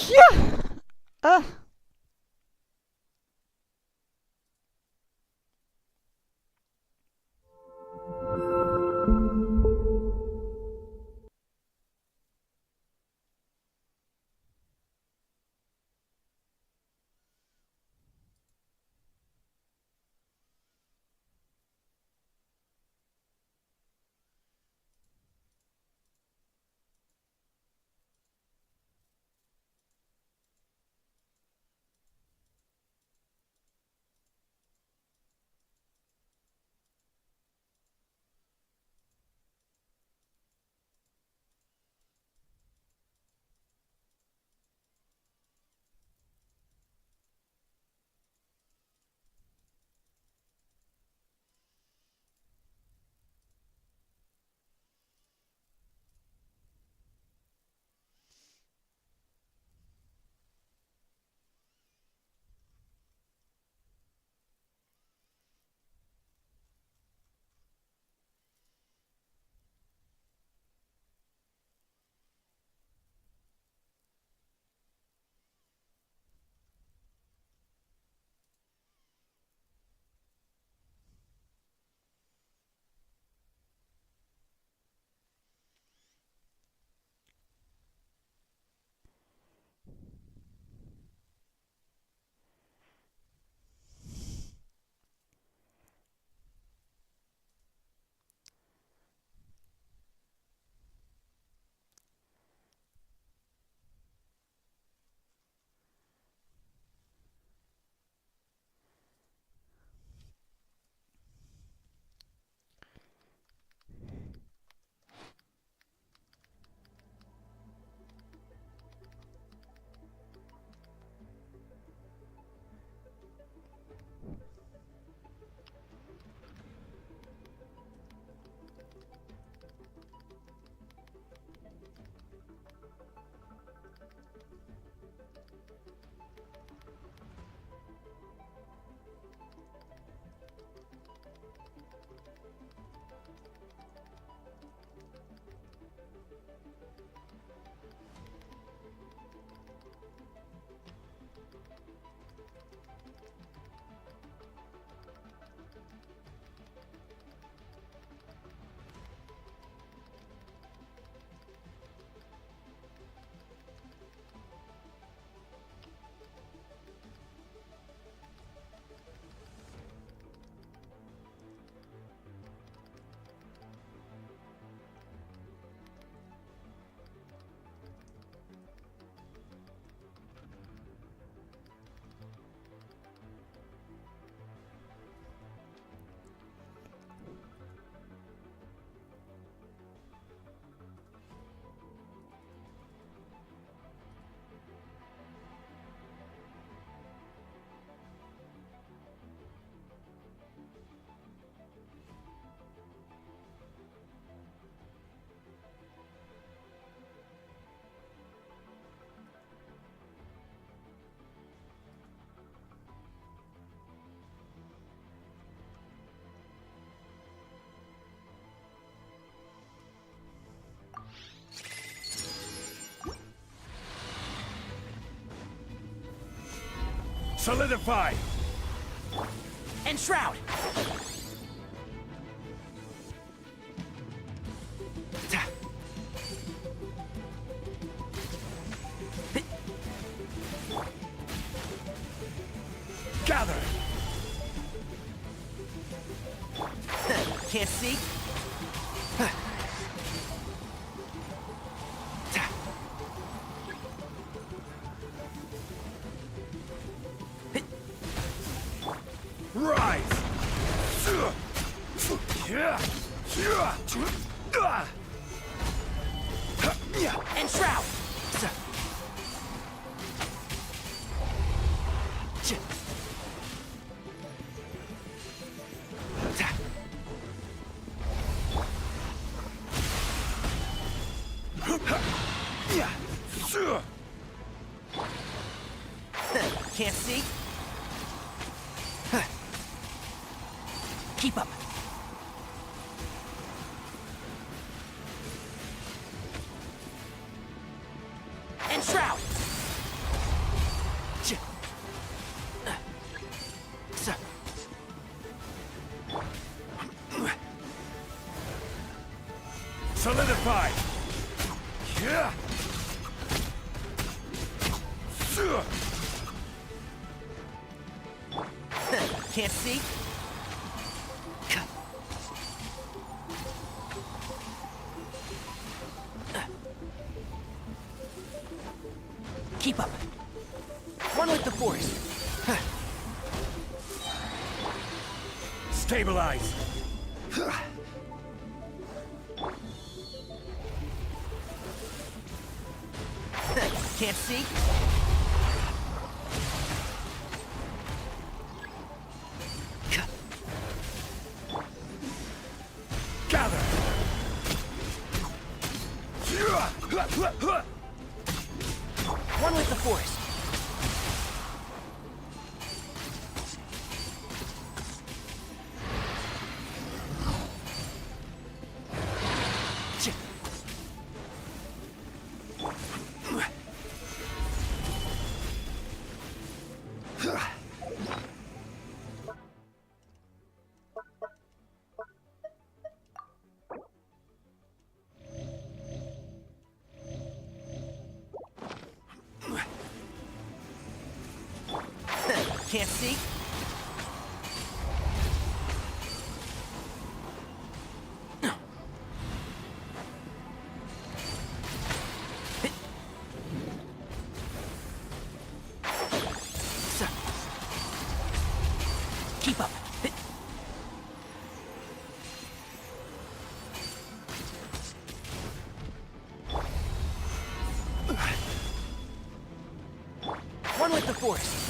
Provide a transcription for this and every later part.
Yeah. Uh. Solidify! And shroud! Gather! Can't see? Rise! And shroud! Can't see? Keep up. And shroud! Can't see? Keep up. One with the force. Stabilize. Can't see? Gather. One with the force. Can't see? Keep up. One with the force.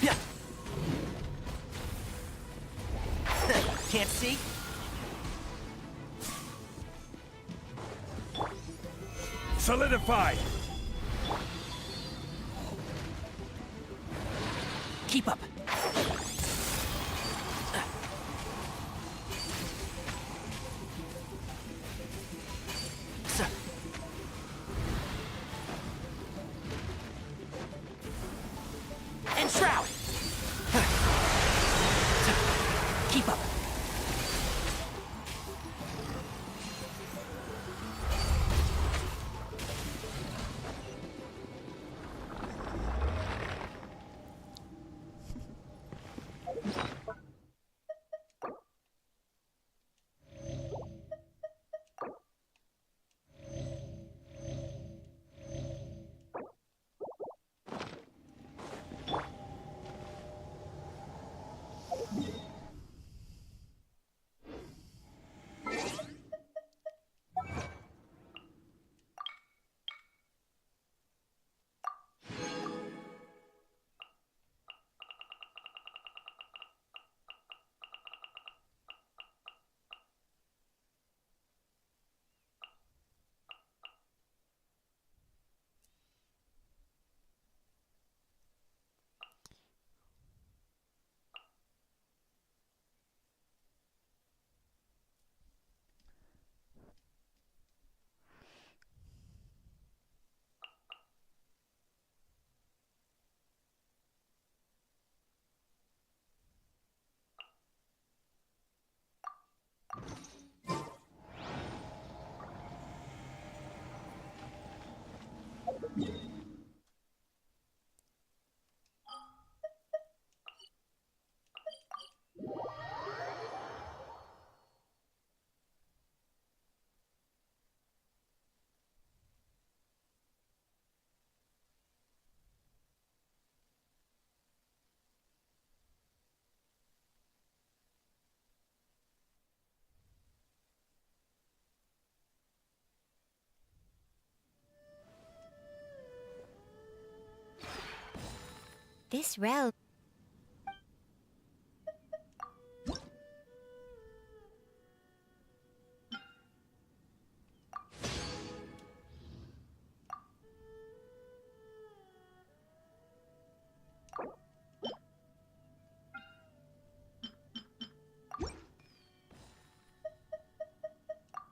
Yeah. Can't see? Solidify. Keep up. And shroud. Keep up. This realm.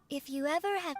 If you ever have...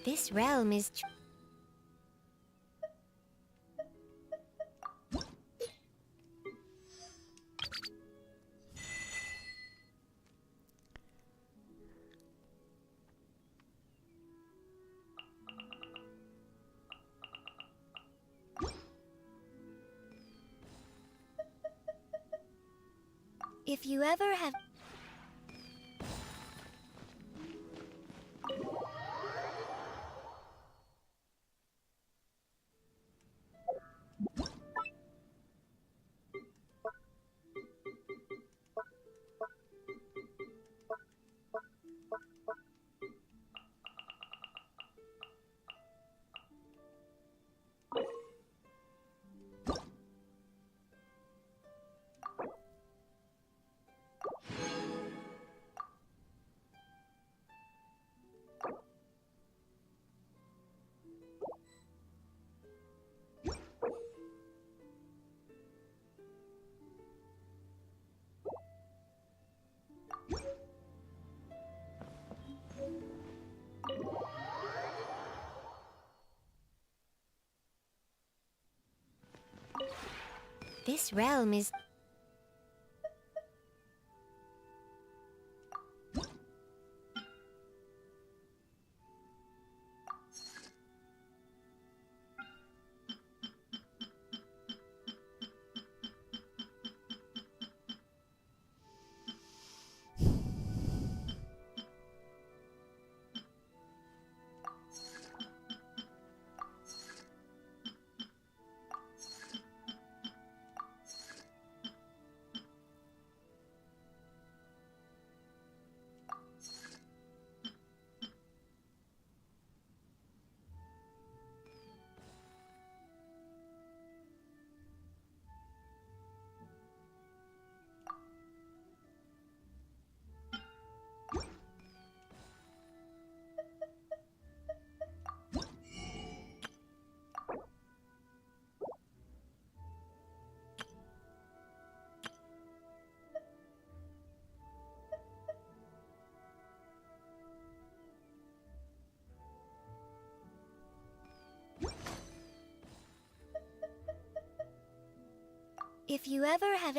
This realm is If you ever have This realm is If you ever have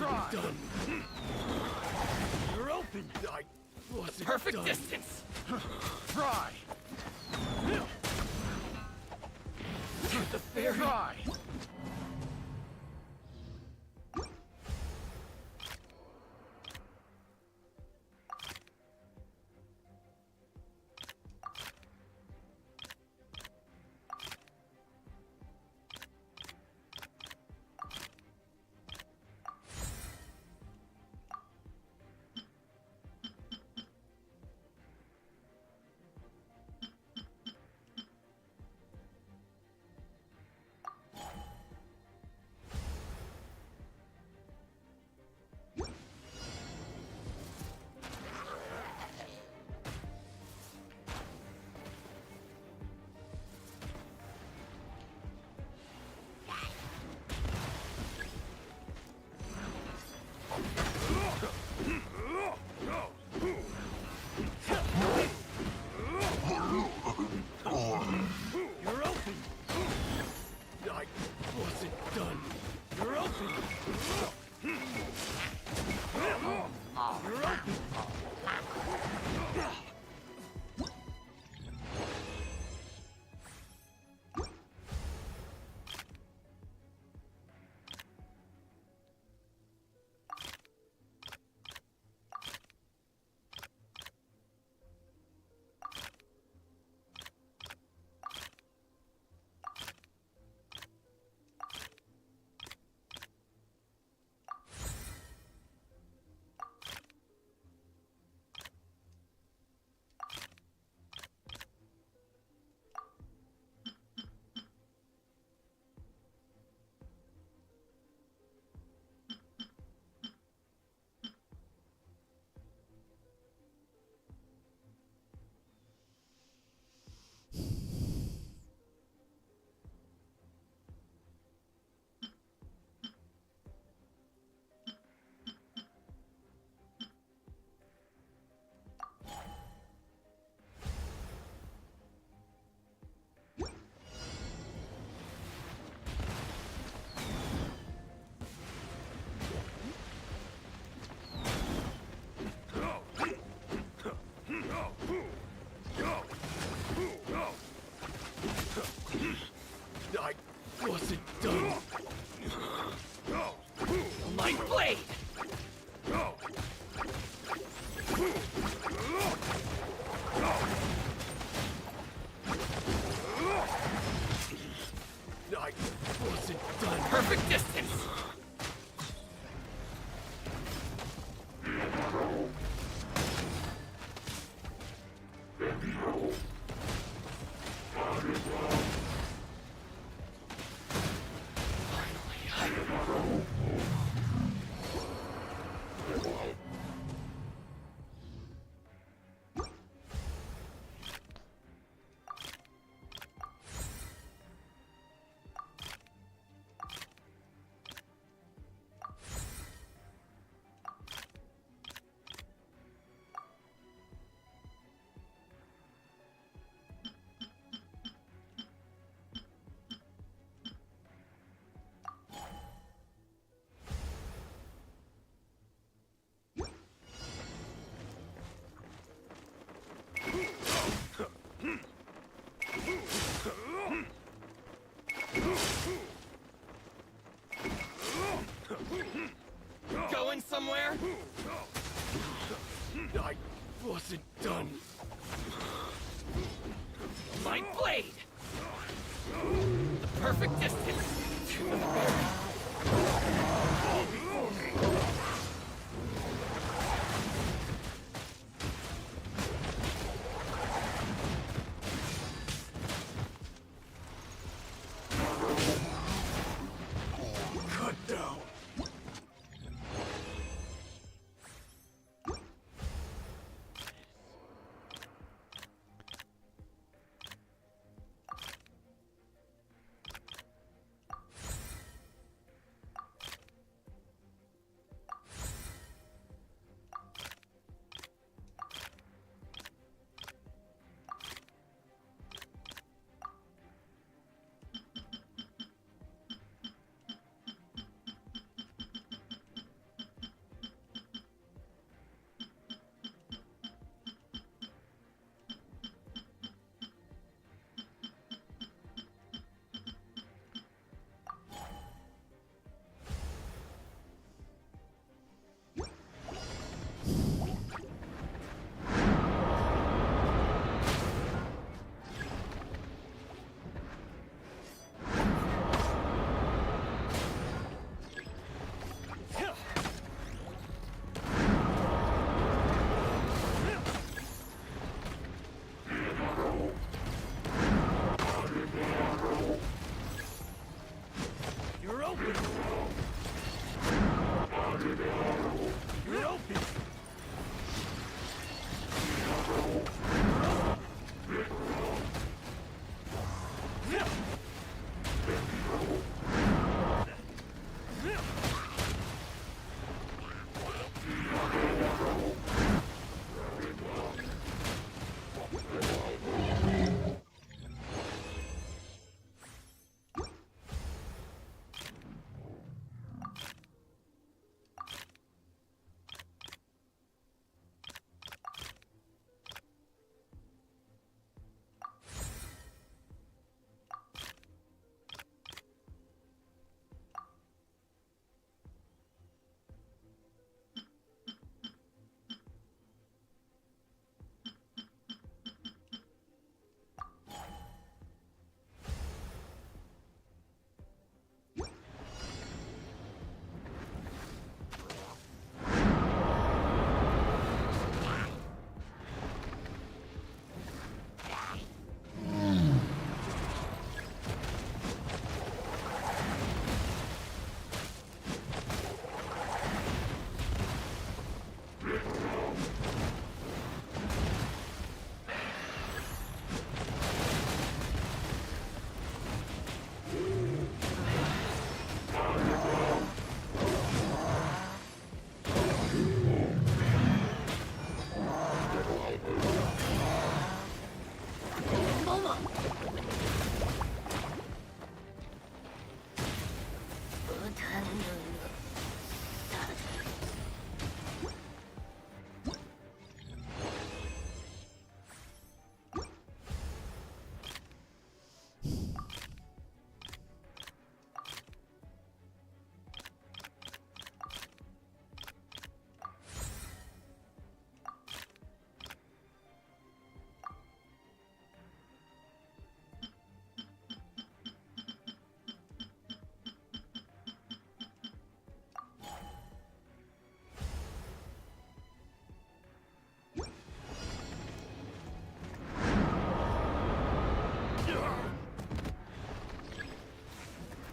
wasn't done. You're open. I wasn't Perfect done. distance. Try. The fairy. Try. You're open. I wasn't done. You're open. You're open. I wasn't done. My blade. I wasn't done. Perfect distance. Going somewhere? I wasn't done. My blade. The perfect distance to the fairy. Cut down. You're open.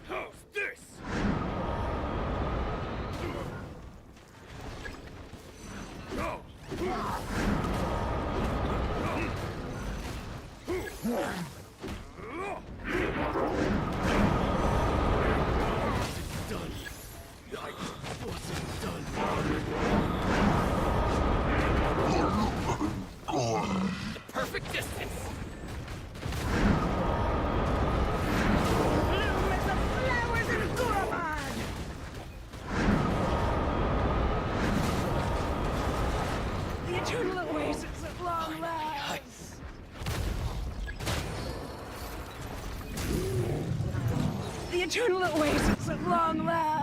How's this? Done. I wasn't done. The perfect distance. Bloom as the flowers in Guravad! The eternal oasis at long last! The eternal oasis at long last!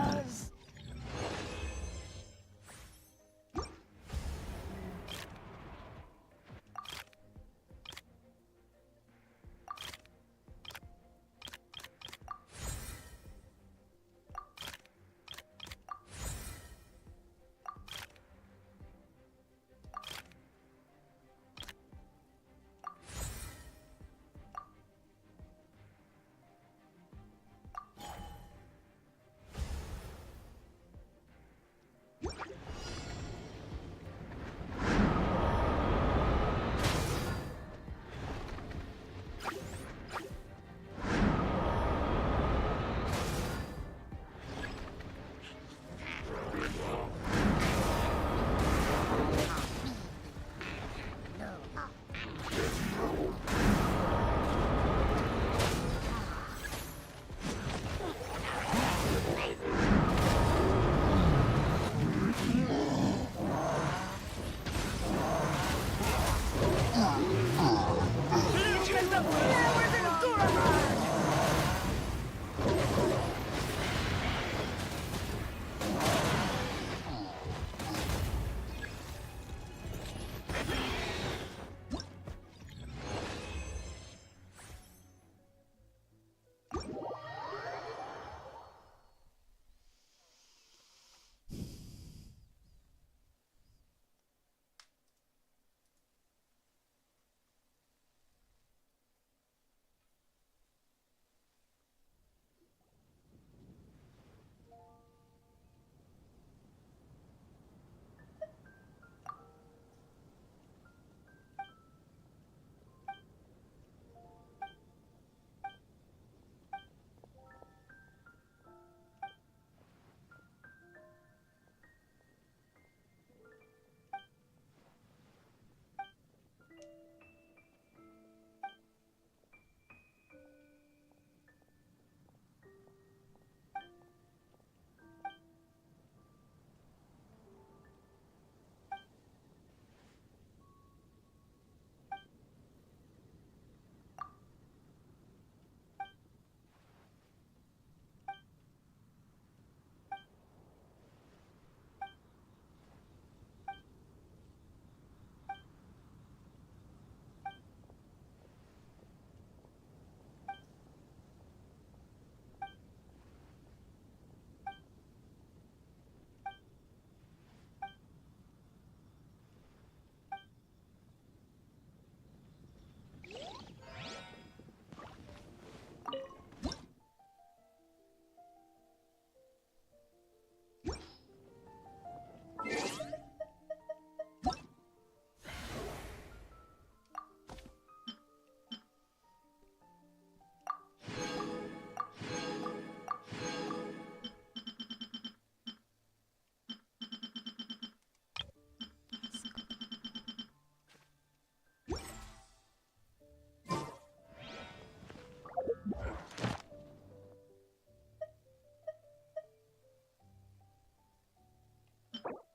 Yes.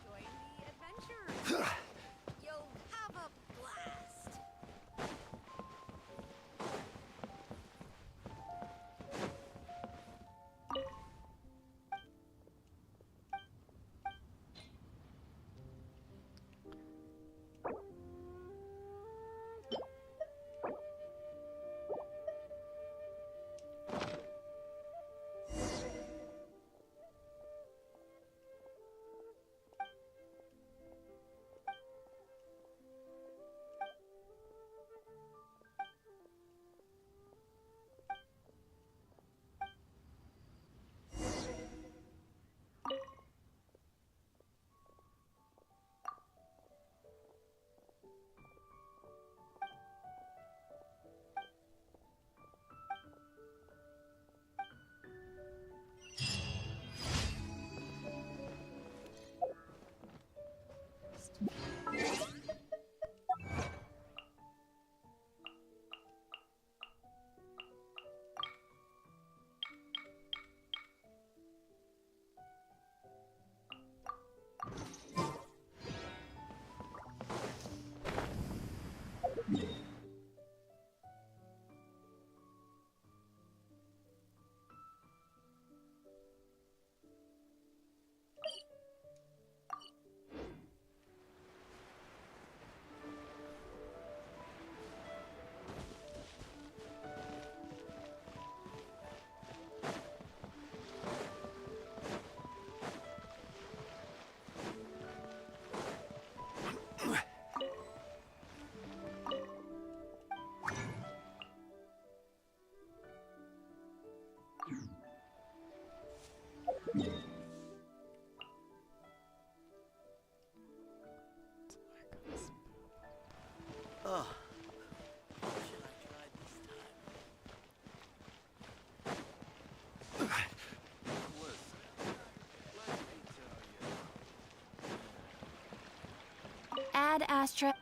Join the adventure. You'll have a blast. Oh, what should I try this time? Listen, let me tell you. Add astra.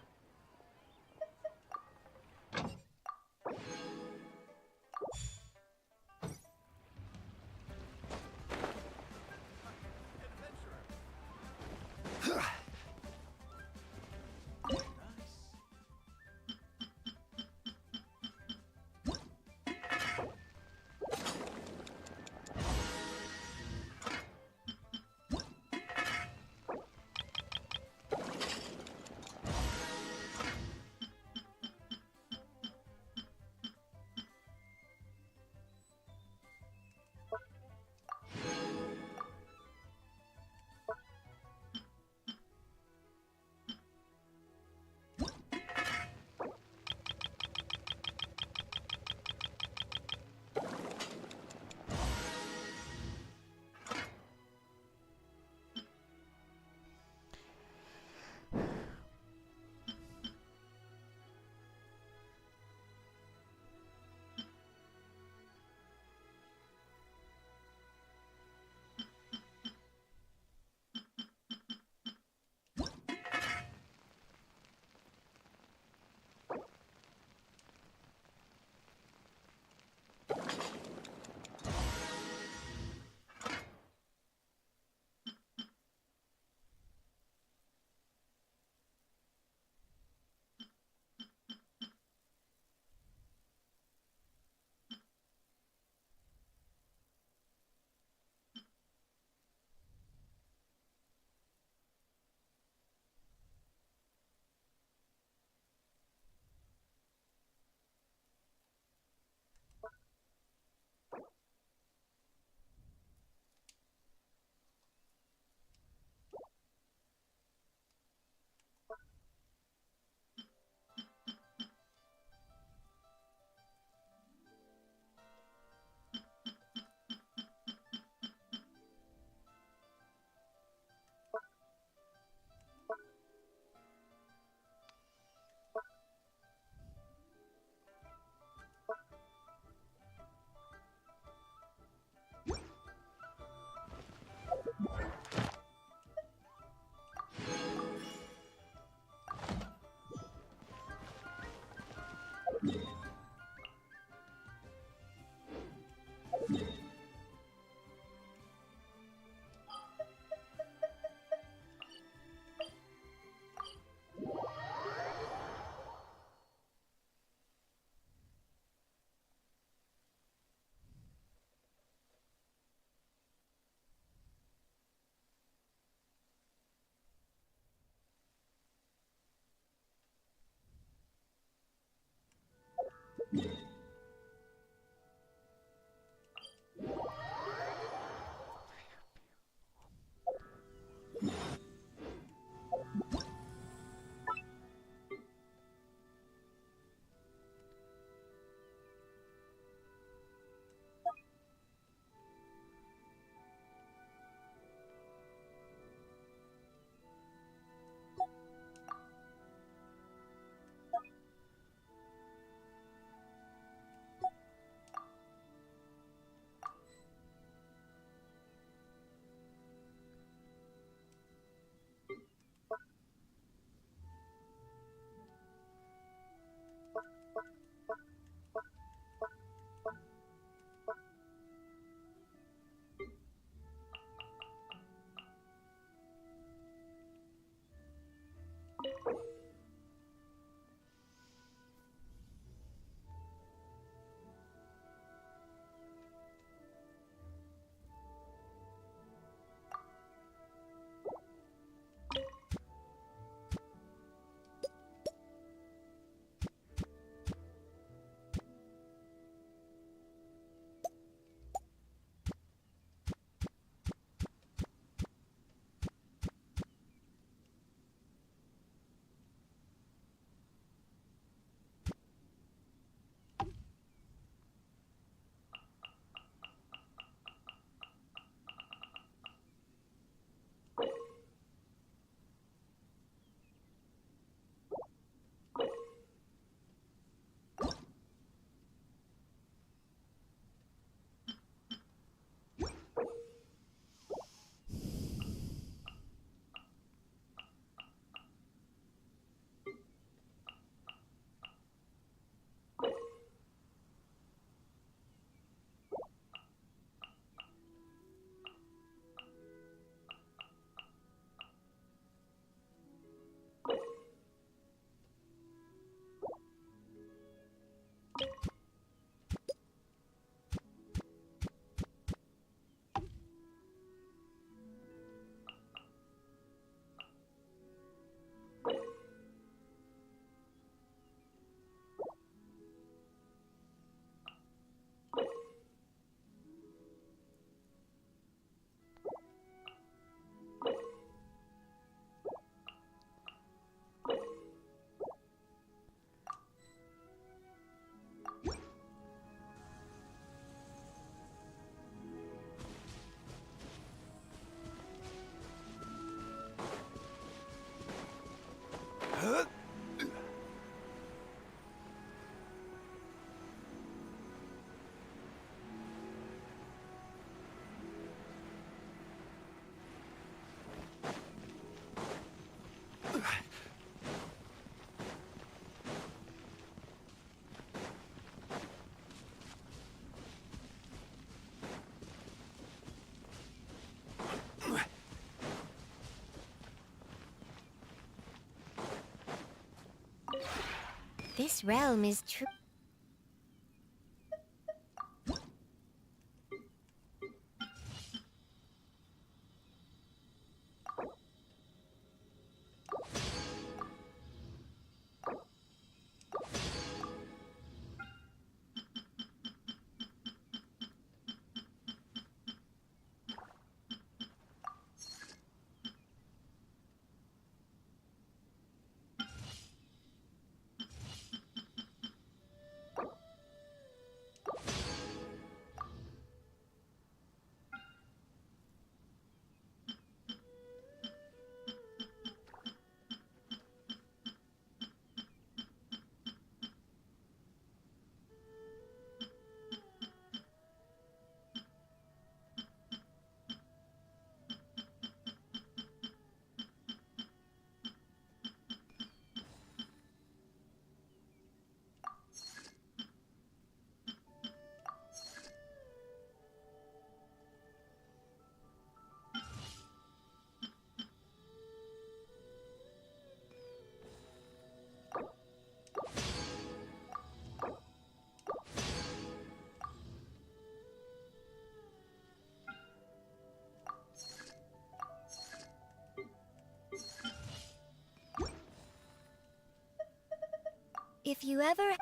This realm is true. If you ever...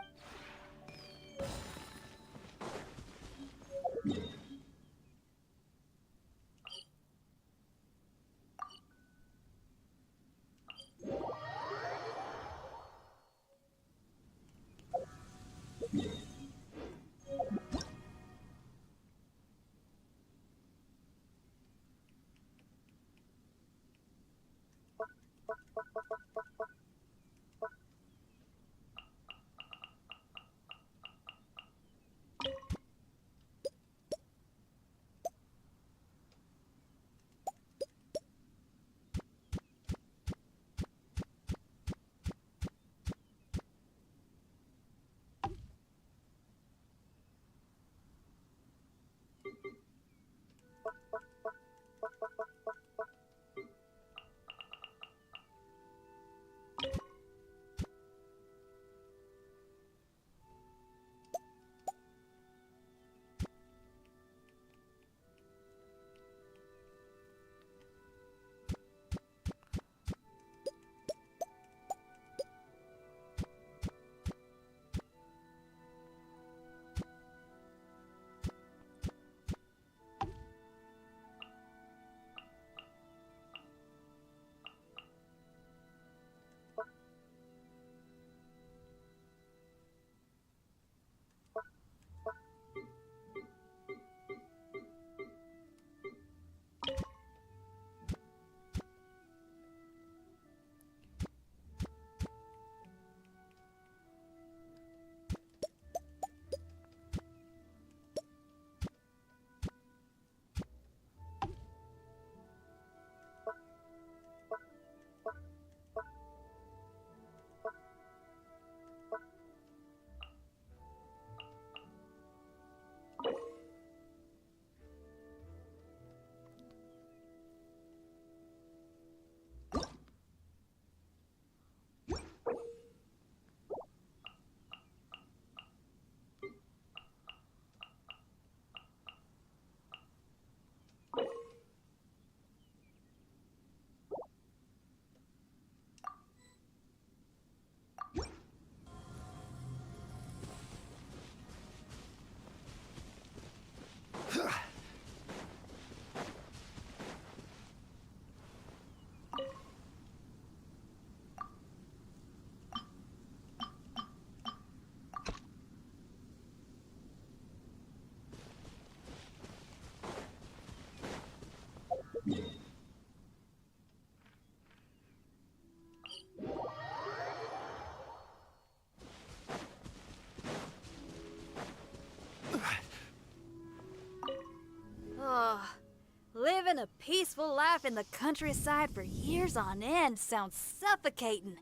life in the countryside for years on end sounds suffocating.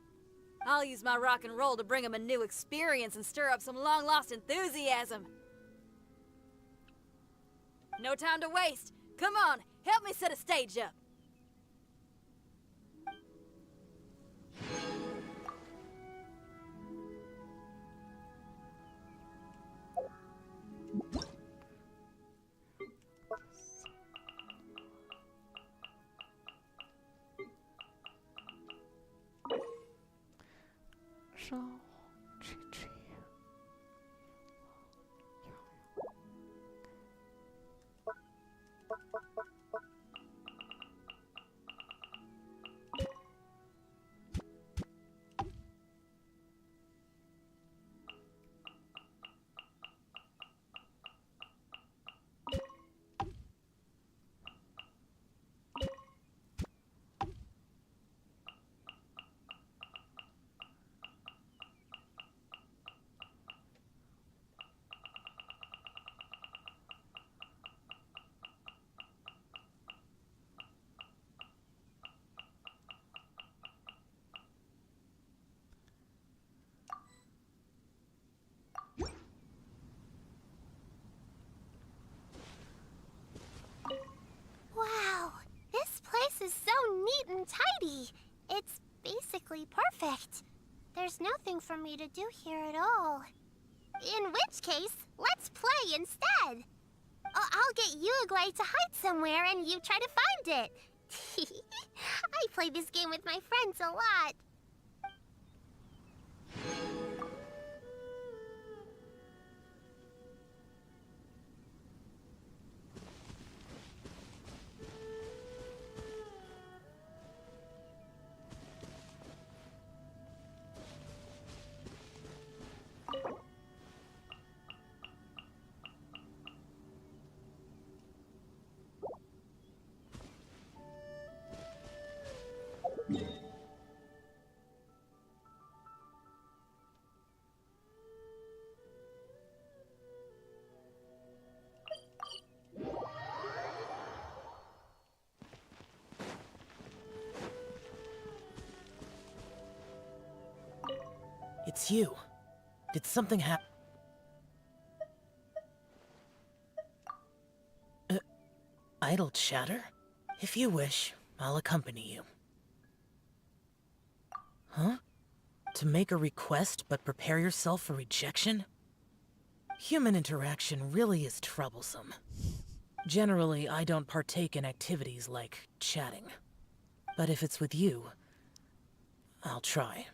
I'll use my rock and roll to bring him a new experience and stir up some long-lost enthusiasm. No time to waste. Come on, help me set a stage up. Wow, this place is so neat and tidy. It's basically perfect. There's nothing for me to do here at all. In which case, let's play instead. I'll get Uruguay to hide somewhere and you try to find it. I play this game with my friends a lot. It's you. Did something happen? Idle chatter? If you wish, I'll accompany you. Huh? To make a request but prepare yourself for rejection? Human interaction really is troublesome. Generally, I don't partake in activities like chatting. But if it's with you, I'll try.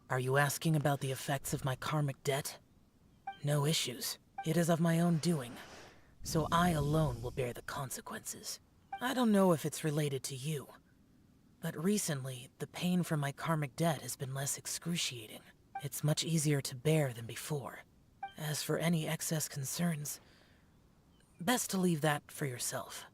Are you asking about the effects of my karmic debt? No issues. It is of my own doing, so I alone will bear the consequences. I don't know if it's related to you, but recently, the pain from my karmic debt has been less excruciating. It's much easier to bear than before. As for any excess concerns, best to leave that for yourself.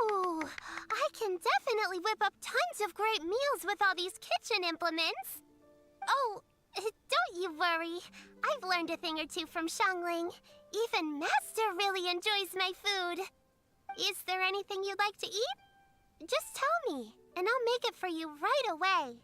Ooh, I can definitely whip up tons of great meals with all these kitchen implements. Oh, don't you worry. I've learned a thing or two from Xiangling. Even Master really enjoys my food. Is there anything you'd like to eat? Just tell me, and I'll make it for you right away.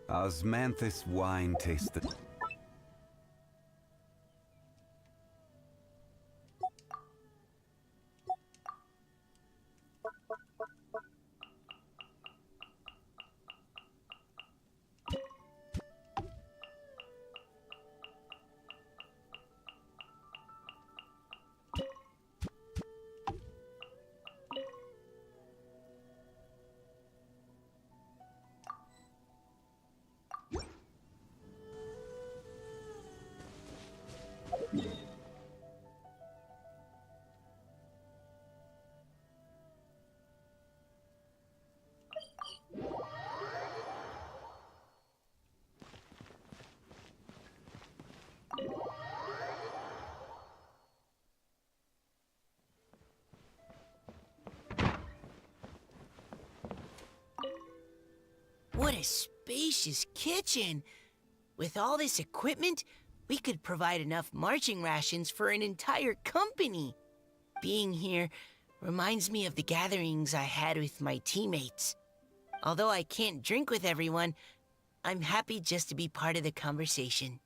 Osmanthus wine tasted. What a spacious kitchen! With all this equipment, we could provide enough marching rations for an entire company. Being here reminds me of the gatherings I had with my teammates. Although I can't drink with everyone, I'm happy just to be part of the conversation.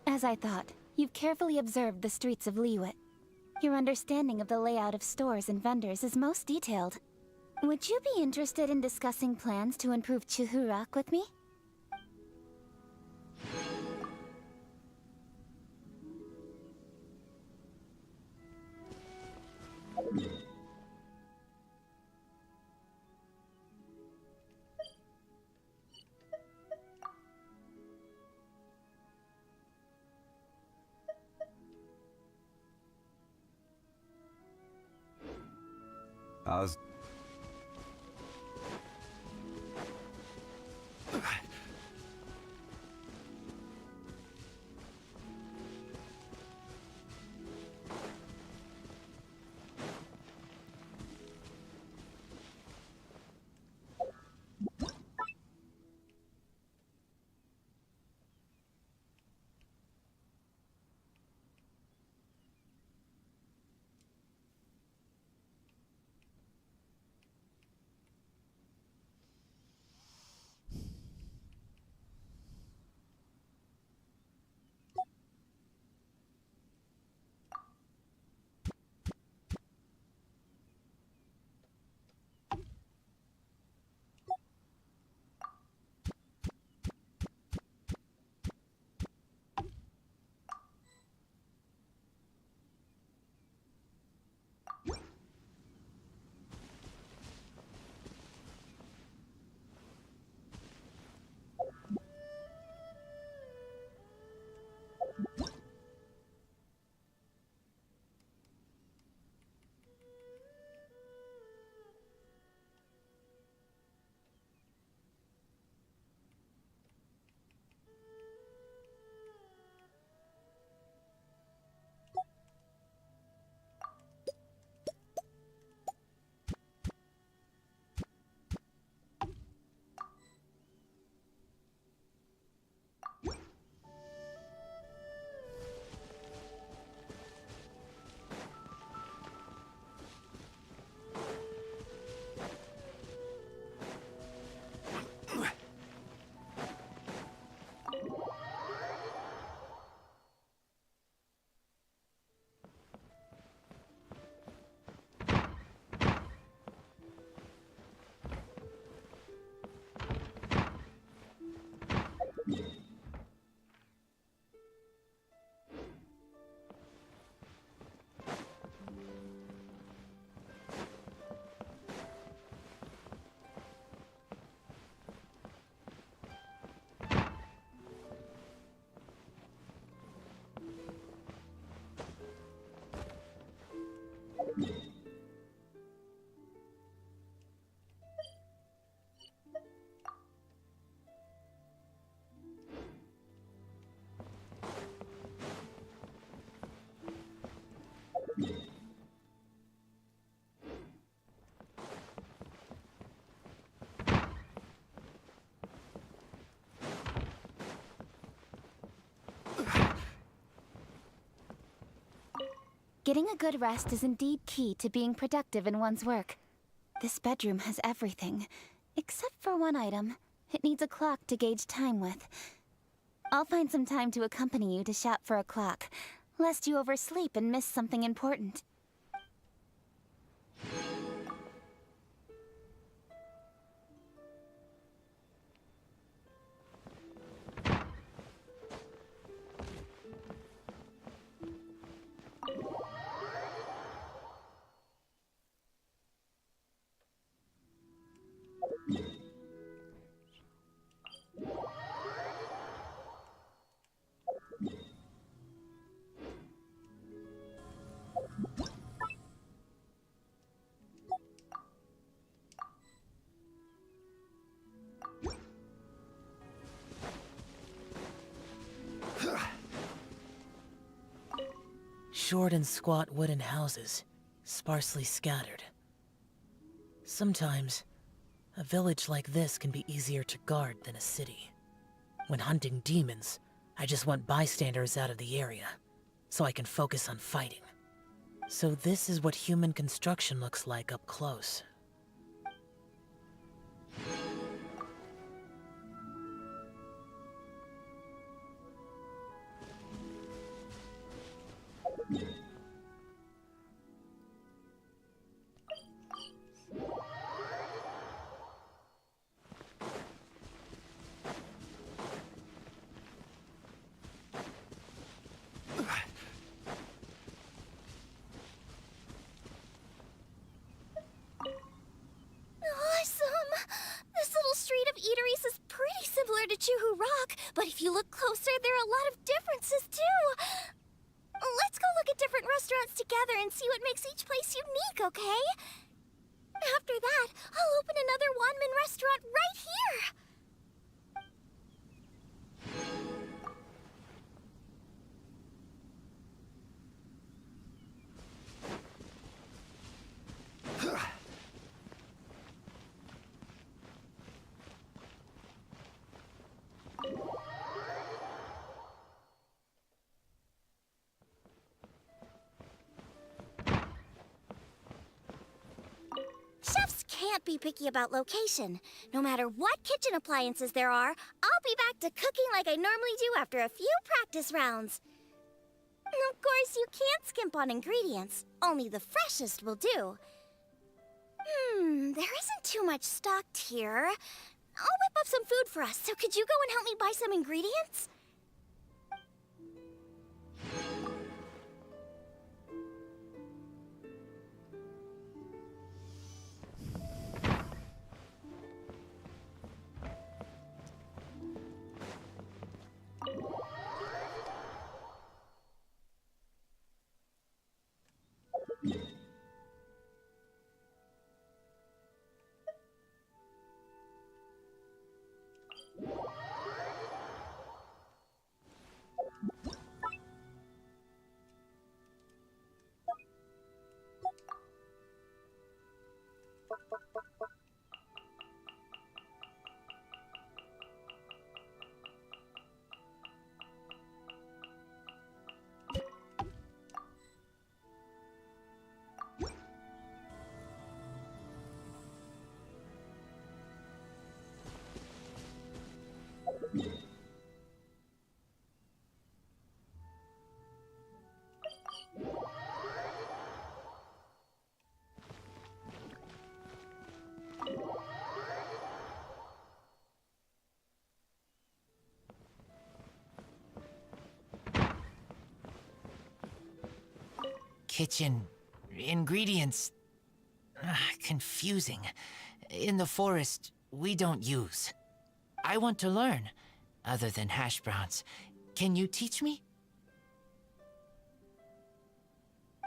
As I thought, you've carefully observed the streets of Liwet. Your understanding of the layout of stores and vendors is most detailed. Would you be interested in discussing plans to improve Chuhurak with me? How's... Getting a good rest is indeed key to being productive in one's work. This bedroom has everything, except for one item. It needs a clock to gauge time with. I'll find some time to accompany you to shop for a clock, lest you oversleep and miss something important. short and squat wooden houses, sparsely scattered. Sometimes, a village like this can be easier to guard than a city. When hunting demons, I just want bystanders out of the area, so I can focus on fighting. So this is what human construction looks like up close. Awesome! This little street of eateries is pretty similar to Chuhu Rock, but if you look closer, there are a lot of differences too. Let's go look at different restaurants together and see what makes each place unique, okay? After that, I'll open another Wanman restaurant right here! Chefs can't be picky about location. No matter what kitchen appliances there are, I'll be back to cooking like I normally do after a few practice rounds. Of course, you can't skimp on ingredients. Only the freshest will do. There isn't too much stocked here. I'll whip up some food for us, so could you go and help me buy some ingredients? Kitchen. Ingredients. Confusing. In the forest, we don't use. I want to learn, other than hash browns. Can you teach me?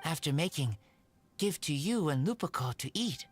After making, give to you and Lupico to eat.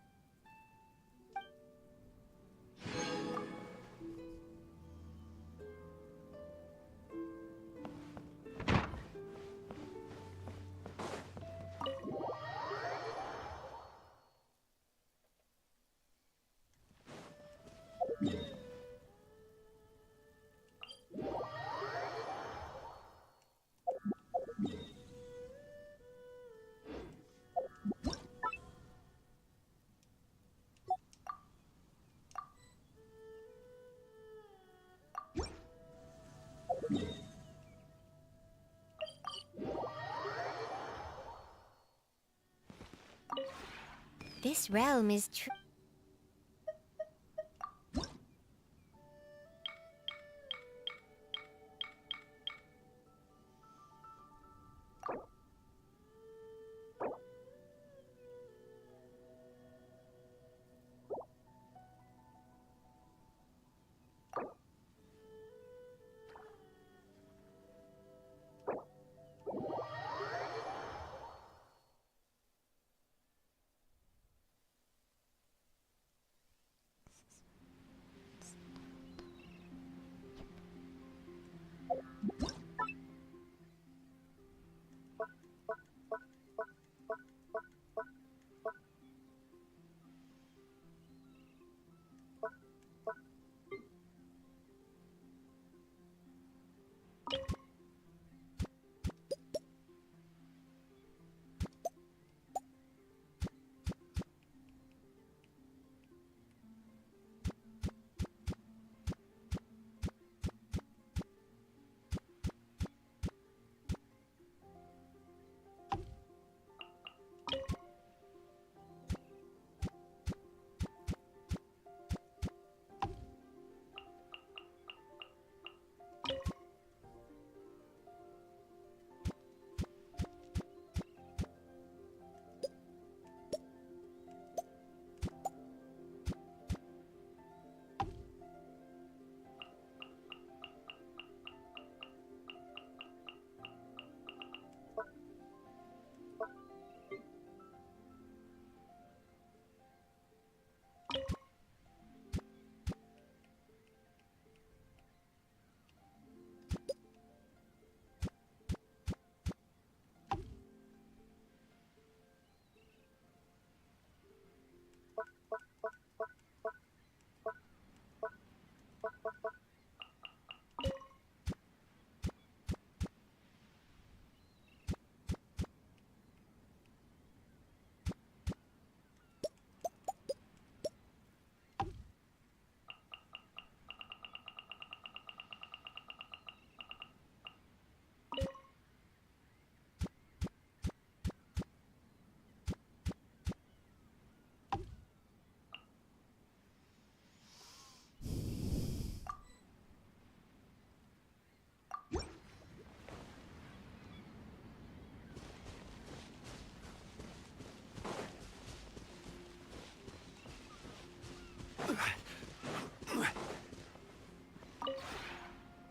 This realm is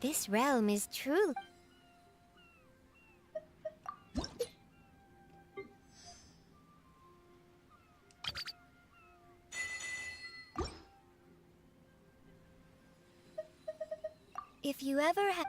This realm is truly... If you ever have...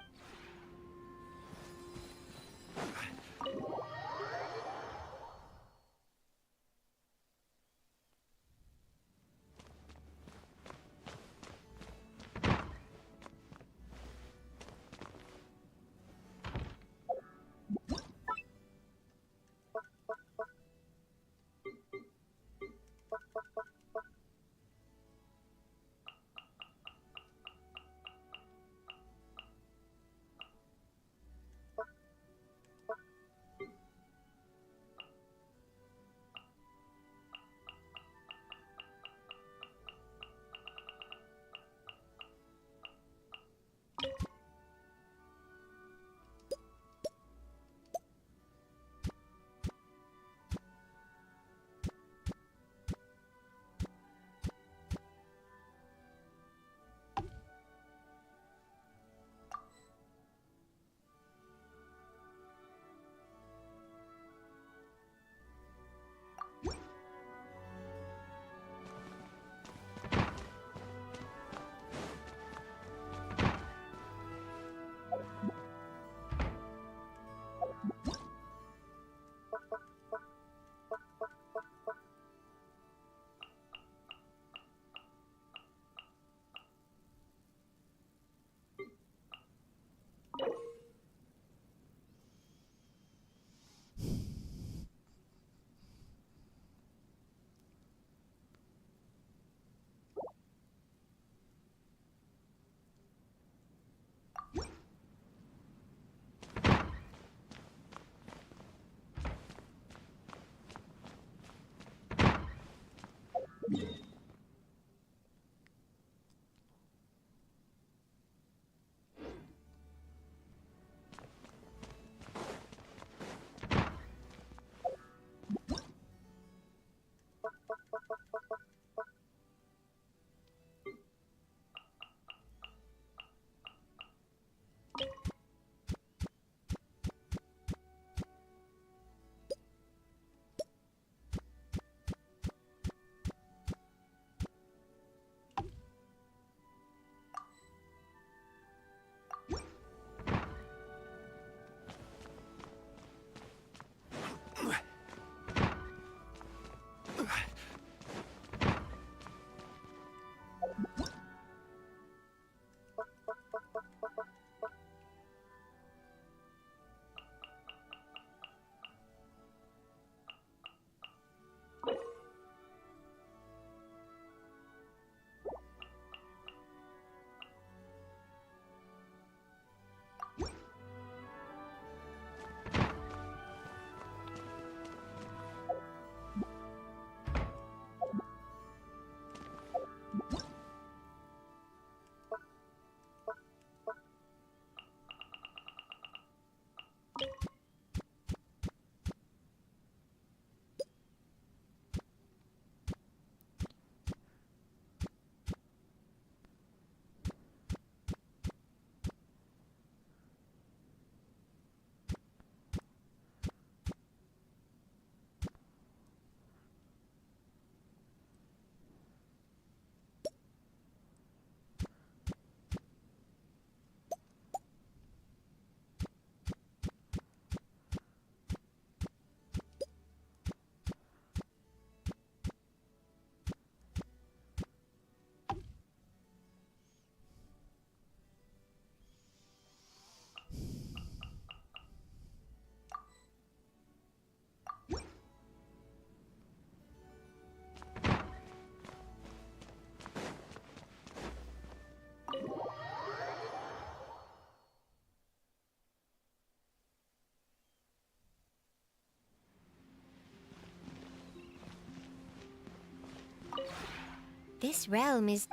This realm is...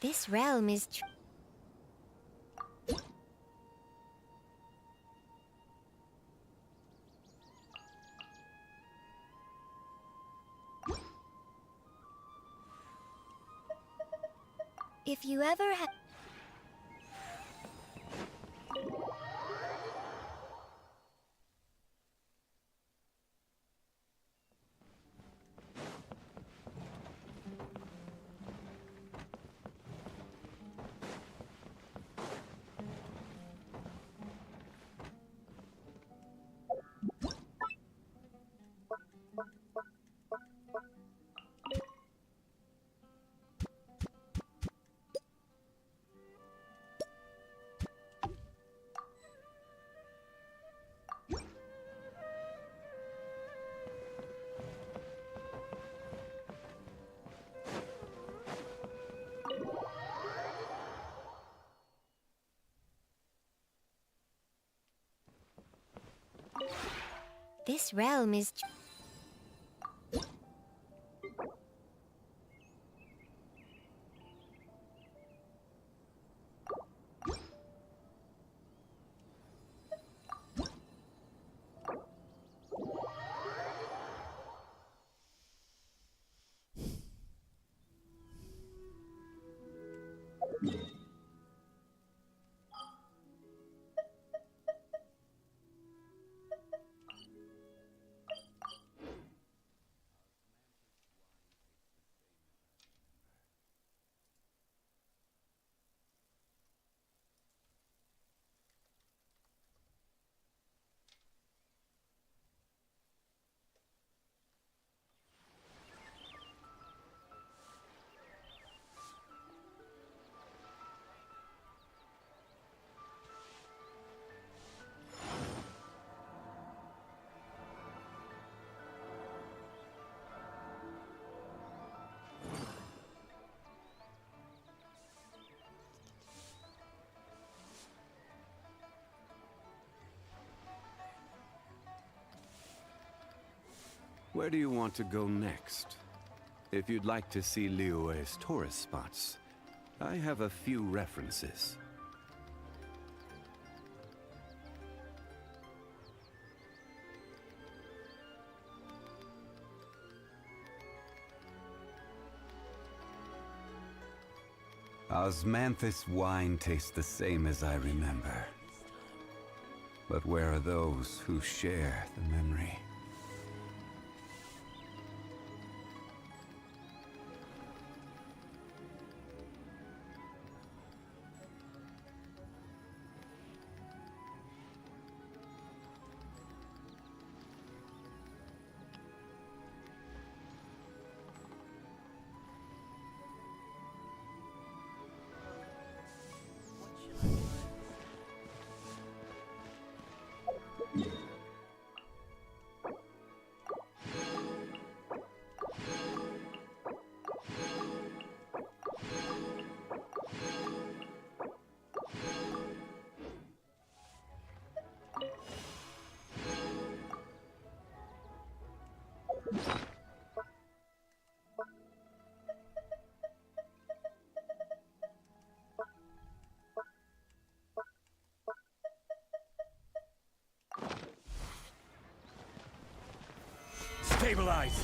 This realm is If you ever have... This realm is... Where do you want to go next? If you'd like to see Liyue's tourist spots, I have a few references. Osmanthus wine tastes the same as I remember. But where are those who share the memory? Stabilize!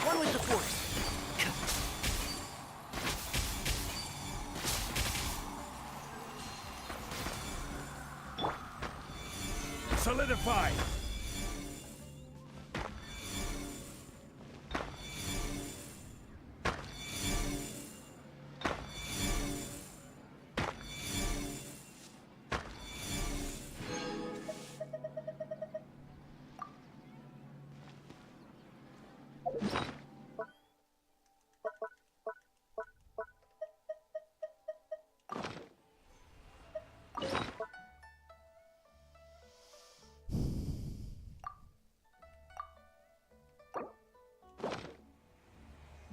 One with the force! Solidify!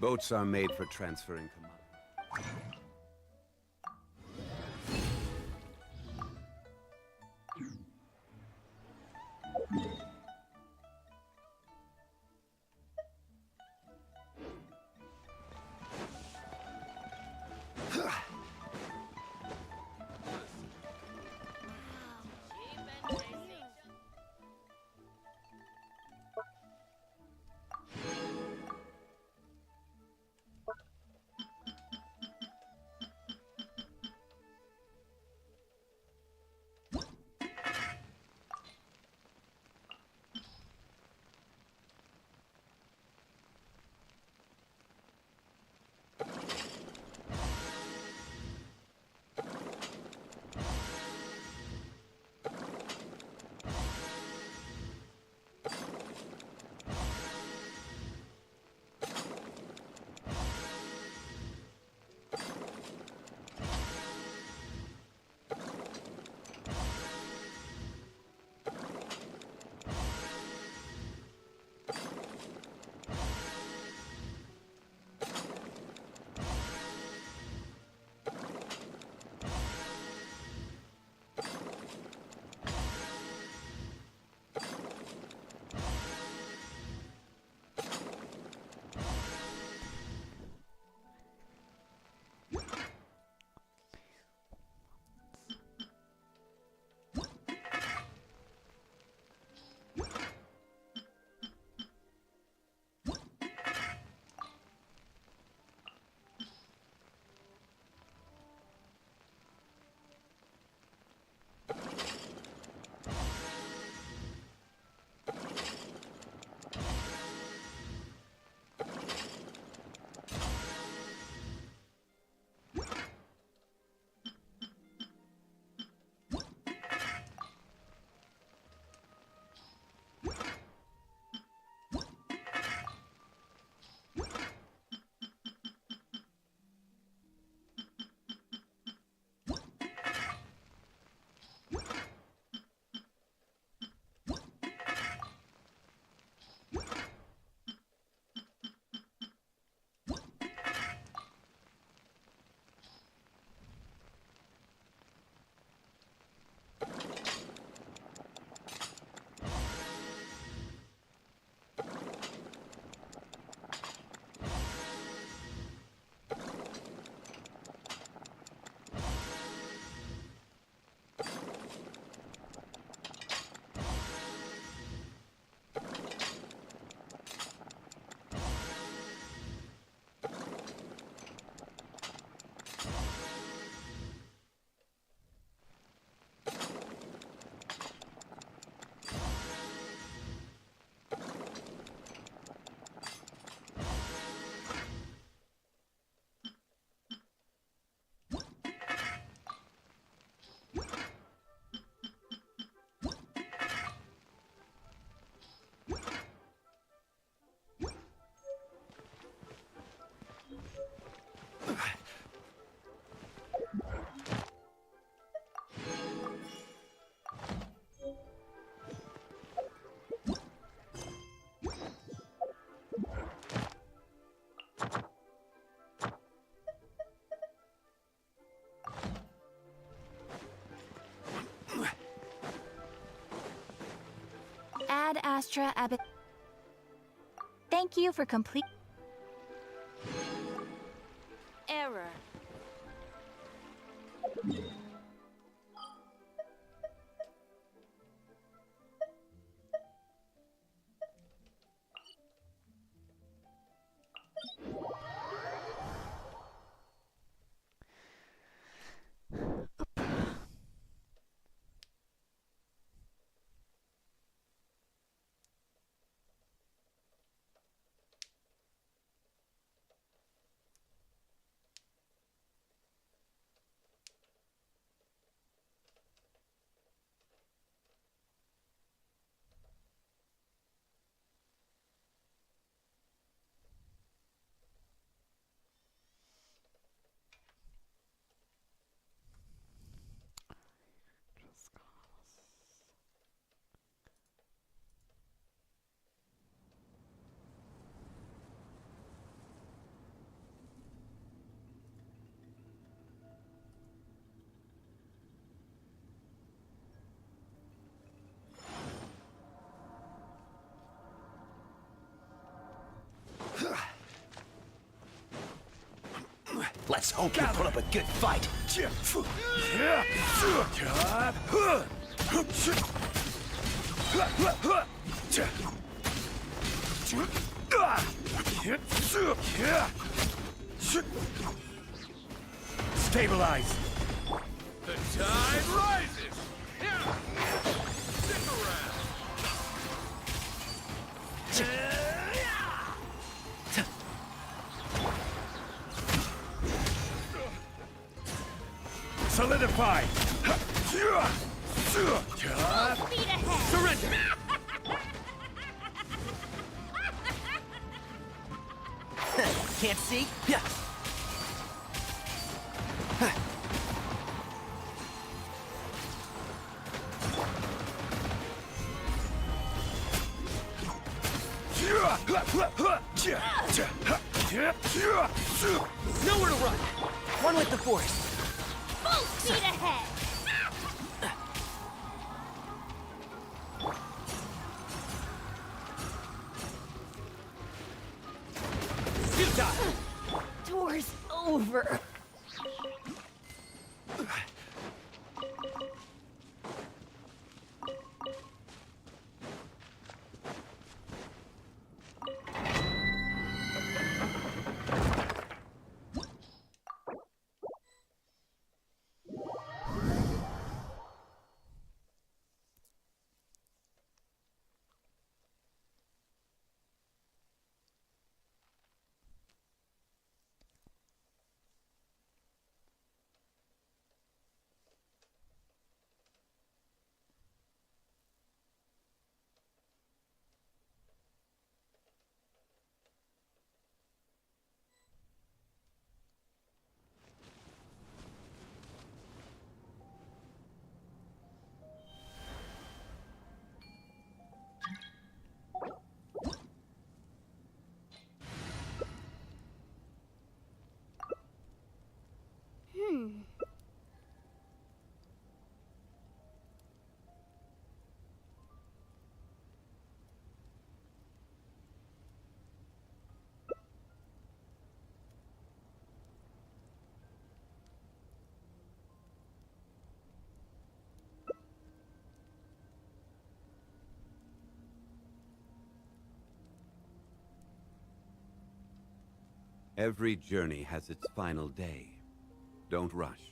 Boats are made for transferring commodities. Ad Astra Abbot. Thank you for complete. Error. Let's hope you put up a good fight. Stabilize. The tide rises. Stick around. Solidify. Speed ahead. Surrender. Can't see? Yeah. Nowhere to run. One with the force. Full speed ahead. Futile. Tour's over. Every journey has its final day. Don't rush.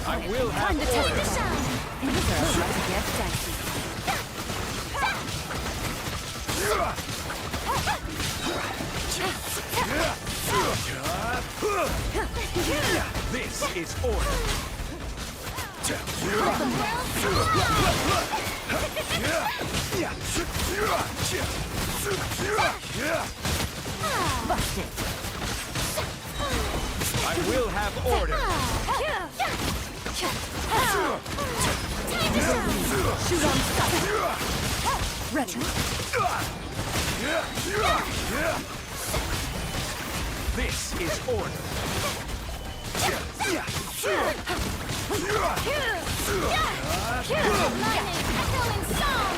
I will have Time to test order. the shine. Things are about to get sexy. This is order. Busted. I will have order. Shoot on sight. Ready. This is order. Lightning echoing song.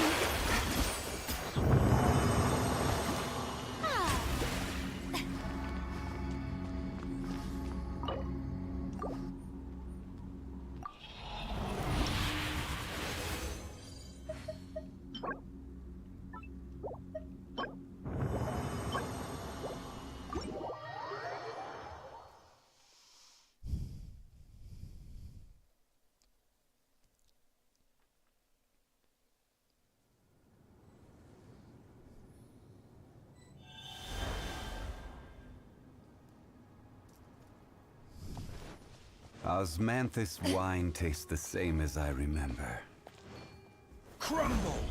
Osmanthus wine tastes the same as I remember. Crumble.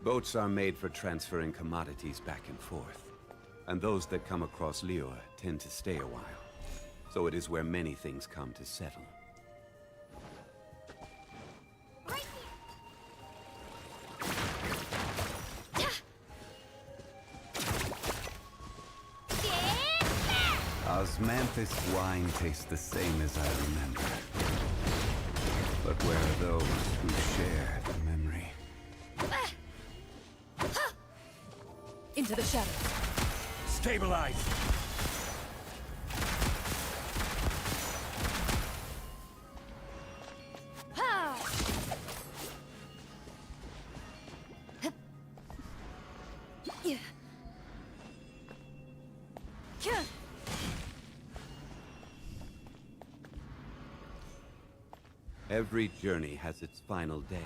Boats are made for transferring commodities back and forth. And those that come across Liyue tend to stay a while. So it is where many things come to settle. Right Osmanthus wine tastes the same as I remember. But where are those who share the memory? Into the shadows. Stabilize! Every journey has its final day.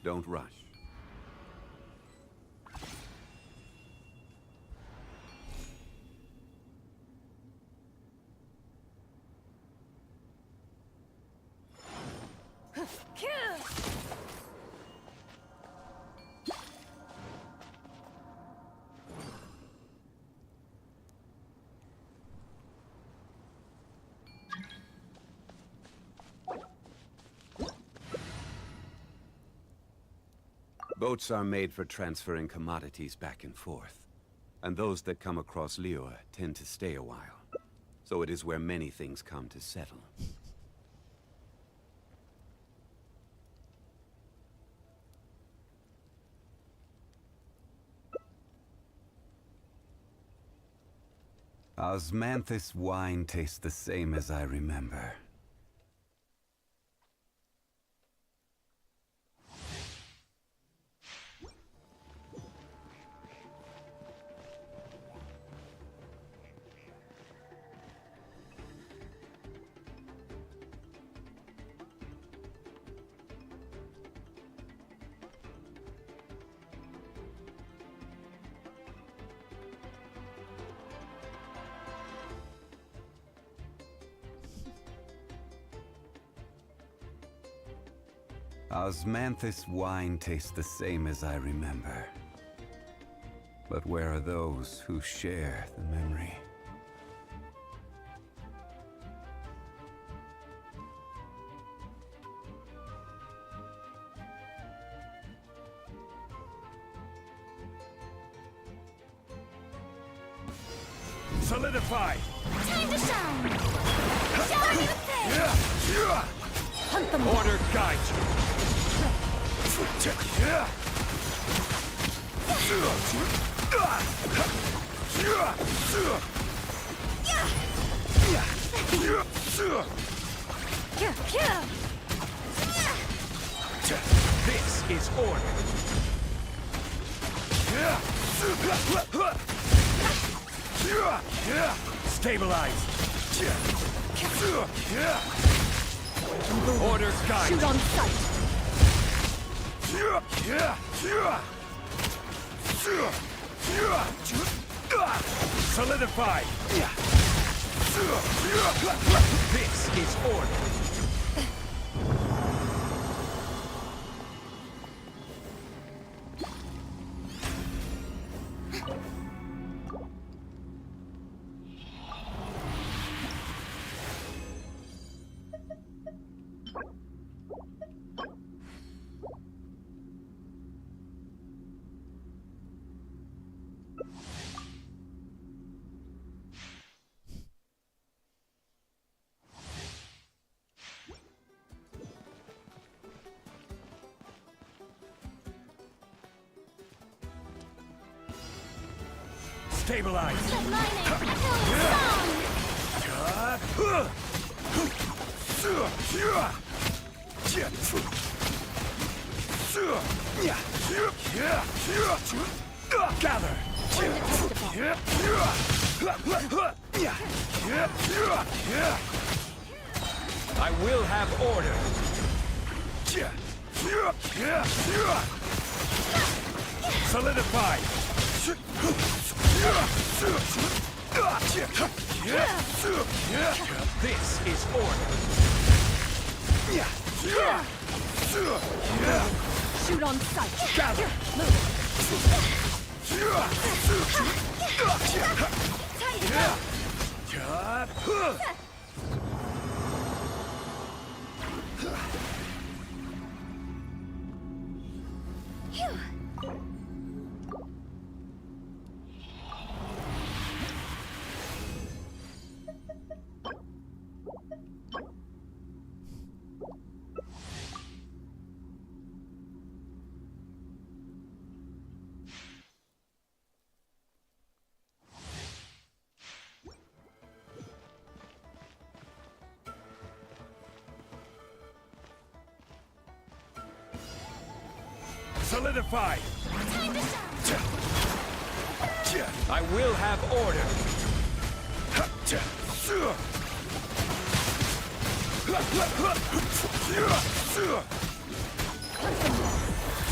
Don't rush. Boats are made for transferring commodities back and forth. And those that come across Liyue tend to stay a while. So it is where many things come to settle. Osmanthus wine tastes the same as I remember. Osmanthus wine tastes the same as I remember. But where are those who share the memory? Solidify! Time to shine! Show me the thing! Hunt them. Order guide you! This is order! Stabilize! Order guide! Shoot on sight. Solidify! This is order! Stabilize! Good morning! Gather! I will have order! Solidify! This is order! Shoot on sight. Gather. Time to go. Solidify. Time to shine. I will have order.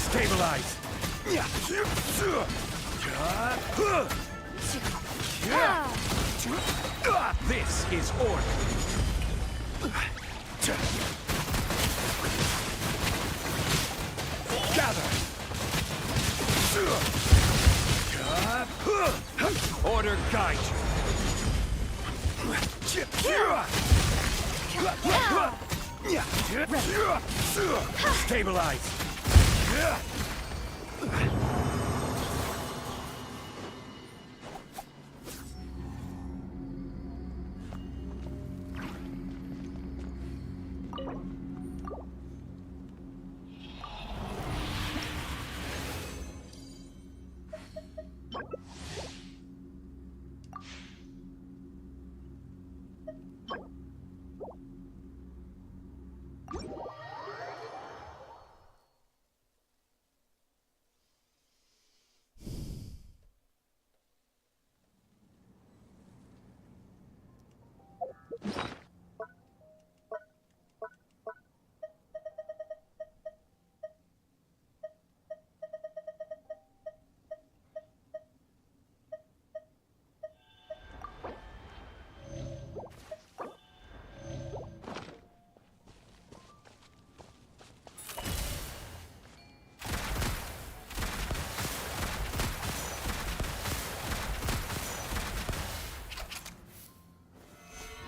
Stabilize. This is order. Gather. Order guide you. Stabilize.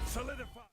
Solidify.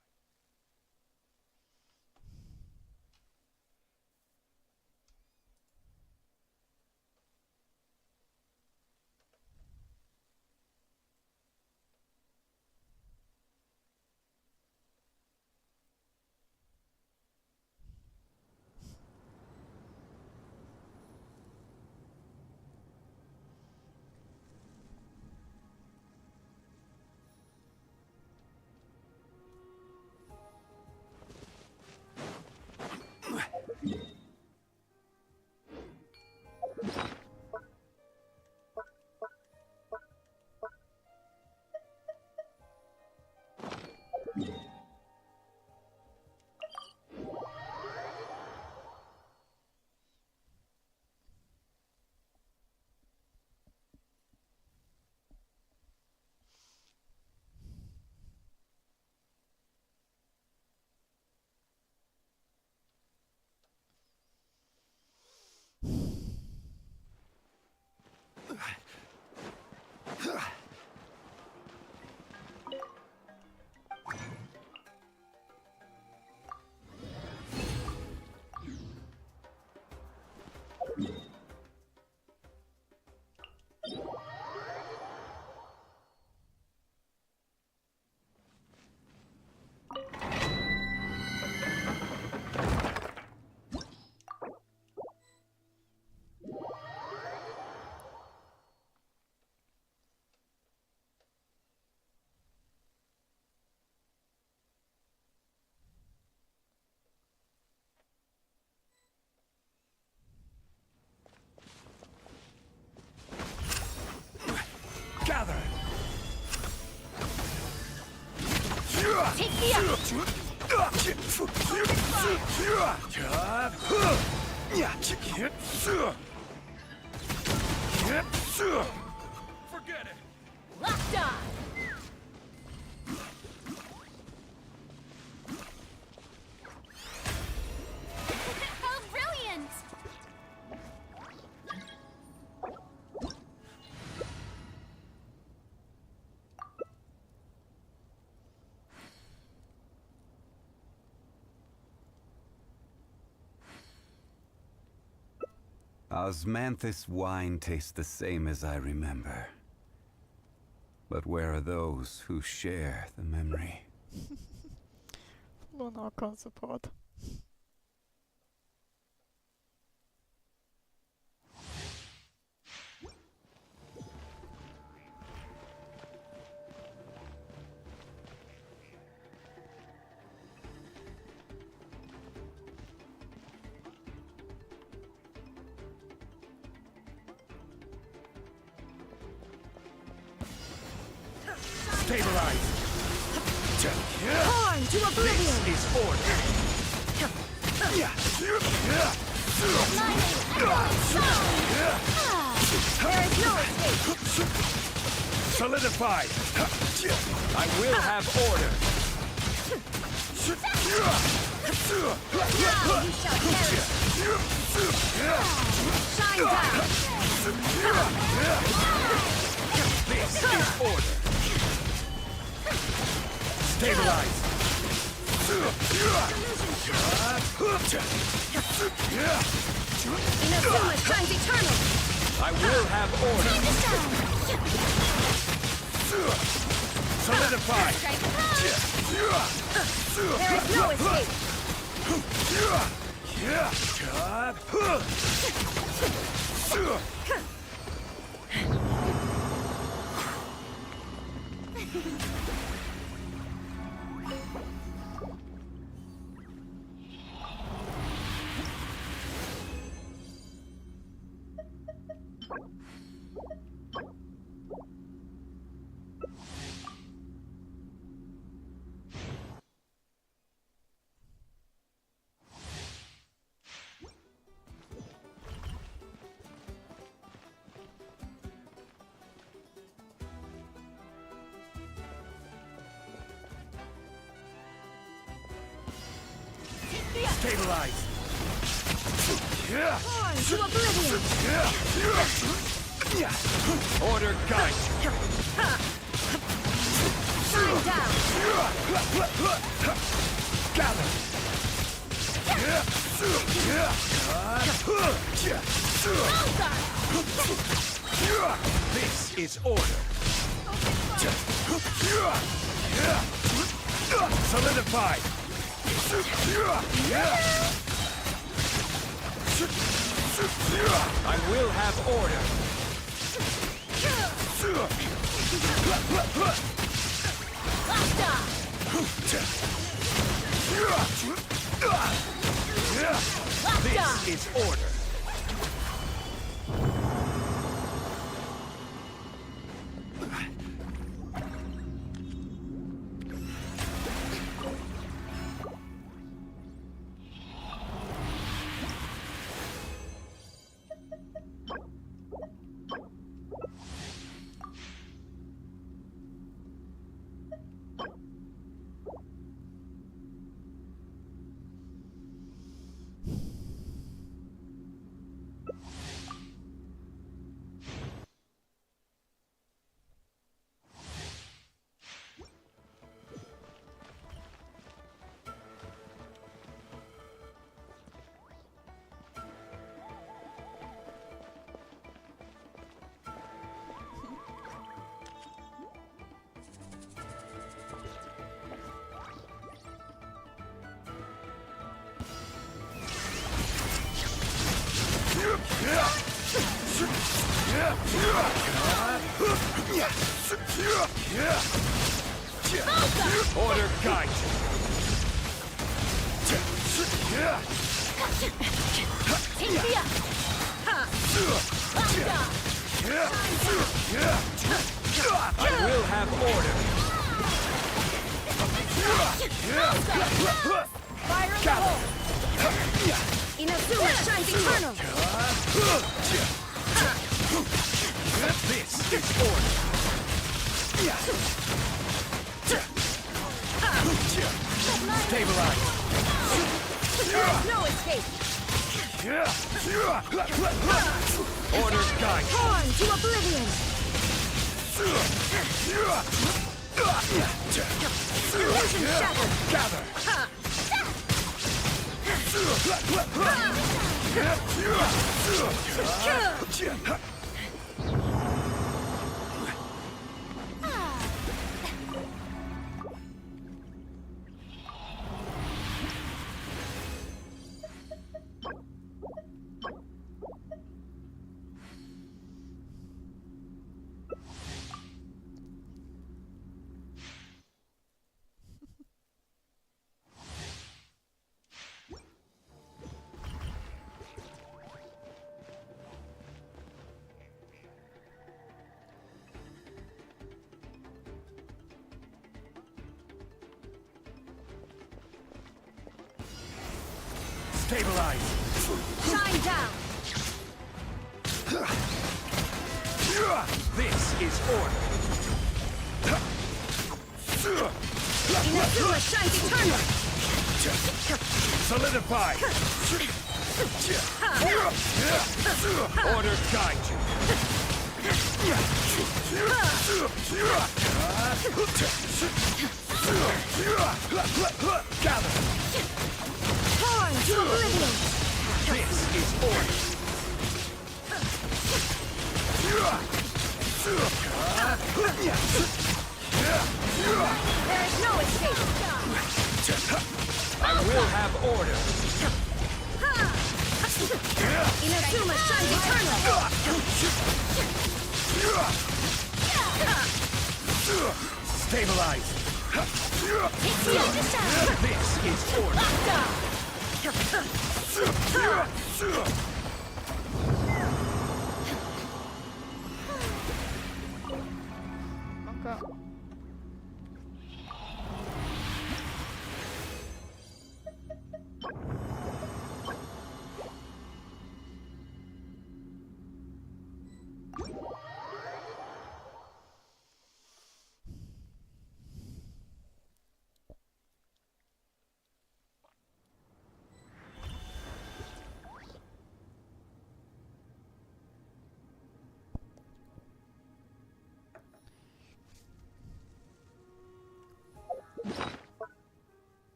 Gather. Take me Forget it. Locked on. Oh, brilliant! Osmanthus wine tastes the same as I remember. But where are those who share the memory? Någon har konstapad. Stabilize! Torn to oblivion! This is order! There is no escape! Solidified! I will have order! Now you shall perish! Shine down! This is order! Stabilize! Inazuma shines eternal! I will have order! Solidify! There is no escape! Stabilize! Torn to oblivion! Order guide! Shine down! Gather! This is order! Solidified! I will have order! This is order! Order guide! I will have order! Fire in the hole! Inazuma shines eternal! This is order! Stabilize! There is no escape! Order guide! Torn to oblivion! Illusion shattered! Gather! Stabilize. Shine down! This is order. Enkanomiya shines eternal! Solidify. Order guide you. Gather. Torn to oblivion! This is order. There is no escape! I will have order. Enkanomiya shines eternal! Stabilize. This is order.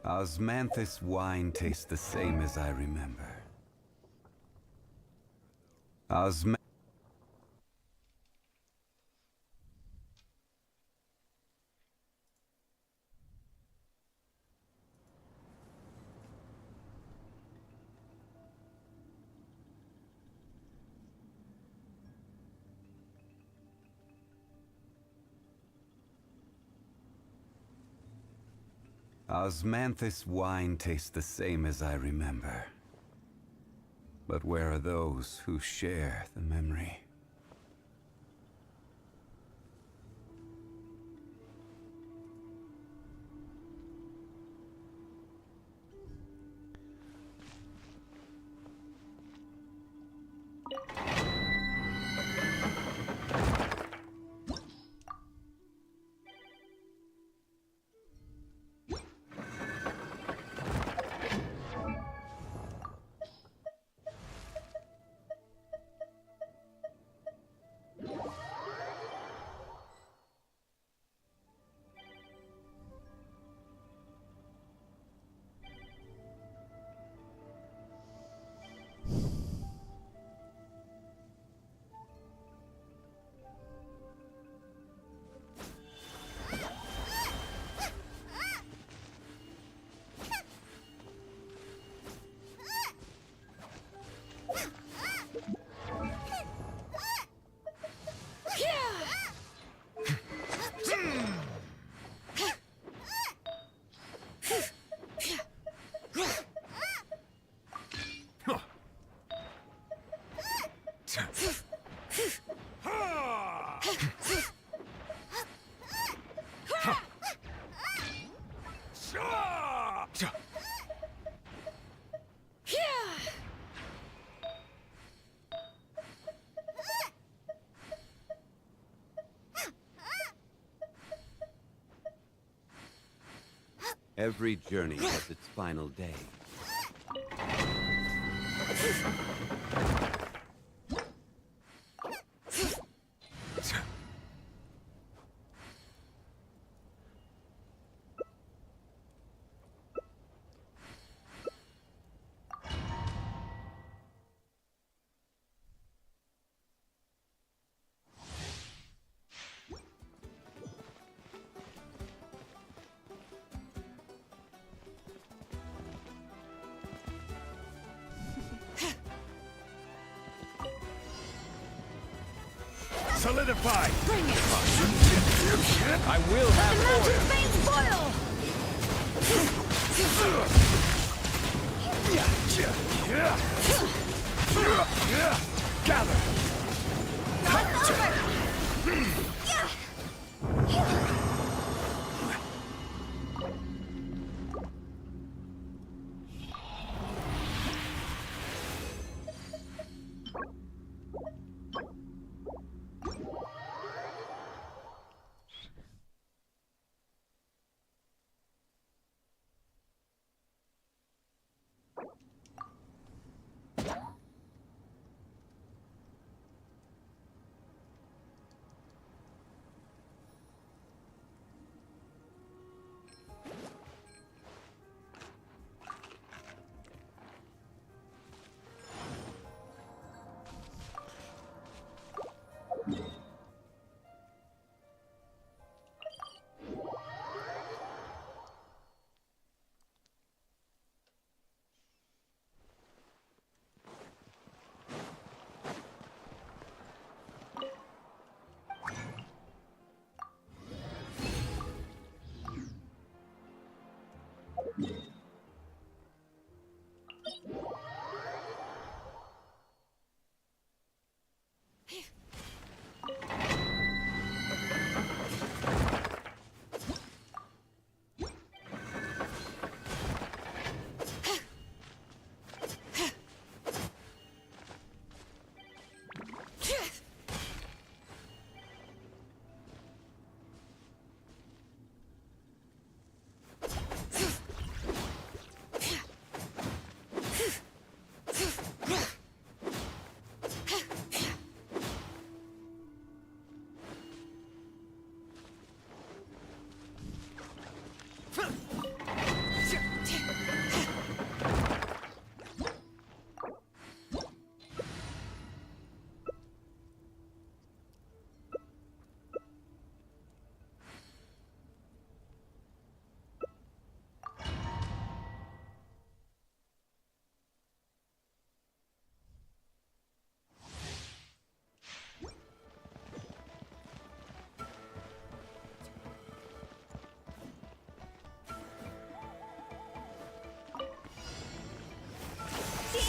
Osmanthus wine tastes the same as I remember. Osmanthus wine tastes the same as I remember. But where are those who share the memory? Every journey has its final day. Solidify! Bring it! I will have order! Veins boil! Gather!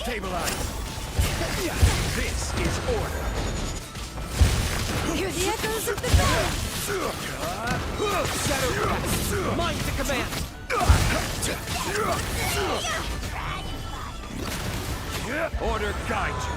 Stabilize! This is order! Hear the echoes of the battle! Shadow Crash! Mind to command! Order guide you!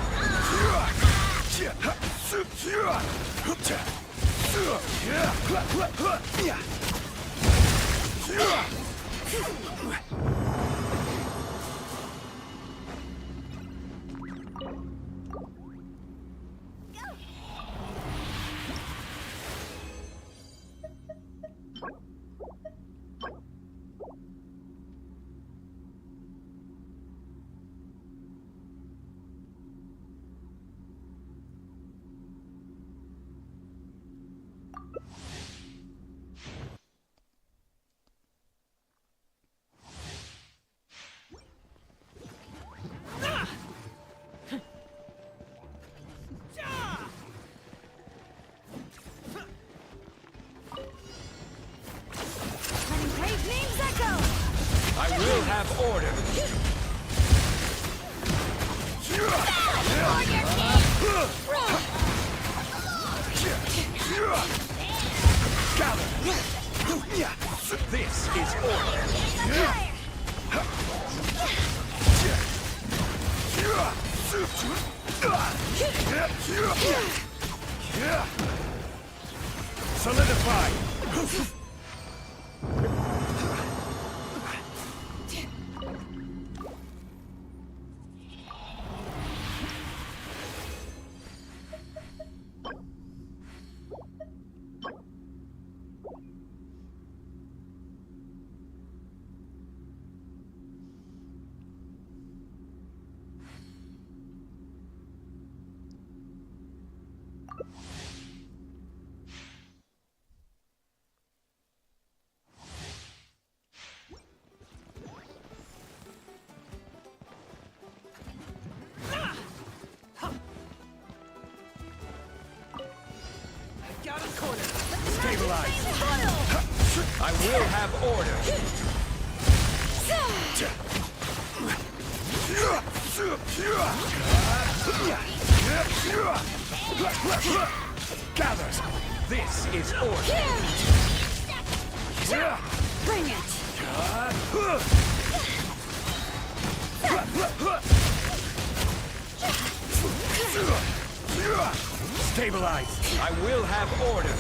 Letting great names echo! I will have order! This is order! Solidify! corner. Stabilize. I will have order. Gather. This is order. Bring it! Stabilize. I will have order.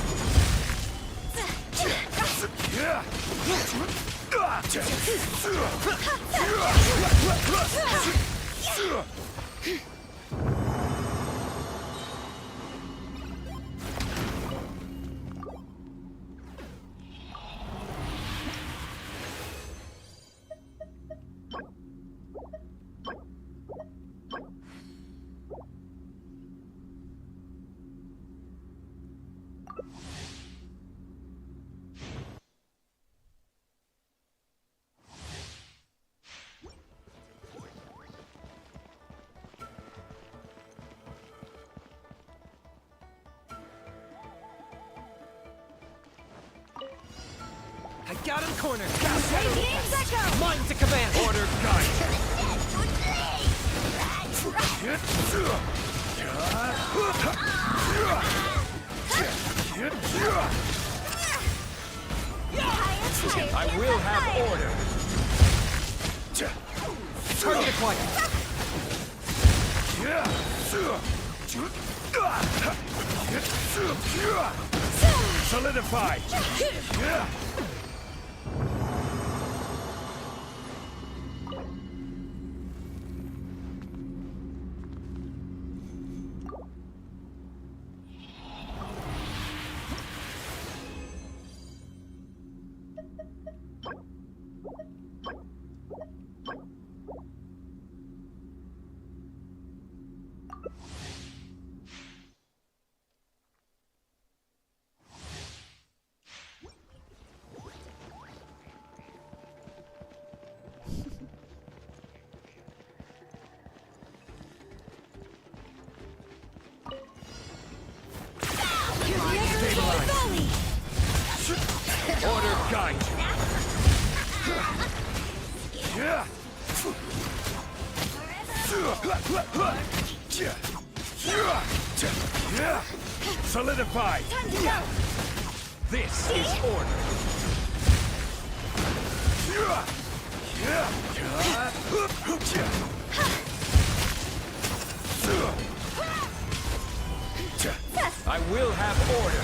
I got him cornered. Games echo! Mine to command. Order guide. I will have order. Target acquired. Solidify. Order guide. Solidify. This is order. I will have order.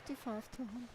55 to 100.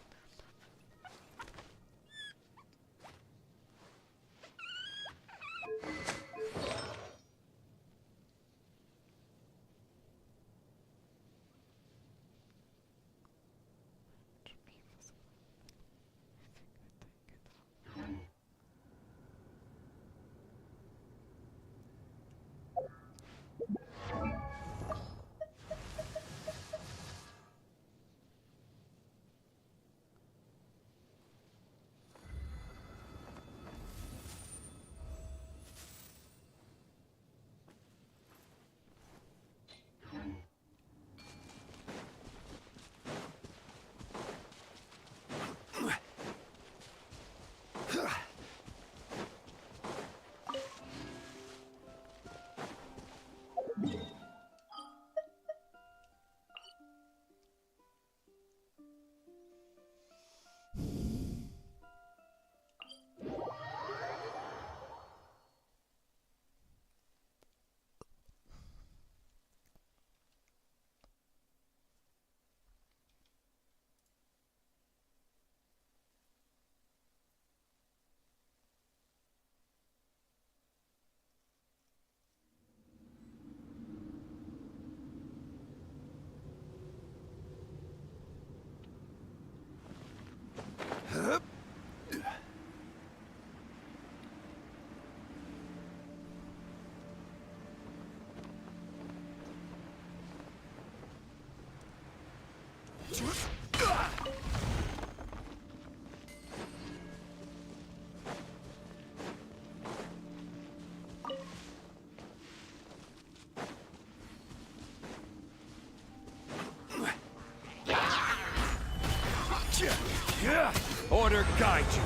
Order guide you.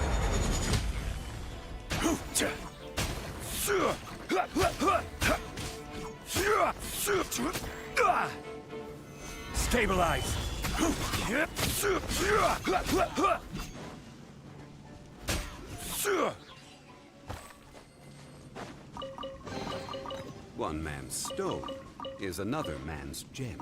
Stabilize. One man's stone is another man's gem.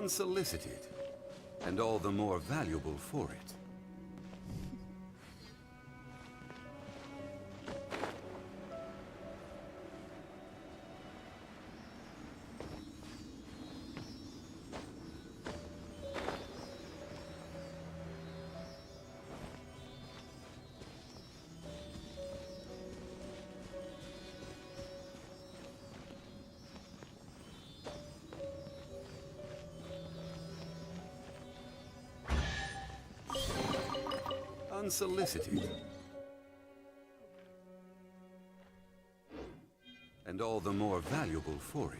Unsolicited, and all the more valuable for it. Unsolicited, and all the more valuable for it.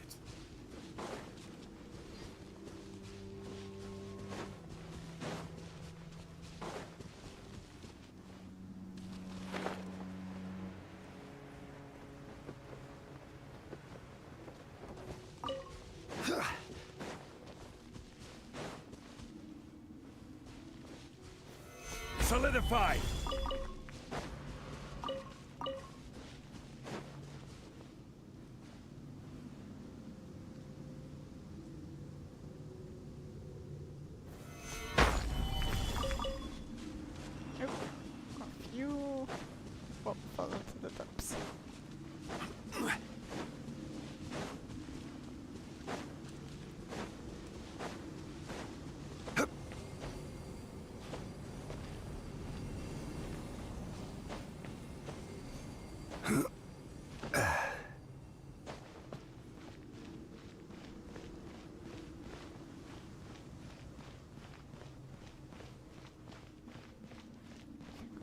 Solidify! Nope. A few. Well, fall into the depths.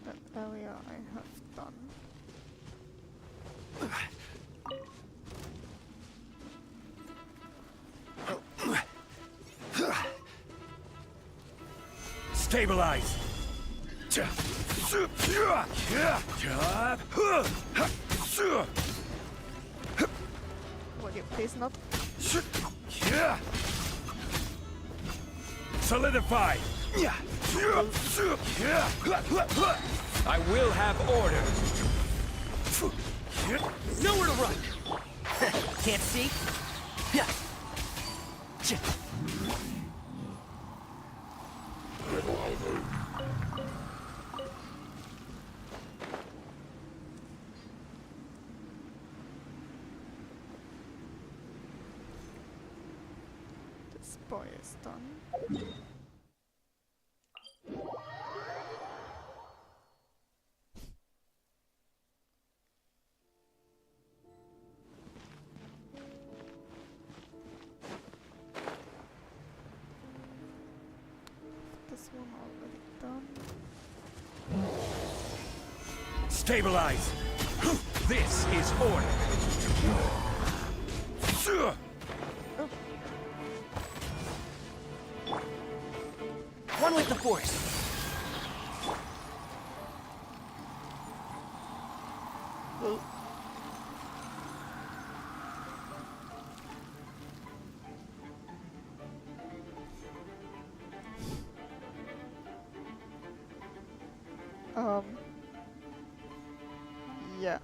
That area I have done. Stabilize! Will you please not? Solidify! I will have order! Nowhere to run! Can't see? Yeah. This boy is done. This one already done. Stabilize! This is order! One with the force. Yeah.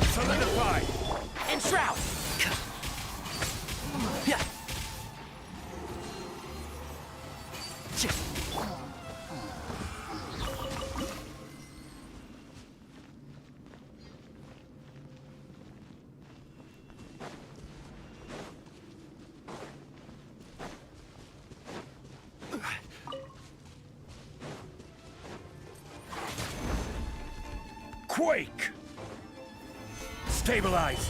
Solidify! And shroud! Yeah. Quake! Stabilize!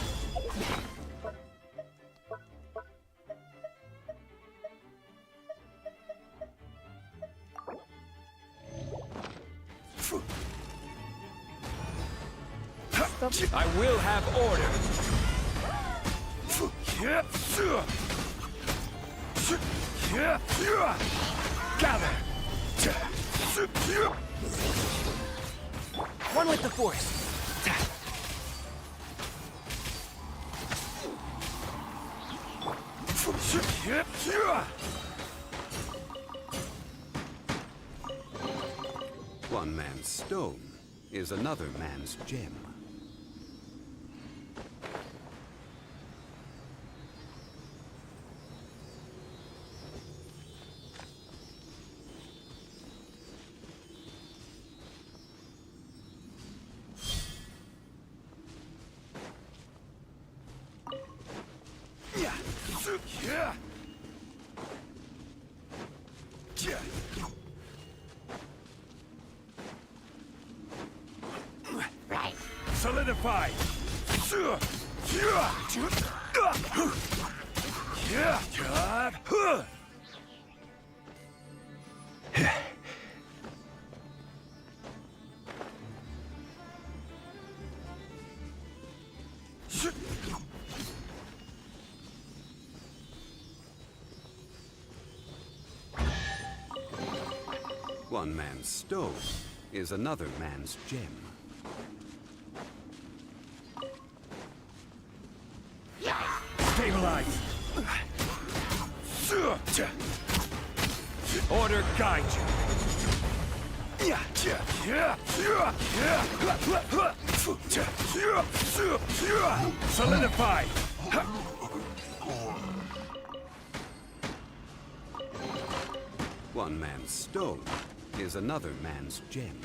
I will have order! Gather! One with the force. One man's stone is another man's gem. Right. Solidify! One man's stone is another man's gem. Stabilize! Order guide you. Solidify. One man's stone is another man's gem.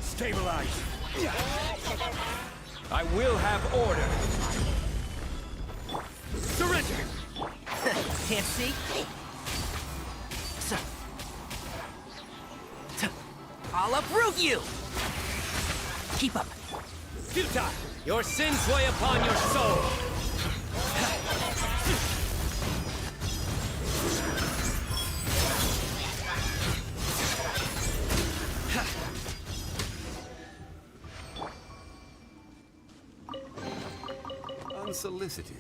Stabilize. I will have order. Surrender. Can't see? So. I'll uproot you! Keep up. Futile. Your sins weigh upon your soul. Unsolicited.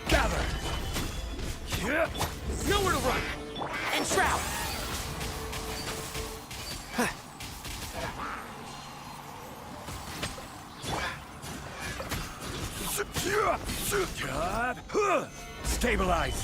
Gather. Nowhere to run! And shroud! Stabilize.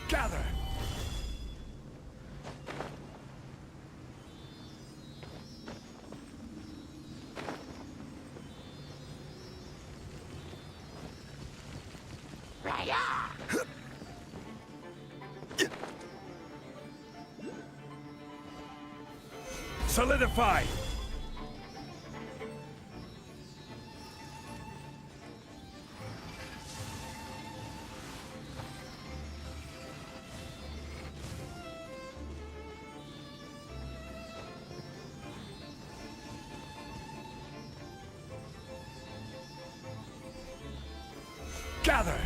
Gather. Solidify. Gather.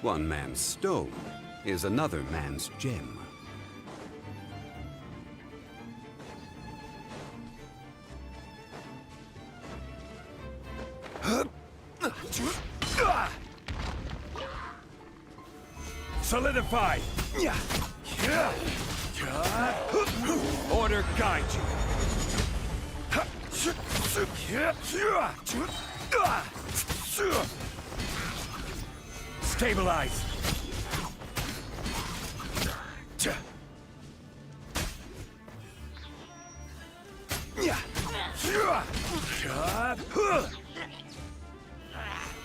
One man's stone is another man's gem. Solidify! Order guide you. Stabilize!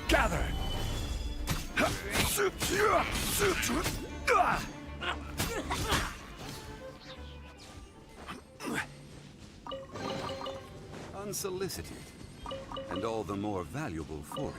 Gather! Unsolicited, and all the more valuable for it.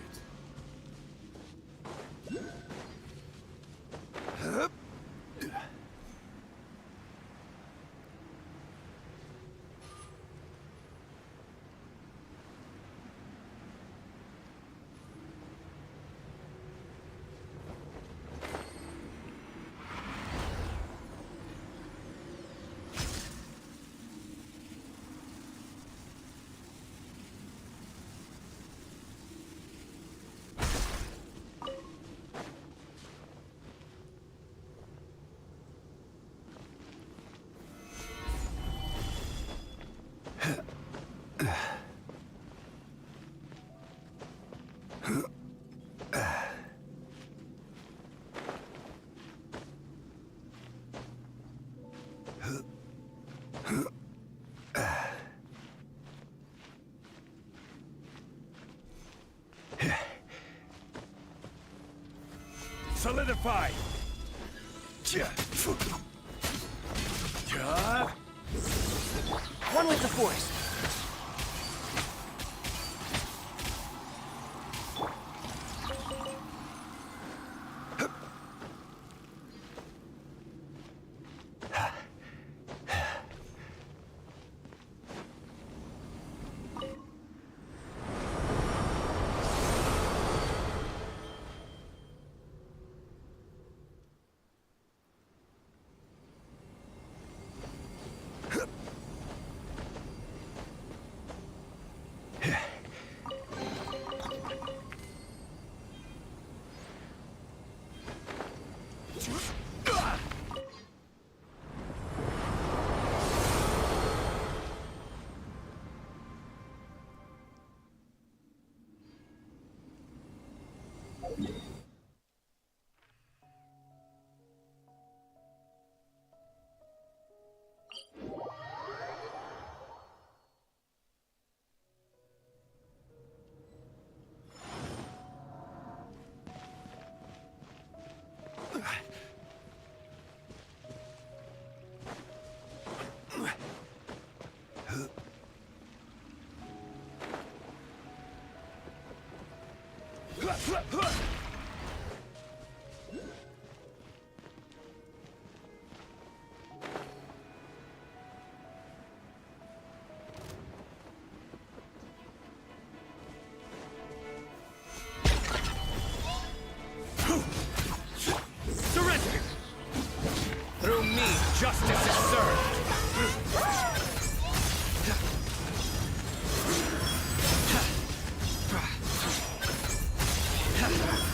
Solidify! One with the Force. Surrender! Through me, justice is served!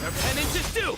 Your penance is due!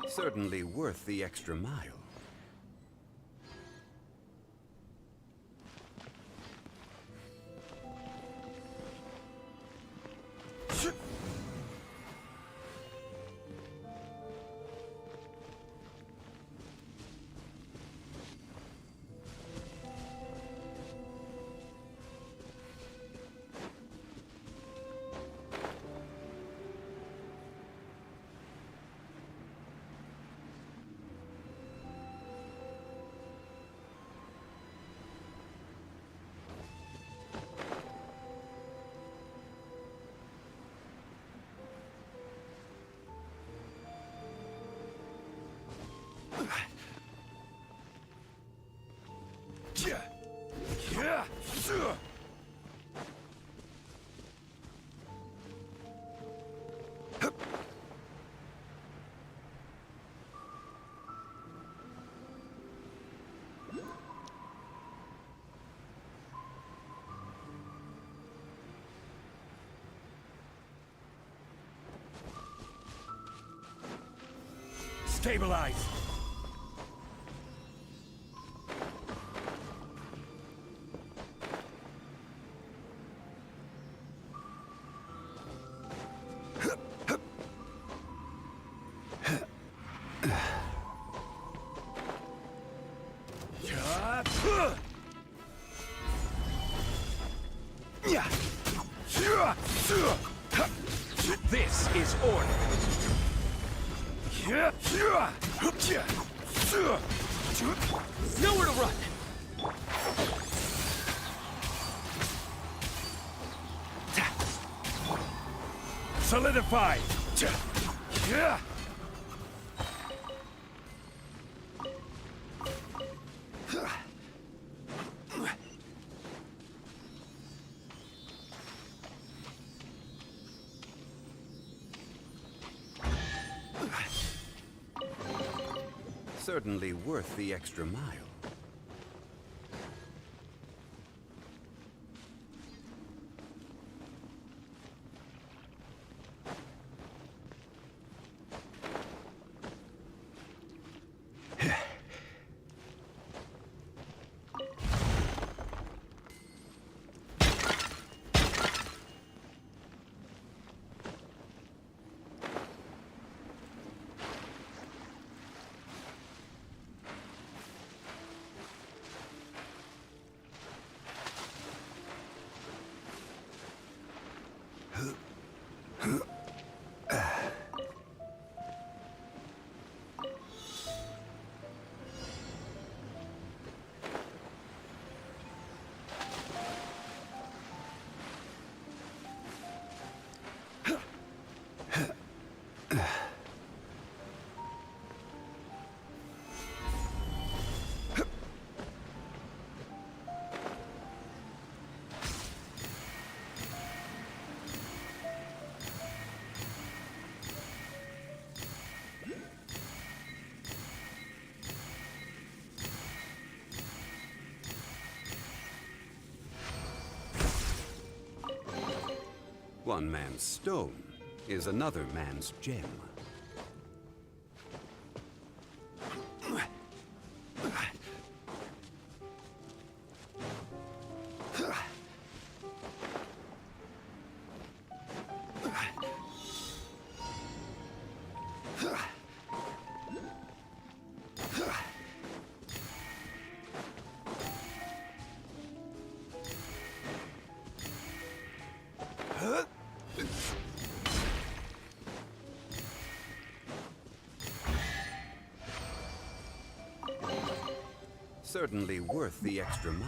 Certainly worth the extra mile. Stabilize! This is order! Nowhere to run! Solidify! Certainly worth the extra mile. One man's stone is another man's gem. Certainly worth the extra mile.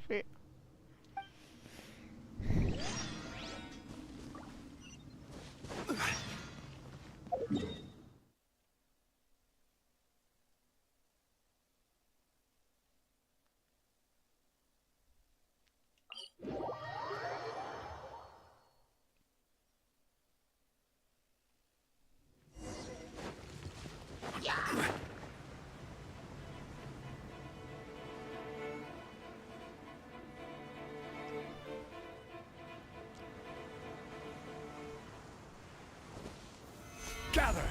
Shit. Gather!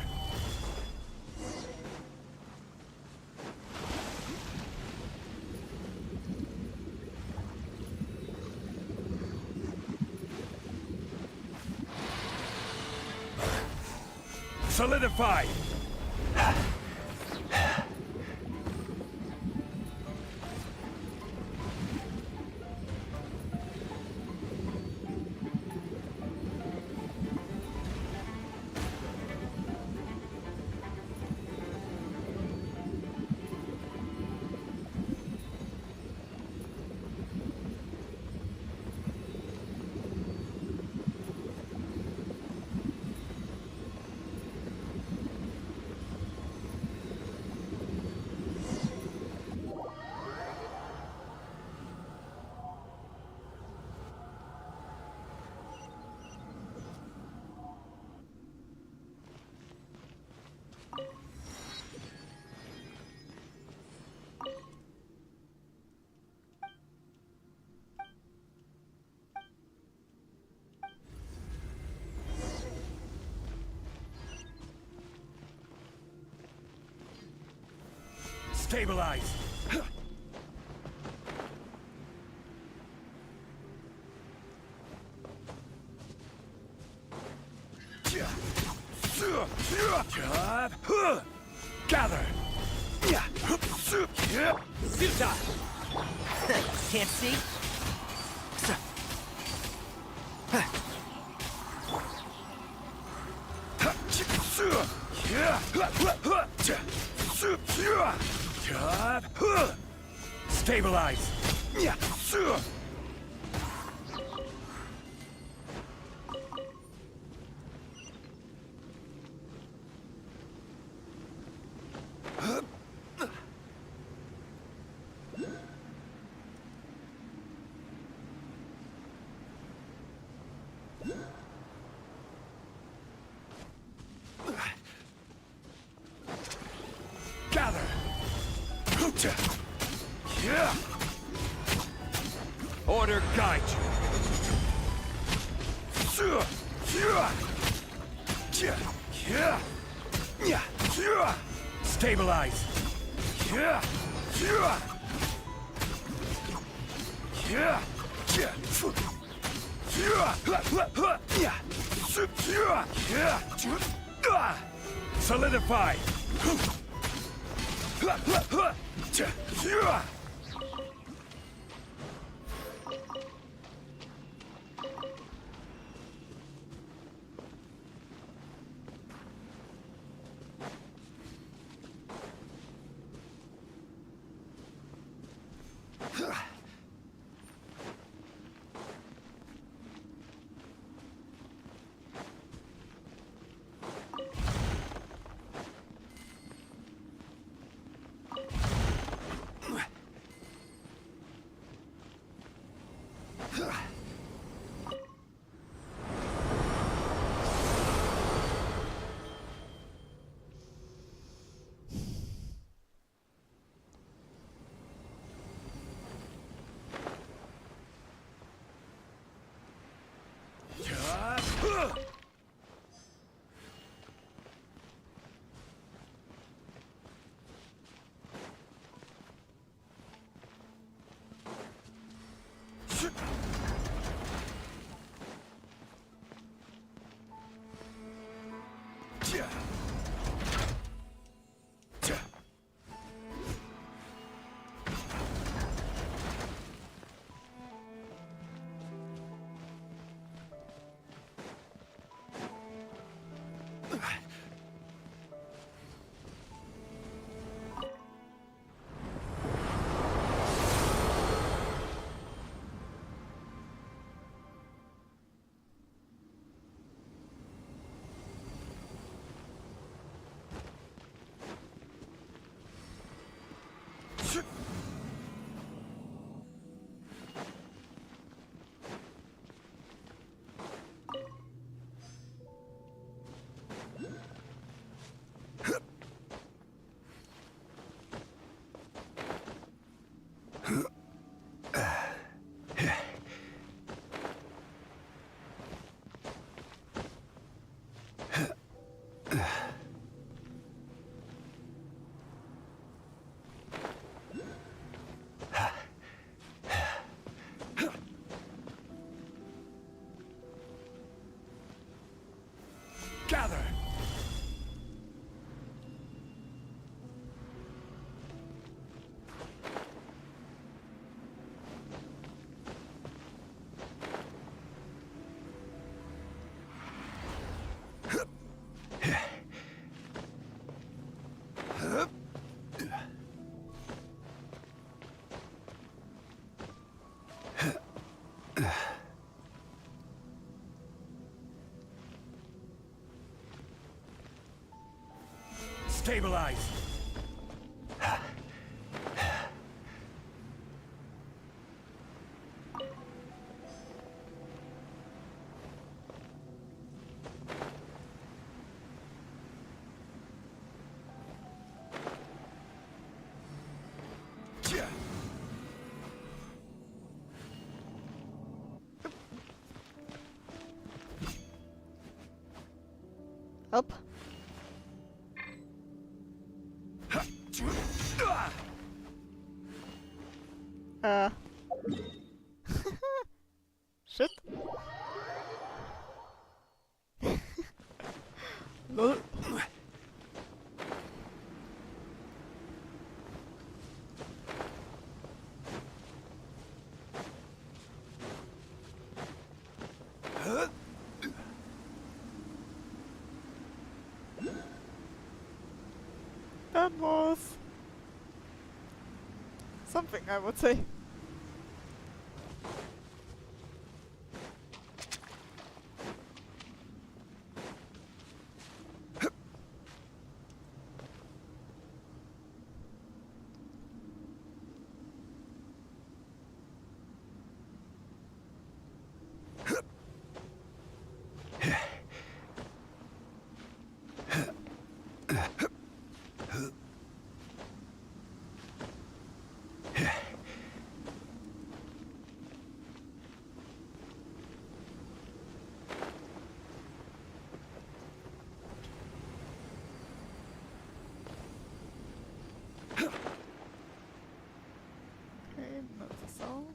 Solidify! Stabilize! Gather! Futa! Can't see? Stabilize! Gather! Order guide you! Stabilize! Solidify! Stabilize! Up. Uh. Shit. Lol. That was something, I would say. Okay, not the song.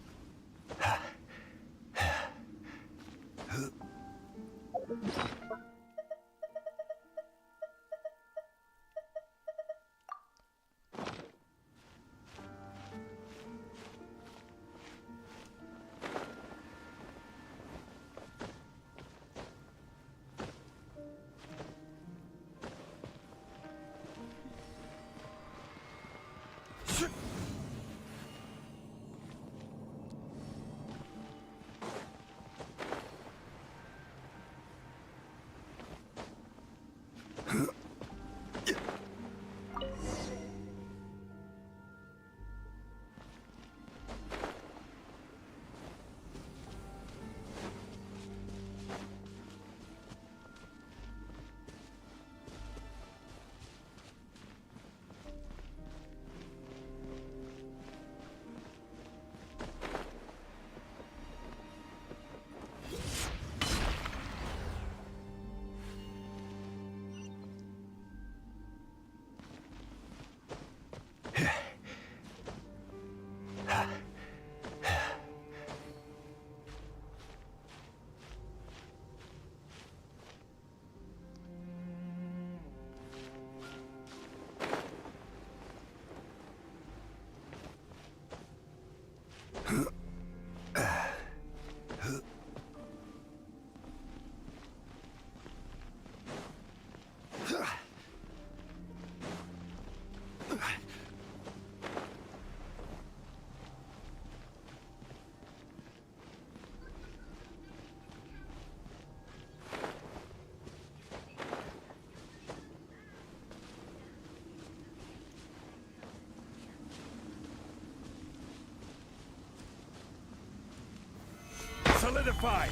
Solidified!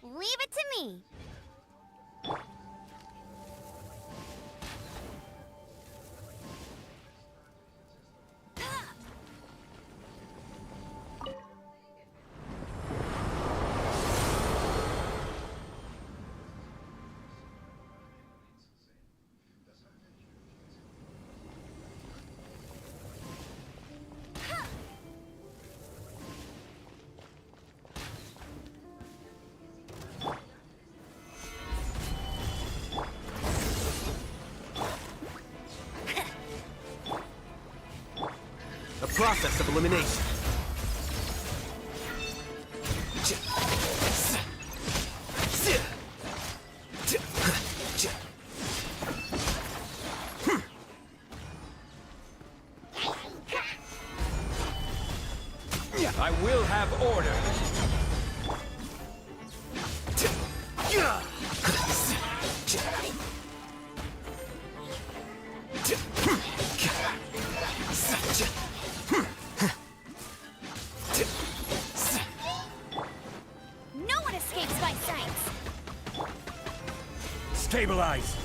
Leave it to me. The process of elimination. I will have order. No one escapes my sight. Stabilize.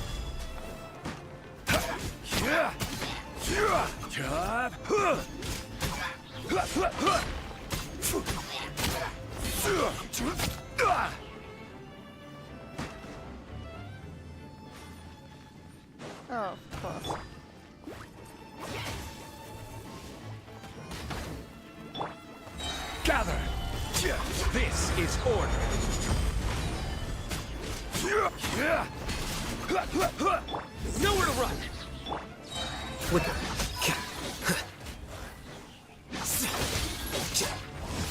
Oh, of course. Gather. This is order. Nowhere to run. Flicker.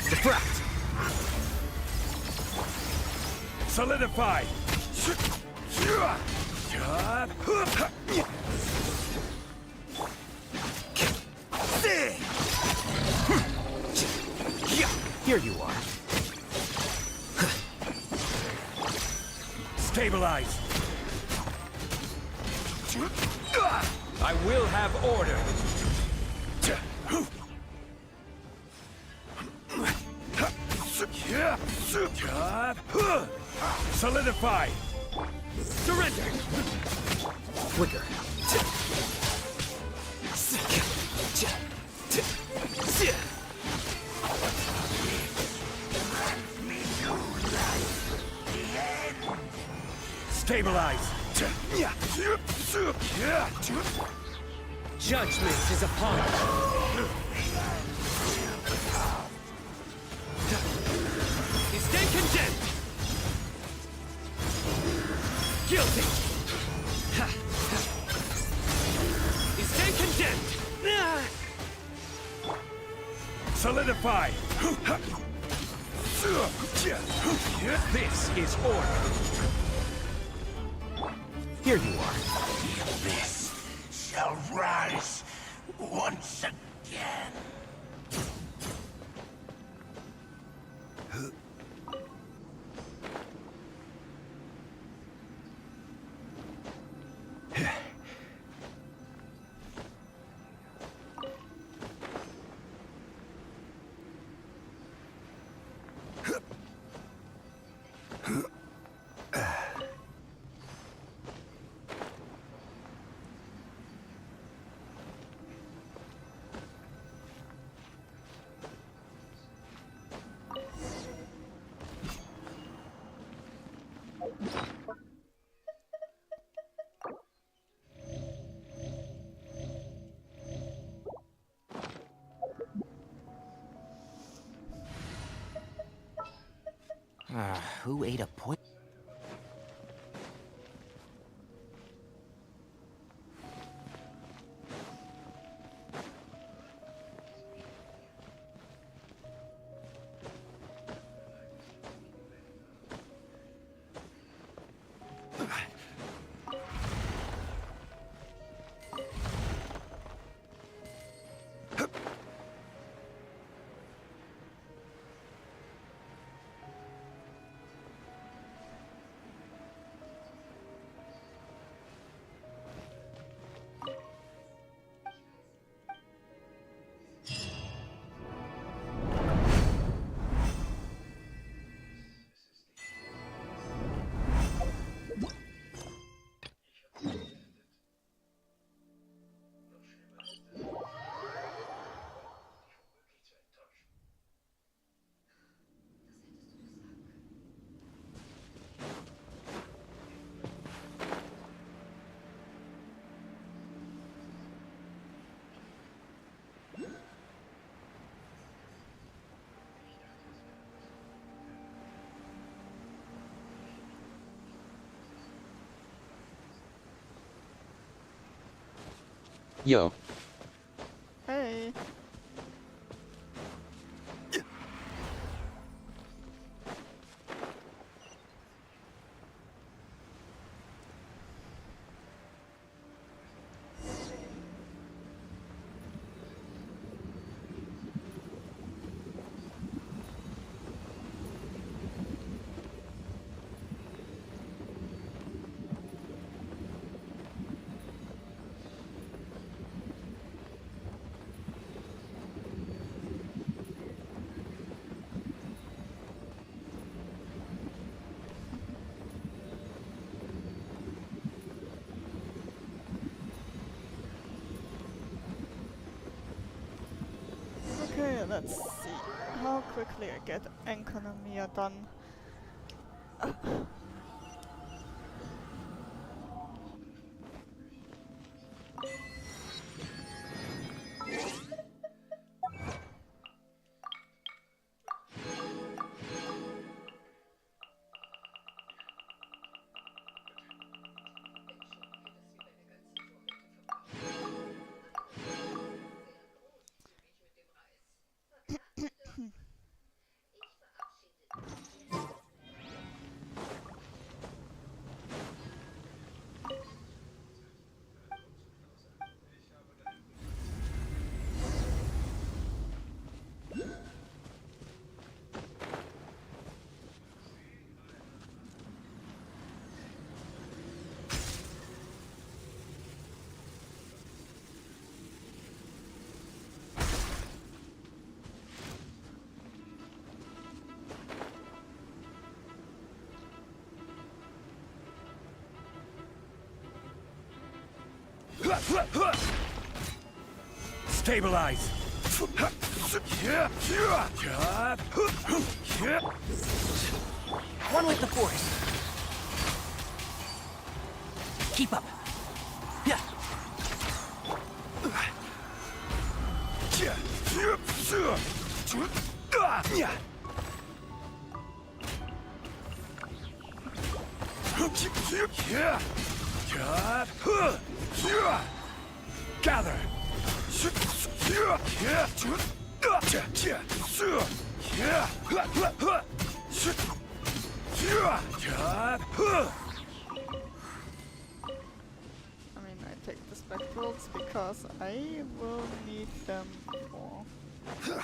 Diffract. Solidify. Here you are. Stabilize. I will have order. Solidify. Surrender. Flicker. Stabilize. Judgment is upon us. He stand condemned. Guilty. He stand condemned. Solidify. This is order. Here you are. This shall rise once again. Who ate a point? Yo. Hey. Okay, let's see how quickly I get Enkanomiya done. Stabilize! One with the force. Keep up. Yeah. Gather! I mean, I take the spectrals because I will need them for something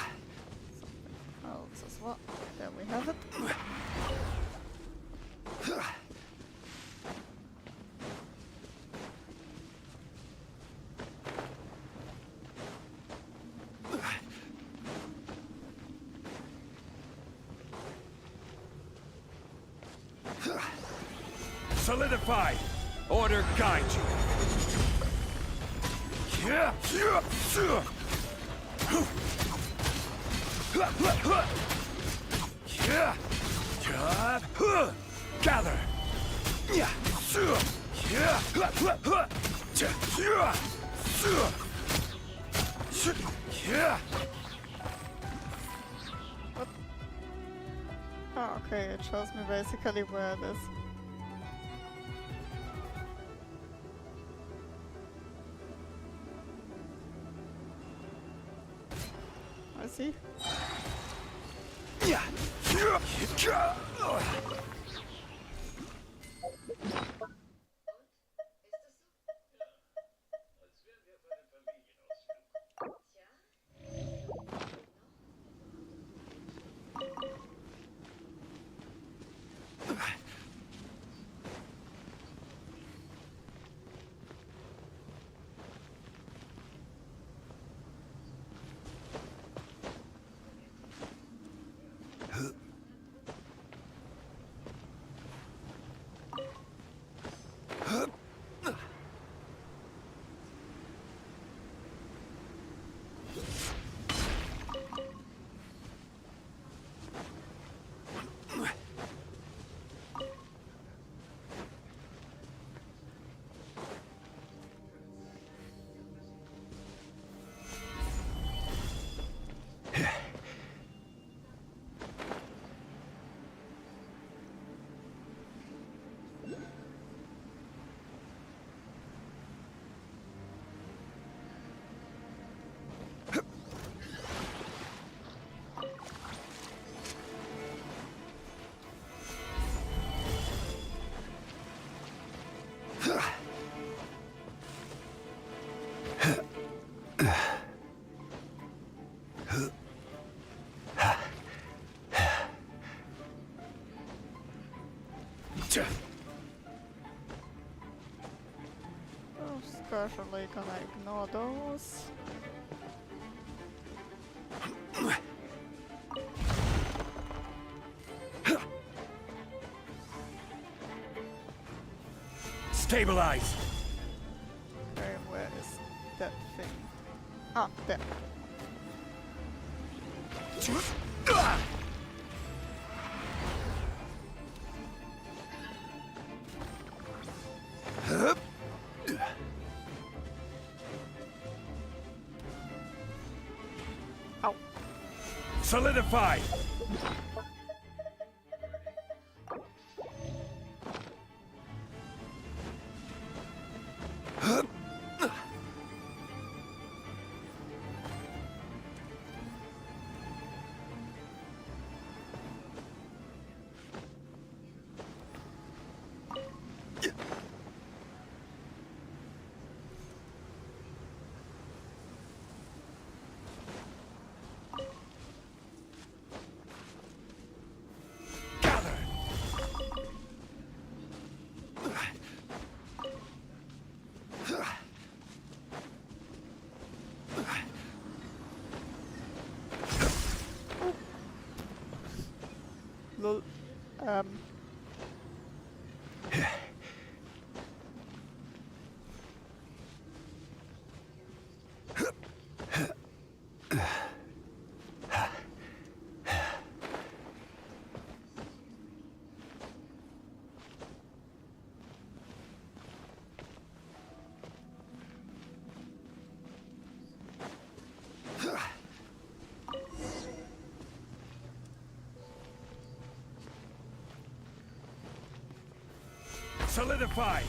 else as well. There we have it. Solidify! Order guide you! Gather! Oh, okay, it shows me basically where it is. I see. just casually gonna ignore those. Stabilize! Okay, where is that thing? Ah, there. Ow. Solidify! Lol. Solidify!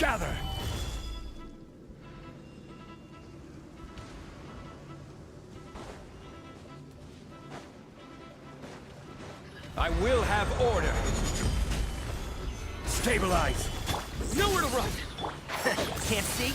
Gather! I will have order! Stabilize! Nowhere to run! Can't see?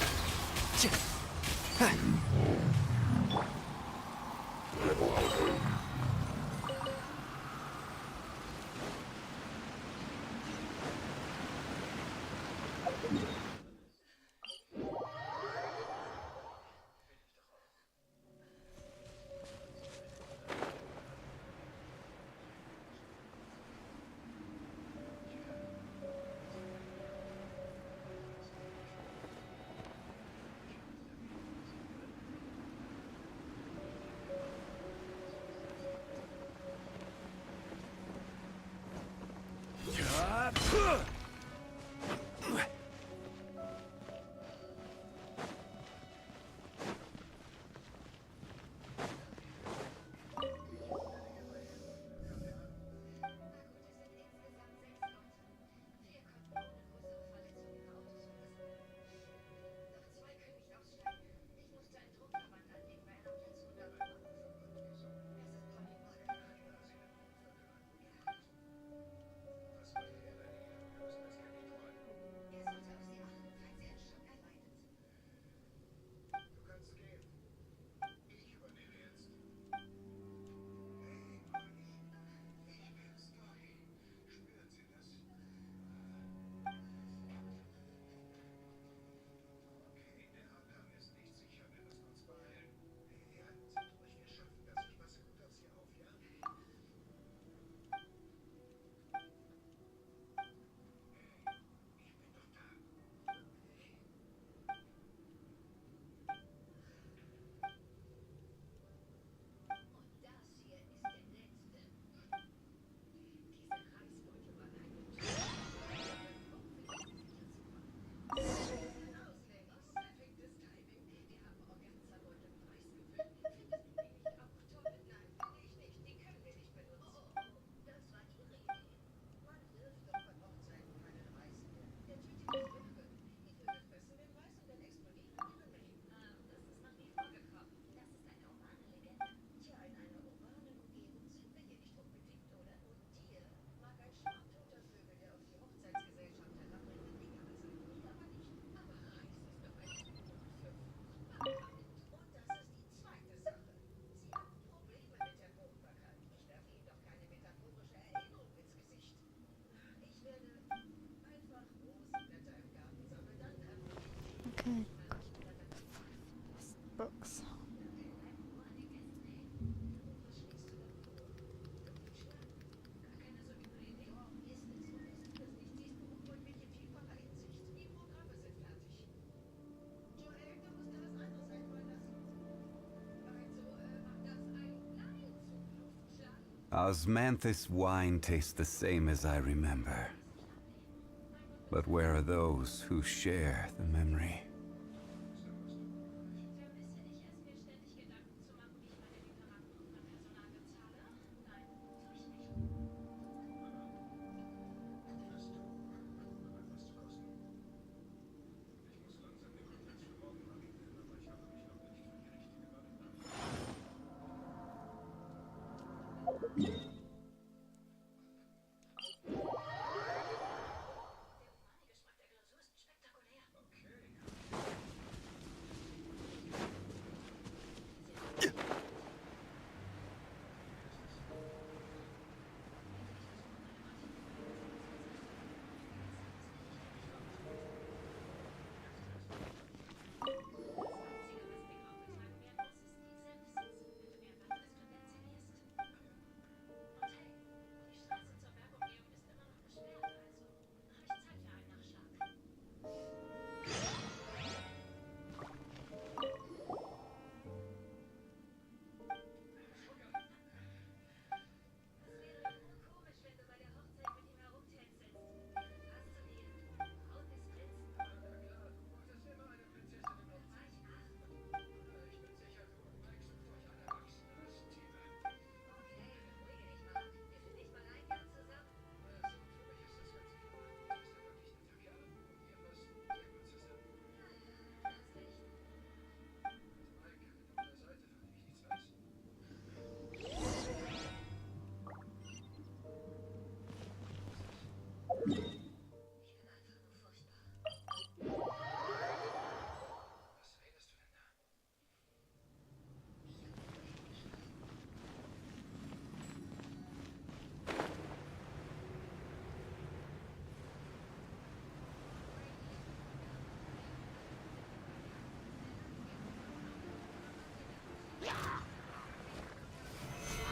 Osmanthus wine tastes the same as I remember. But where are those who share the memory?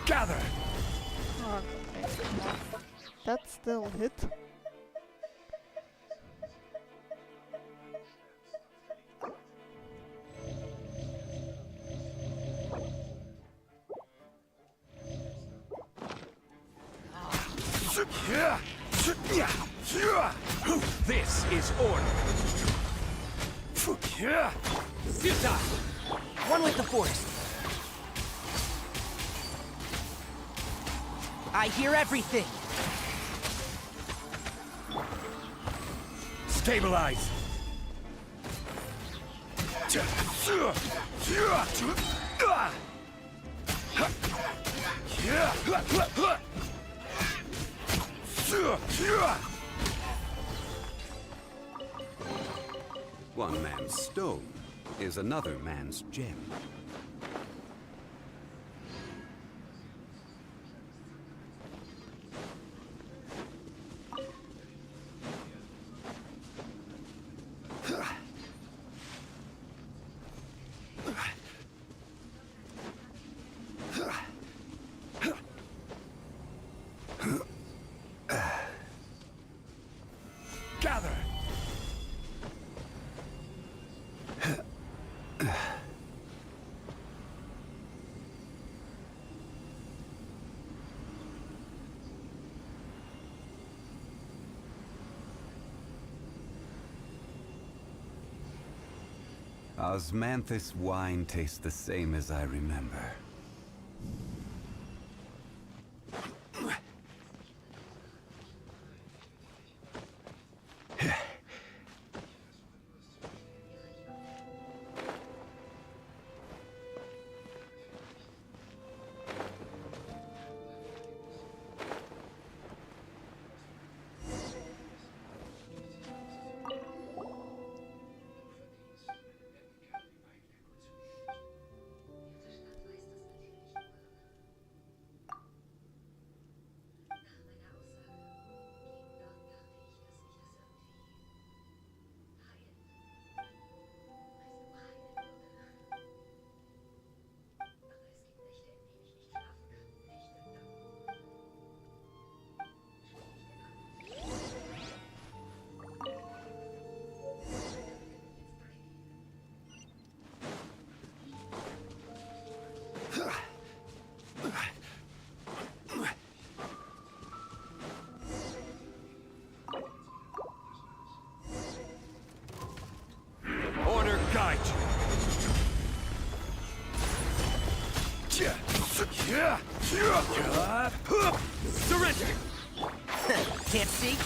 Gather! Okay. That still hit. This is order. Futile! One with the Force. I hear everything. Stabilize! One man's stone is another man's gem. Gather! Osmanthus wine tastes the same as I remember. Surrender! Can't see?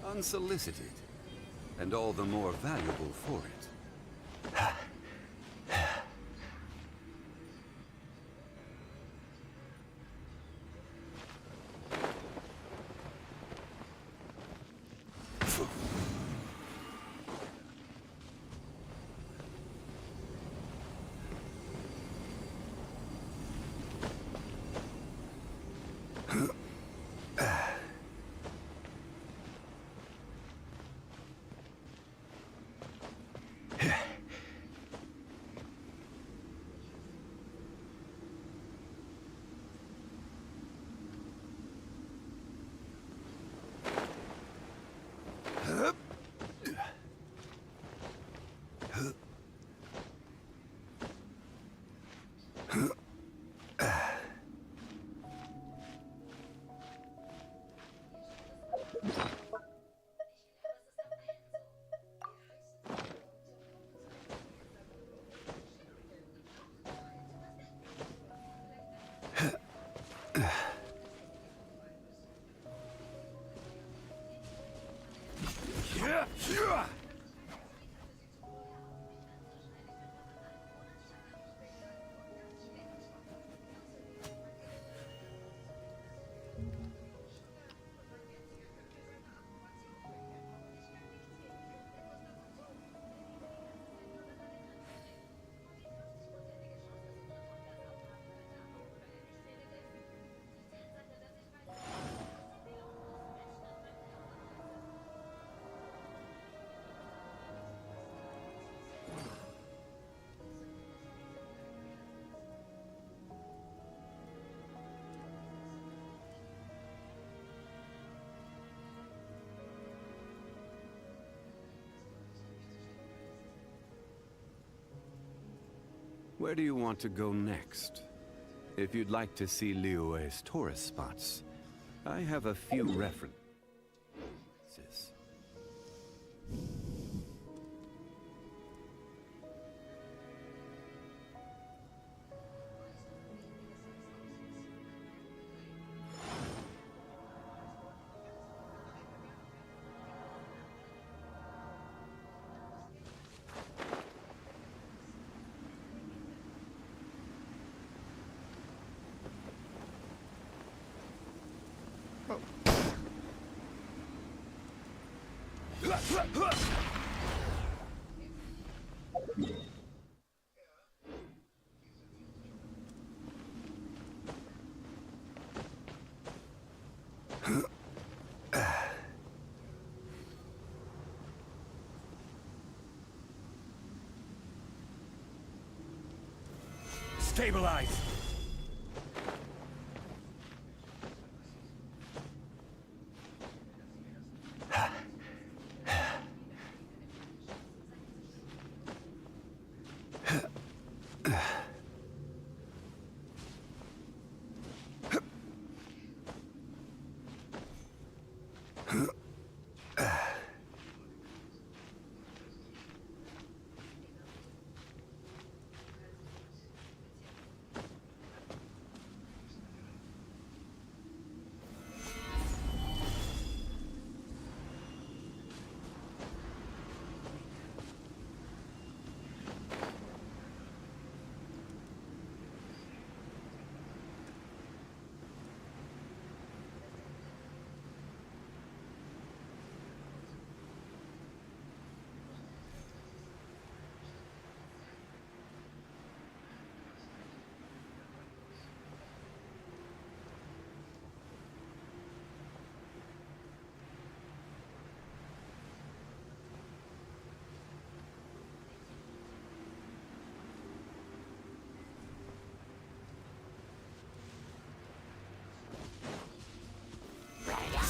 Unsolicited, and all the more valuable for it. Where do you want to go next? If you'd like to see Liyue's tourist spots, I have a few references. Stabilize!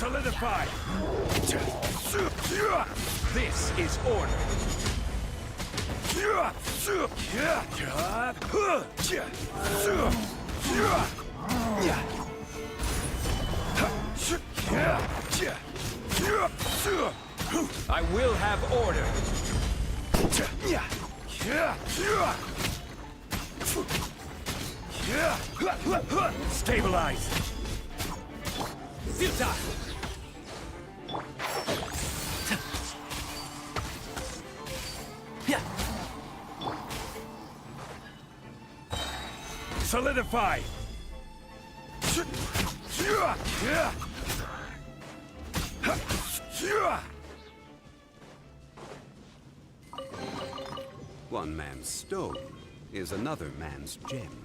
Solidify! This is order! I will have order! Stabilize! Futile! Solidify! One man's stone is another man's gem.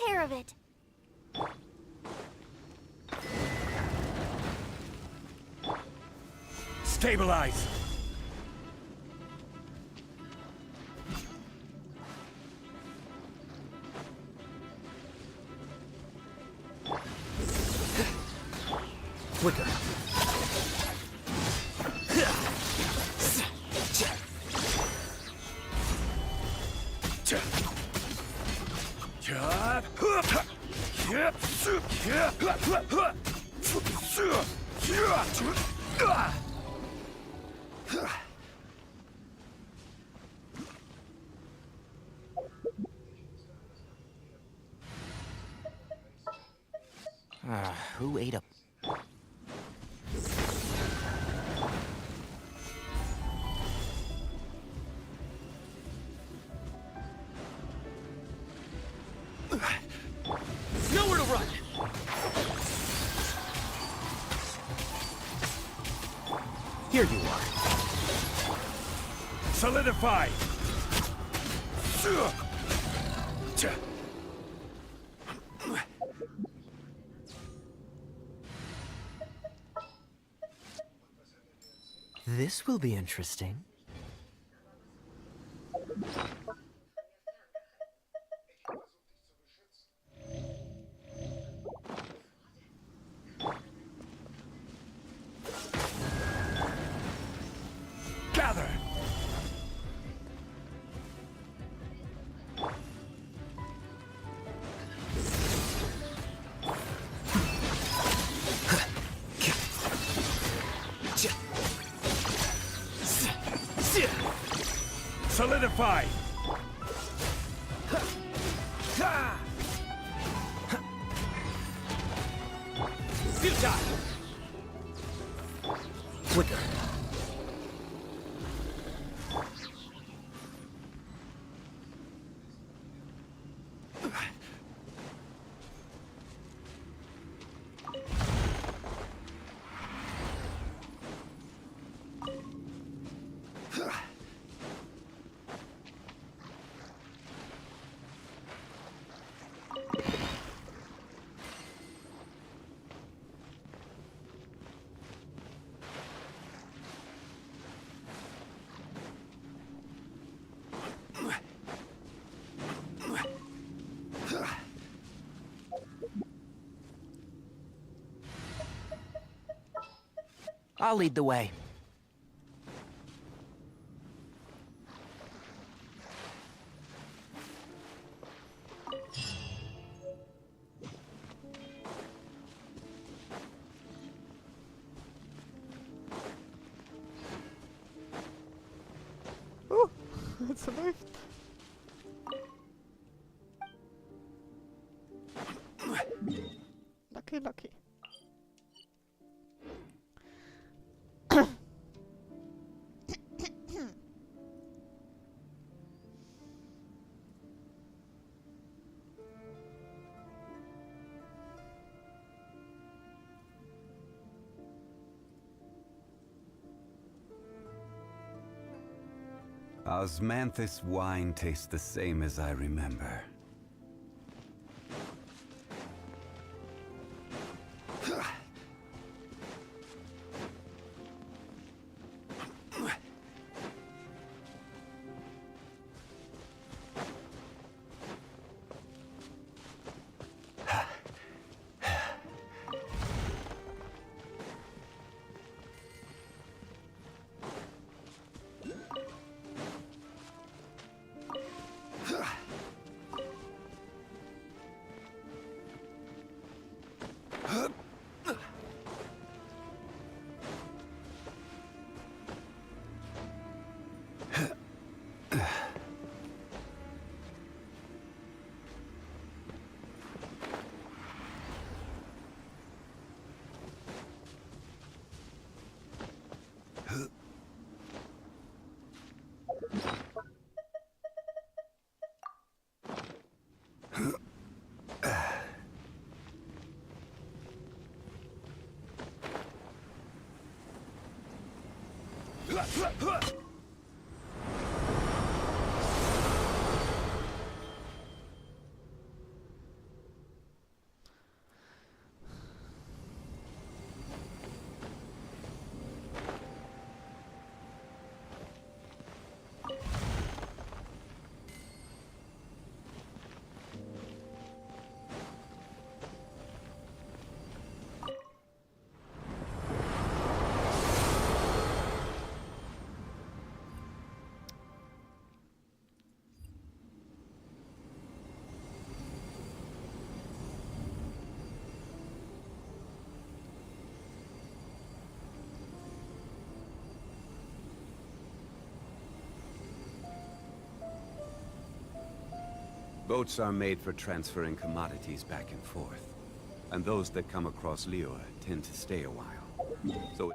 care of it. Stabilize! Quicker. Who ate a... Nowhere to run! Here you are. Solidify! This will be interesting. Gather! Solidify! Futile! Quicker. I'll lead the way. Oh, it survived. Lucky, lucky. Osmanthus wine tastes the same as I remember. Boats are made for transferring commodities back and forth. And those that come across Liyue tend to stay a while. So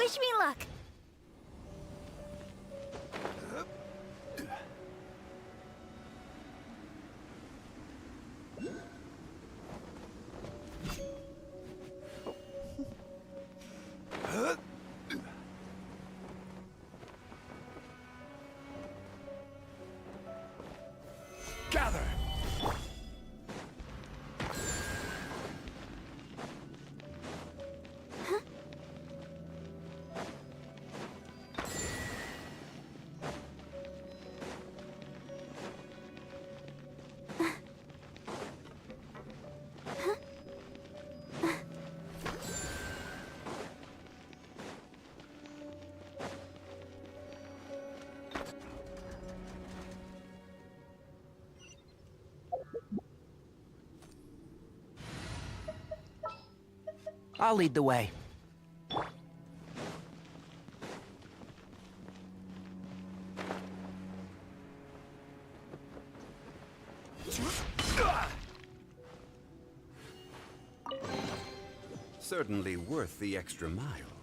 Wish me luck. Gather! I'll lead the way. certainly worth the extra mile.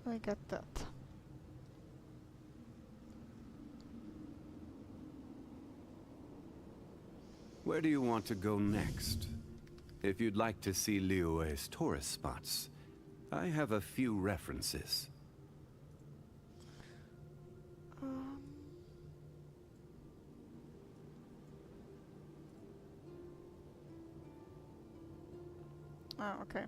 I get that. Where do you want to go next? If you'd like to see Liyue's tourist spots, I have a few references. Oh, okay.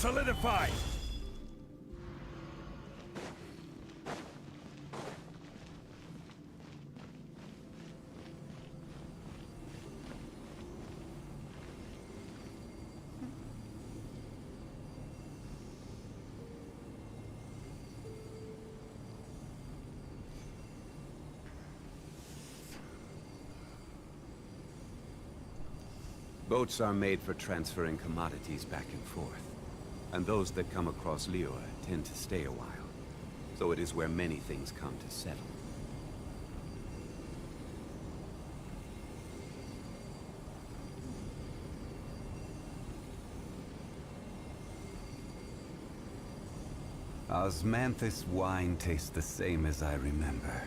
solidified! Boats are made for transferring commodities back and forth. And those that come across Liyue tend to stay a while. So it is where many things come to settle. Osmanthus wine tastes the same as I remember.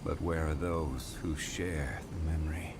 But where are those who share the memory?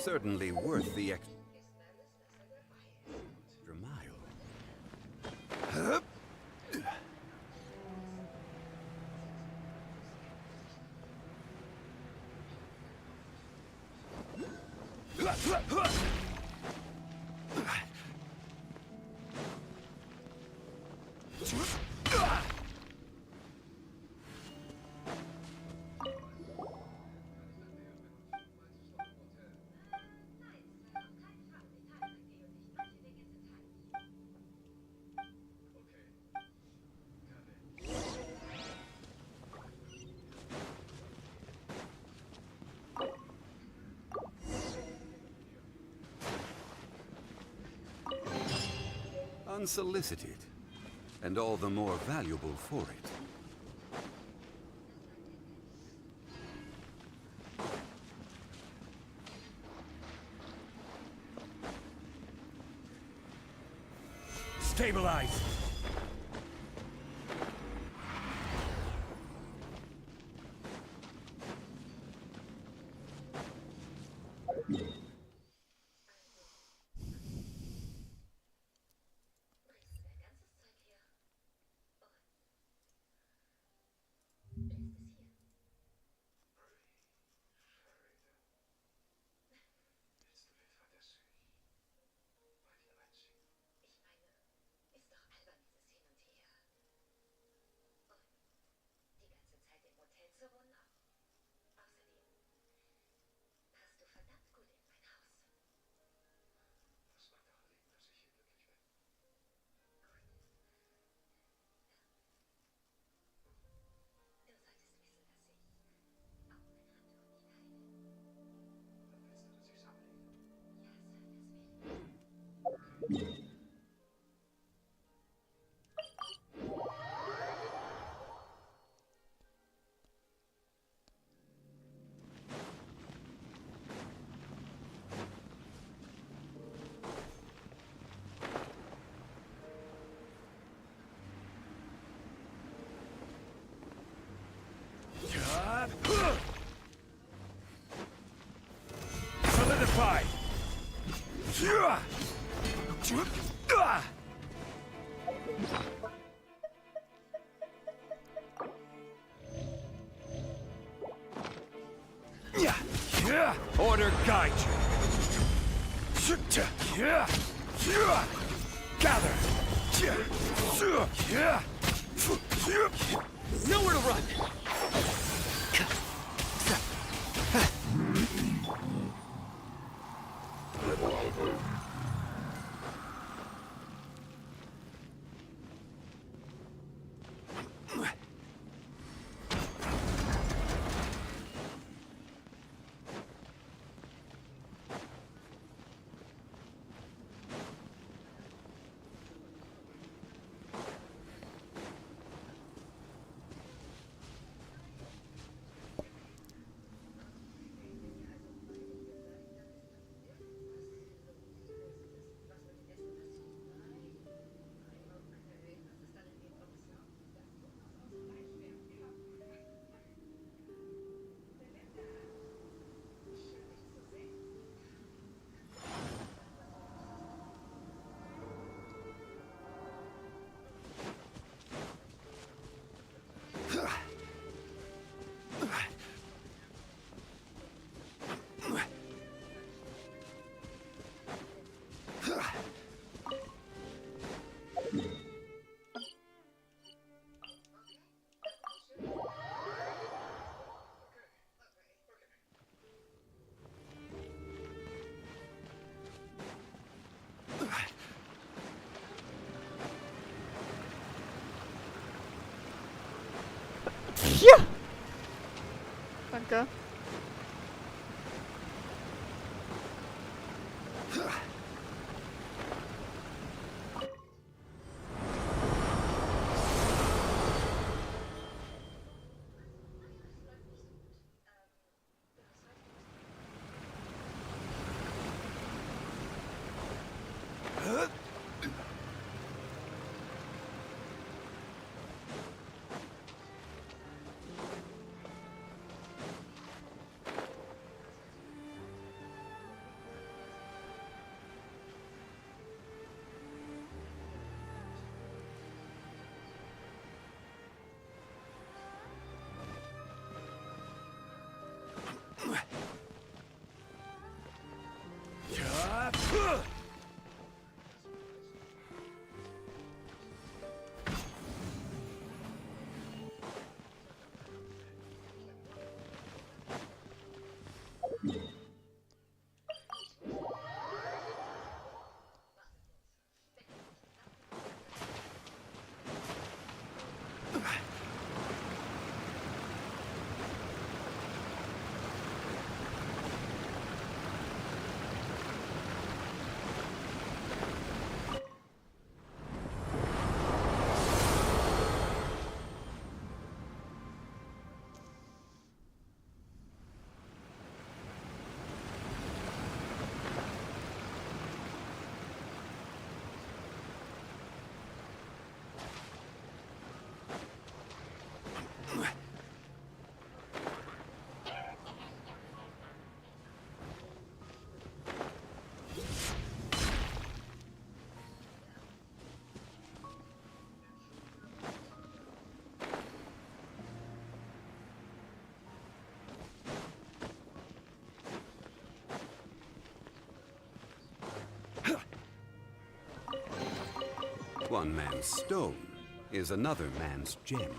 Certainly worth the extra mile. unsolicited, and all the more valuable for it. Stabilize! Solidify! Order guide you. Gather. Nowhere to run. Ja! Danke. One man's stone is another man's gem.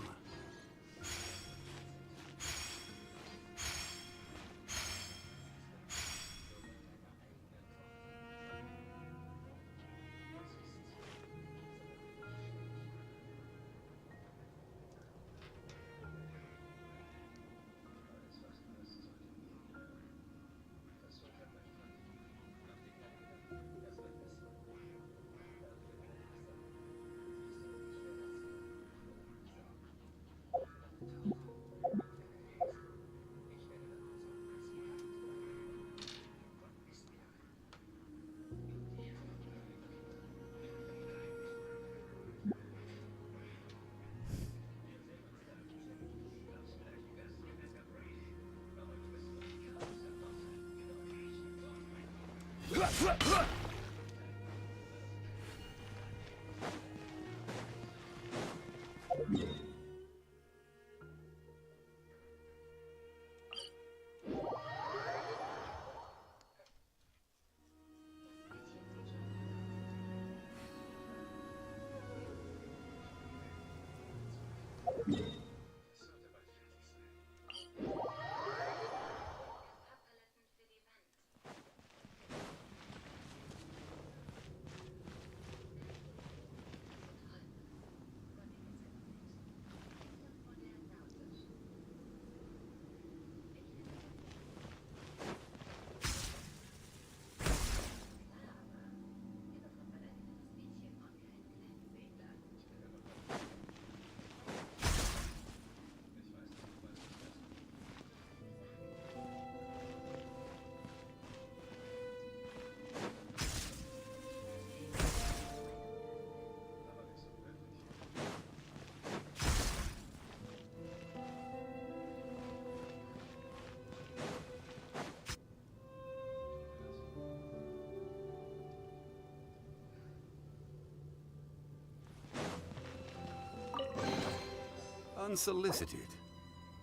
Unsolicited,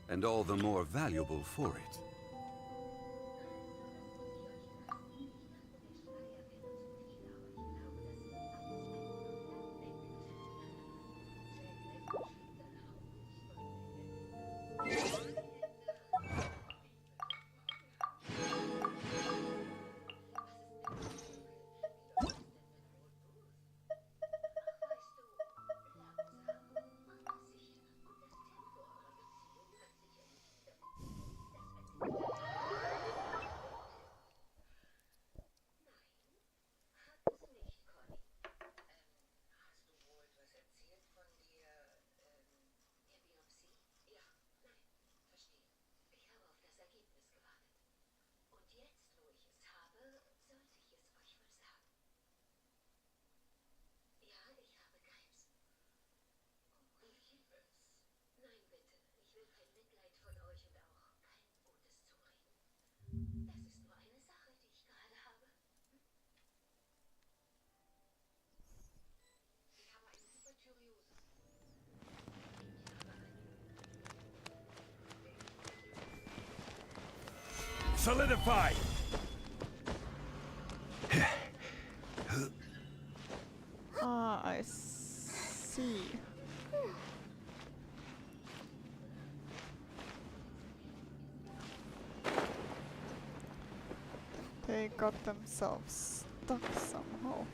and all the more valuable for it. Solidify! Ah, I see. They got themselves stuck somehow.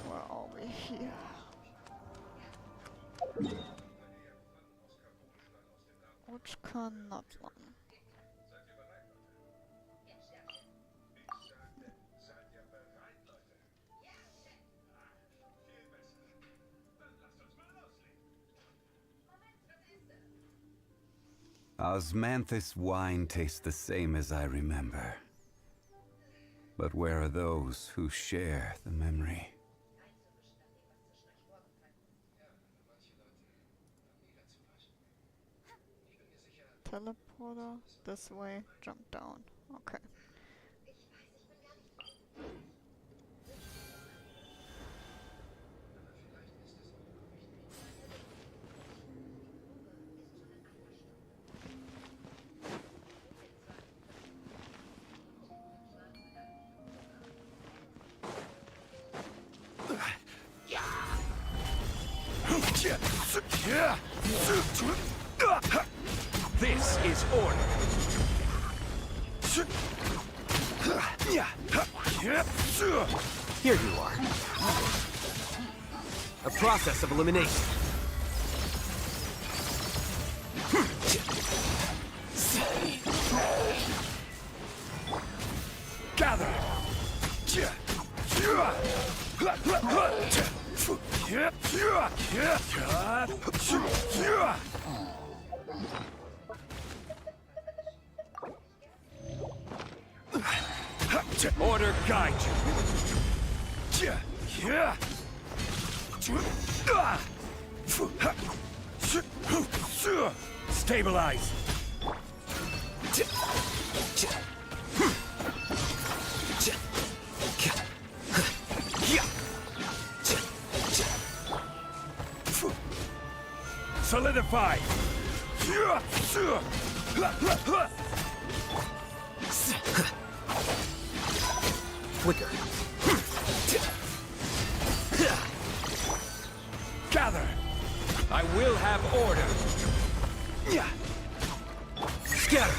Where are we here? Which can not one? Osmanthus wine tastes the same as I remember. But where are those who share the memory? teleporter. This way, jump down. Okay. This is order. Here you are. A process of elimination. Gather! Order guide you. Stabilize. Solidify. Flicker. Gather. I will have order. Scatter.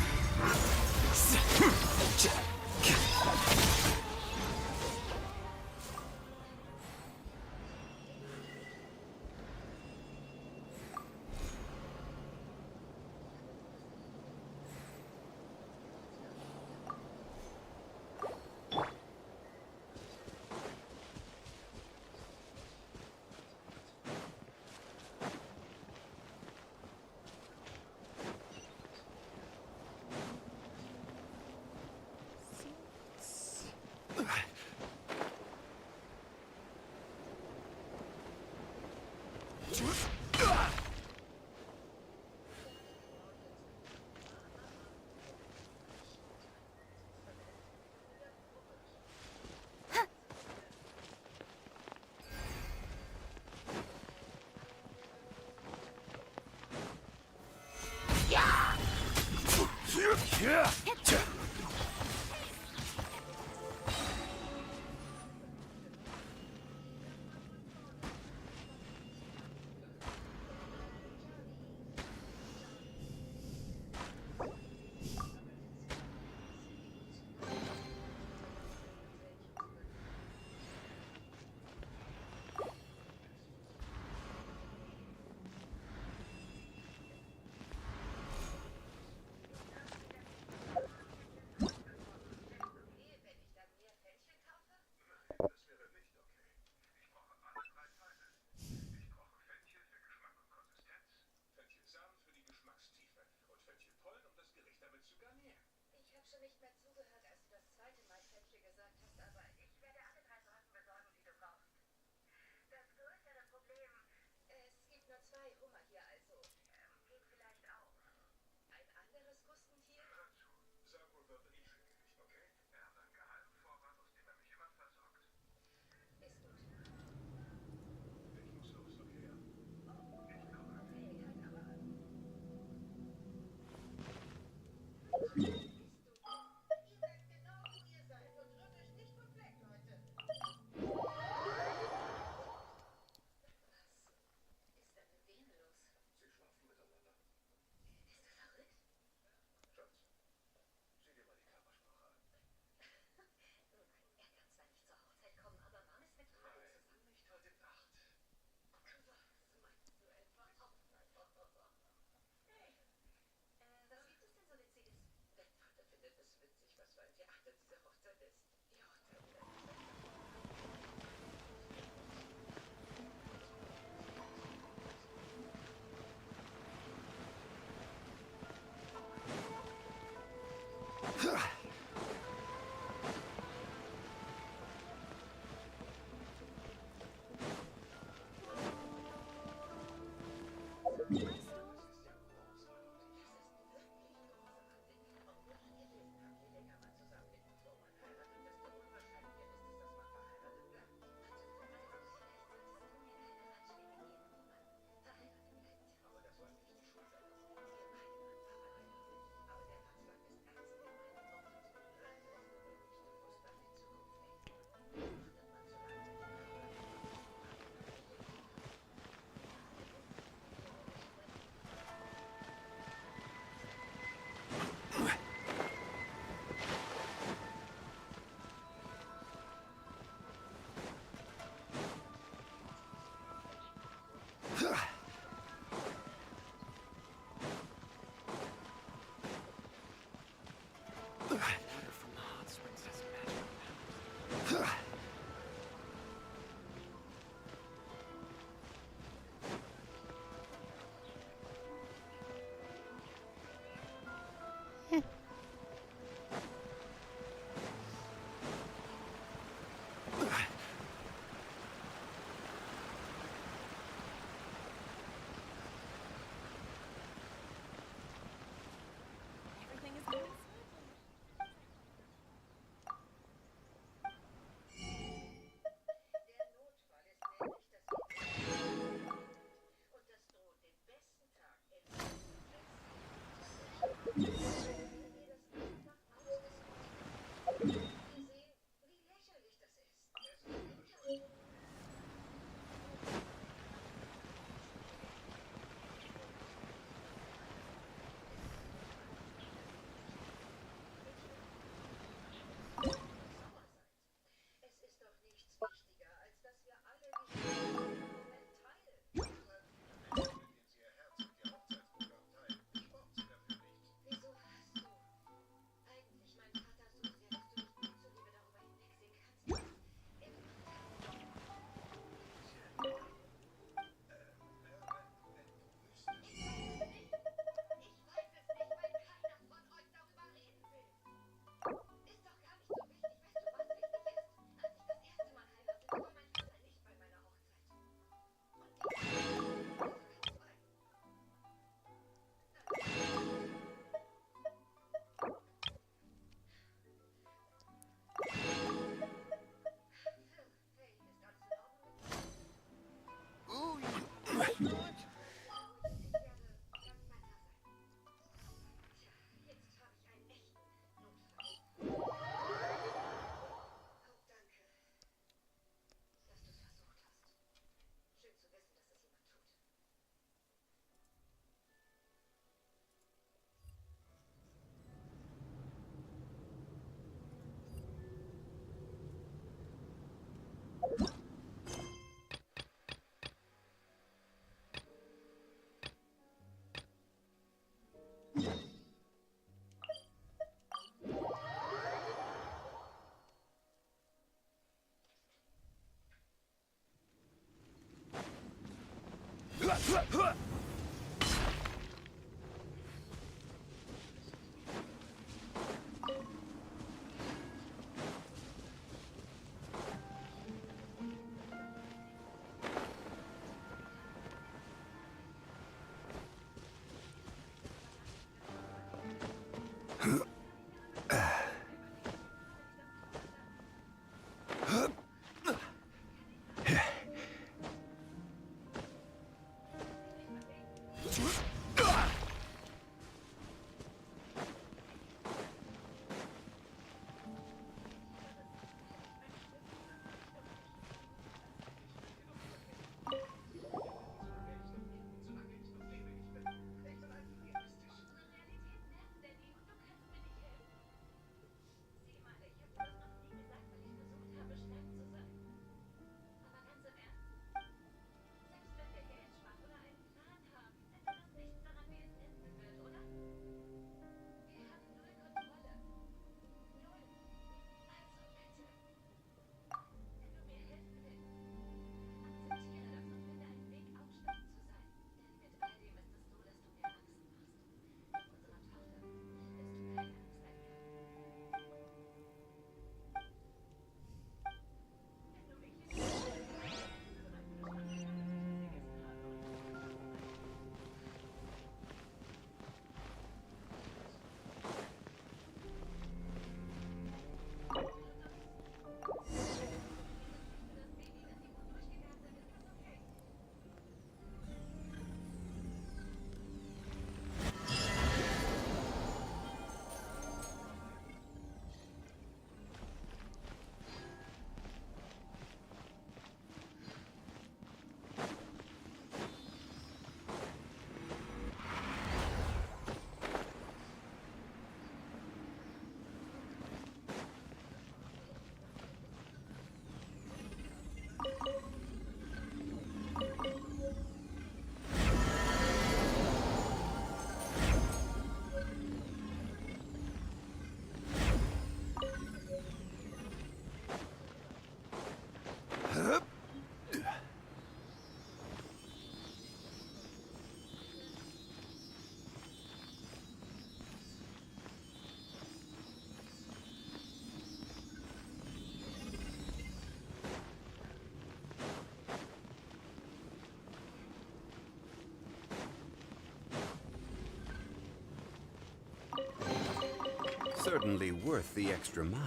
Certainly worth the extra mile.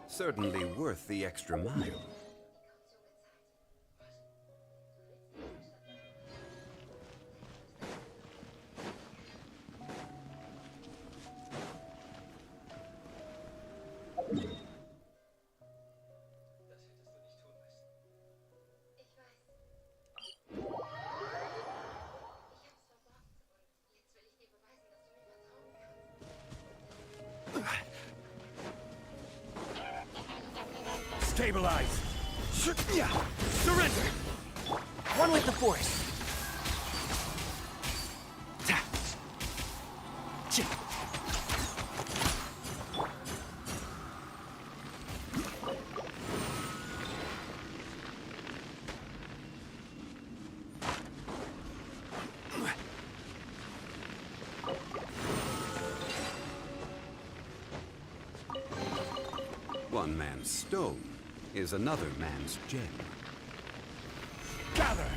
Certainly worth the extra mile. Stabilize! Surrender! One with the Force. One man's stone is another man's gem. Gather!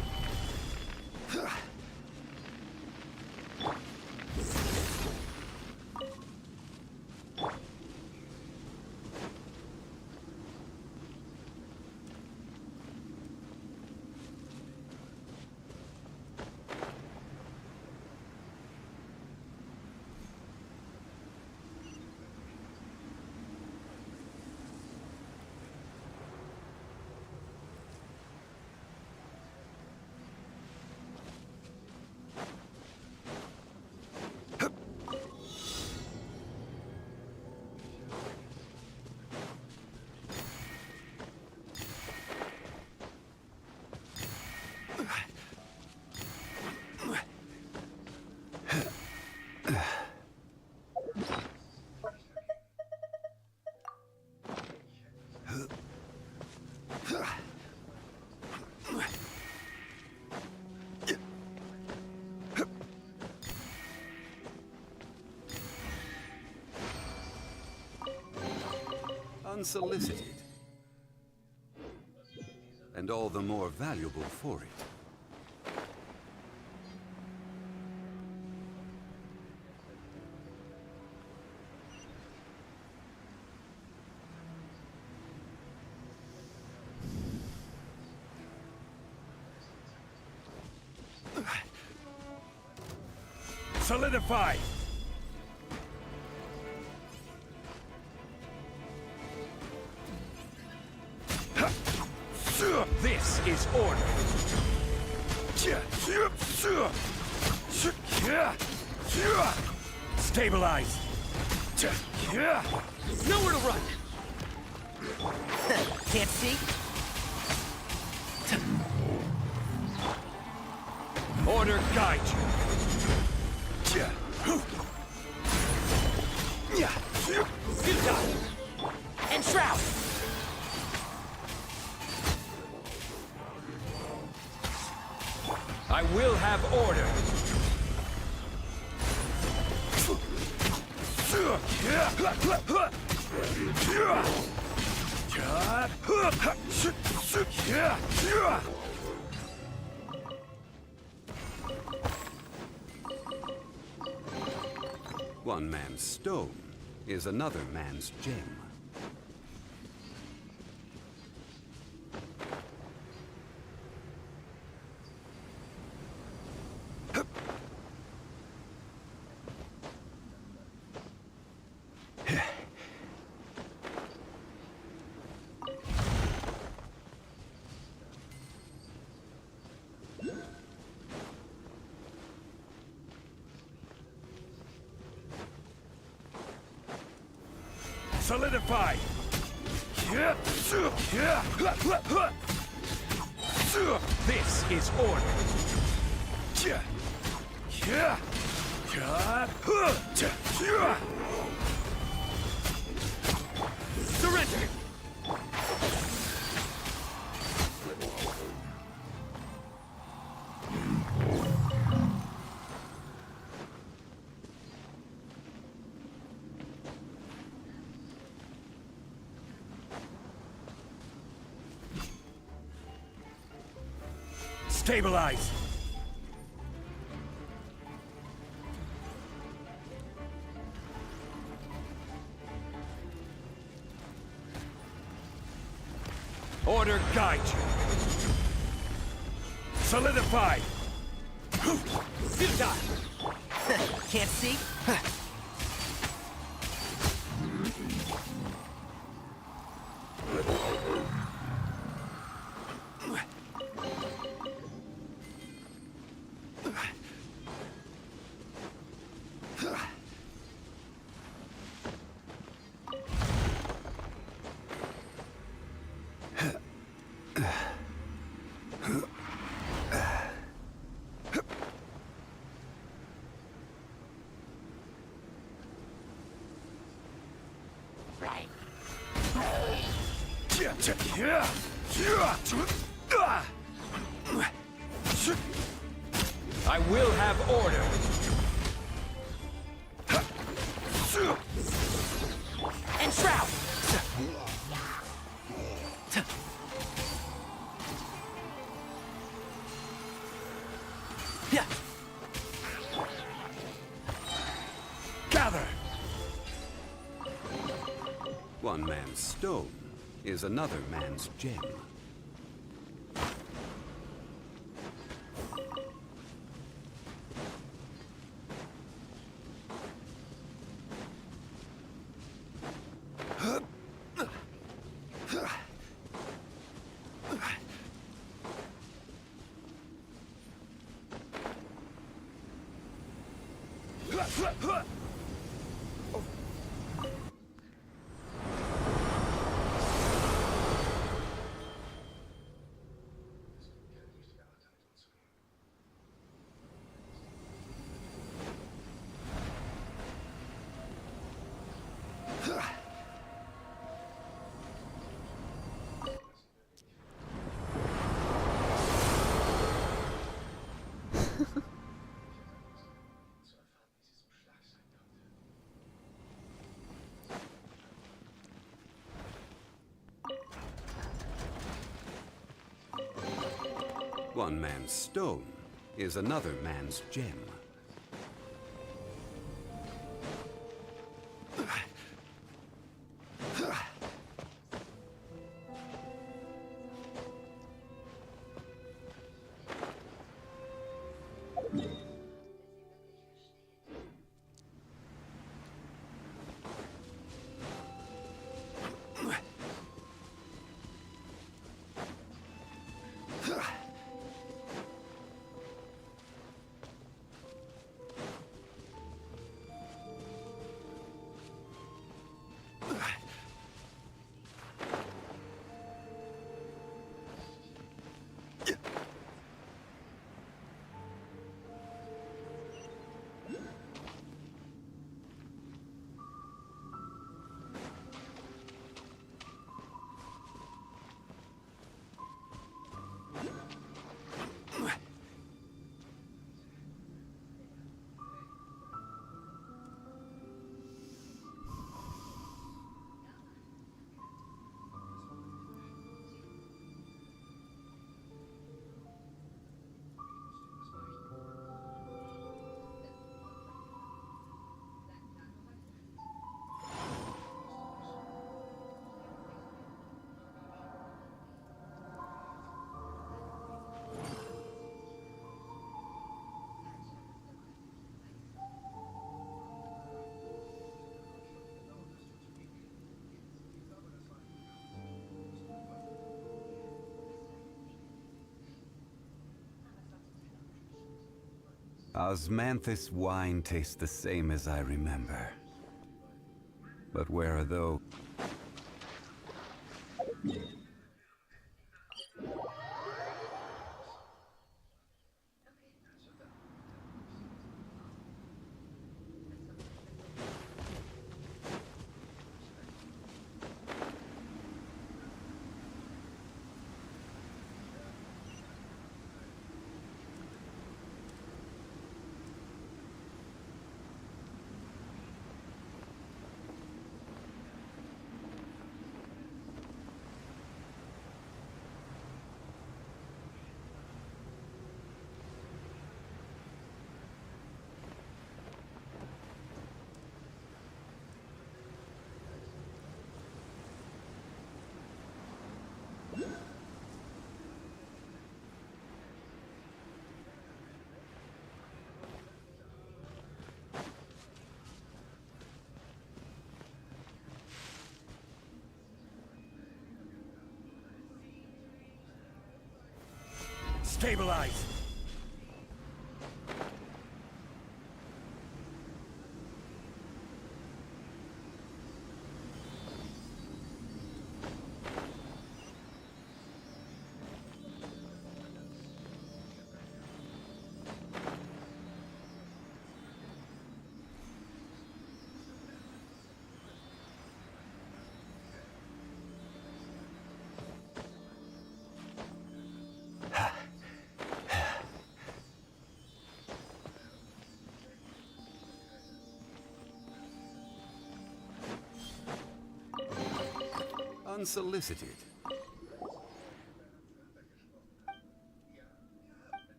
Unsolicited. And all the more valuable for it. Solidify! This is order! Stabilize! Nowhere to run. Can't see? Order guide you! Futile. And Shroud. I will have order! One man's stone is another man's gem. Solidify! This is order! Surrender! Stabilize! Order guide you! Solidify! Futile. Can't see? right. I will have order. And Shroud! Yeah. Gather! One man's stone is another man's gem. One man's stone is another man's gem. Osmanthus wine tastes the same as I remember. But where are those? Stabilize! unsolicited.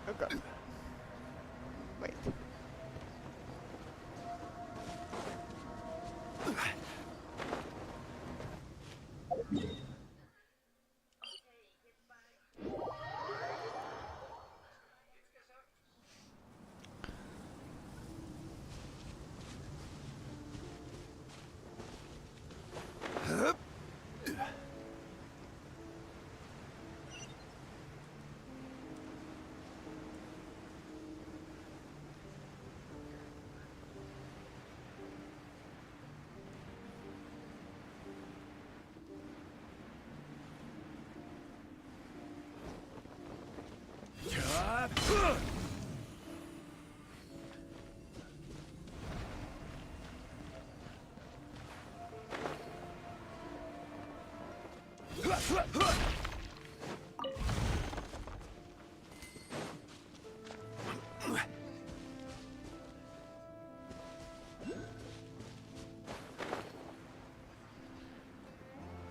Okay. Wait.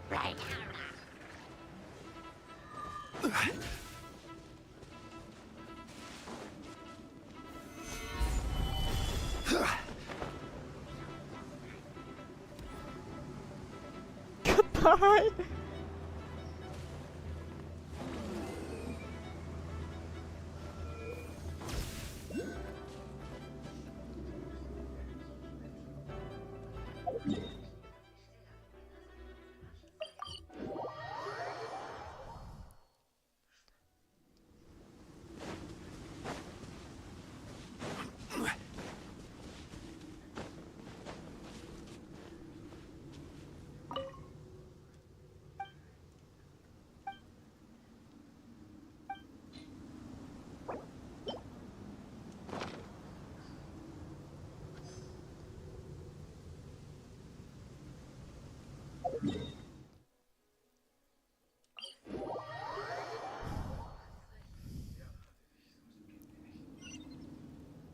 Right. Goodbye.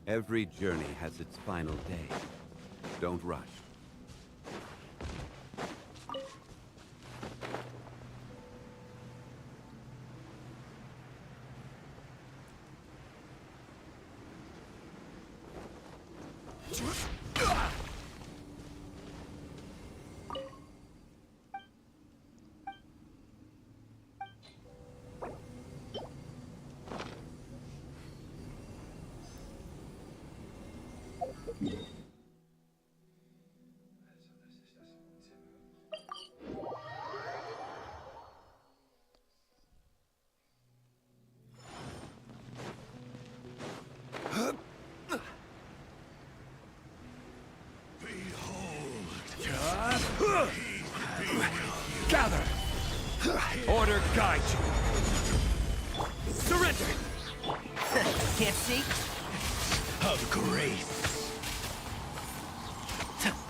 Every journey has its final day. Don't rush. Order guide you. Surrender! Can't see? Of grace.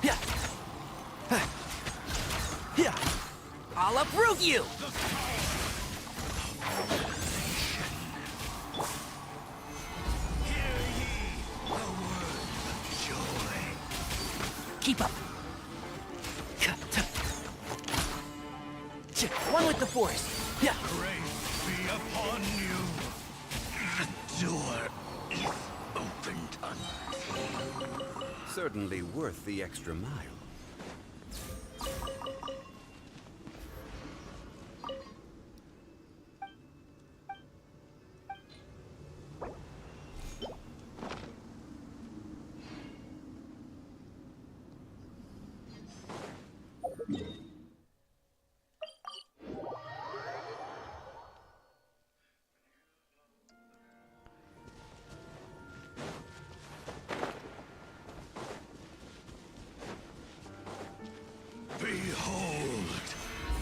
Yeah. Yeah. I'll uproot you! Hear ye the word of joy. Keep up. One with the force. Yeah. Grace be upon you. The door is opened unto you. Certainly worth the extra mile. Behold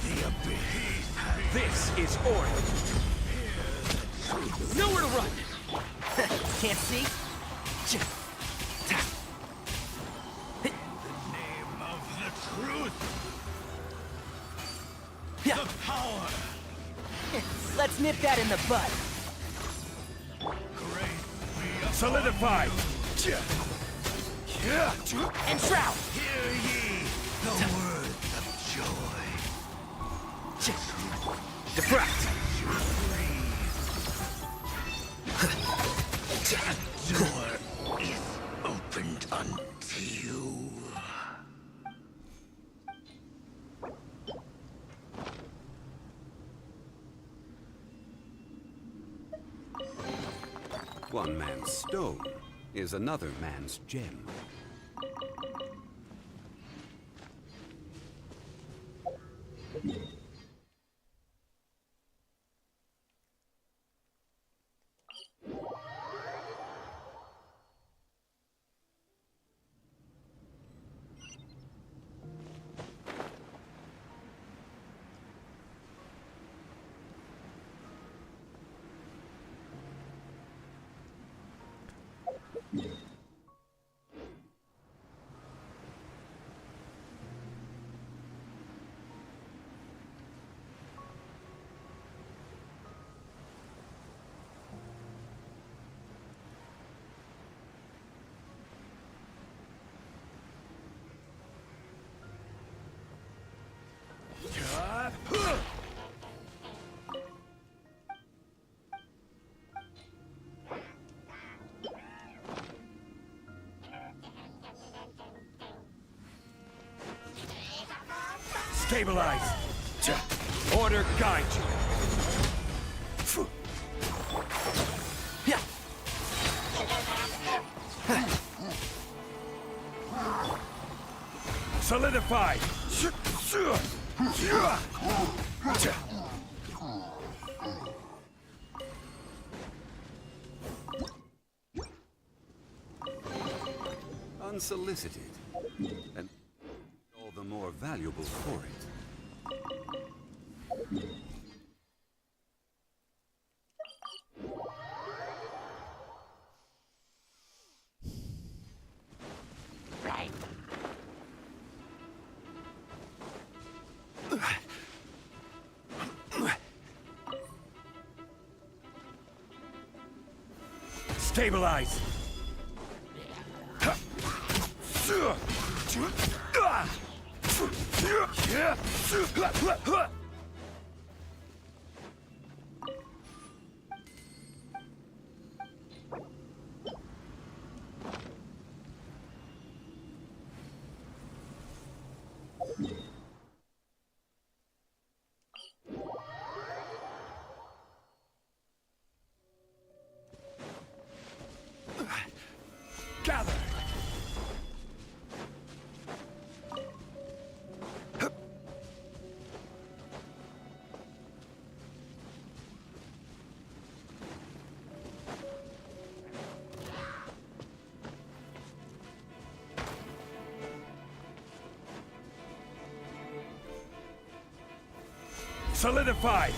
the abyss. This is order. Nowhere to run! Can't see? Name of the truth. Yeah. The power. Let's nip that in the bud. Grace be upon Solidify! And shroud. Hear ye the word of joy. Defract! The door is opened unto you. One man's stone is another man's gem. Stabilize! Order guide you. Yeah. Solidify! Unsolicited, and all the more valuable for it. Stabilize! Gather! Solidified!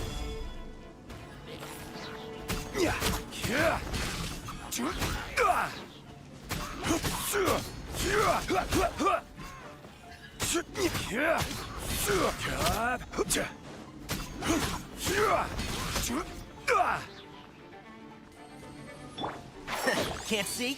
Can't see?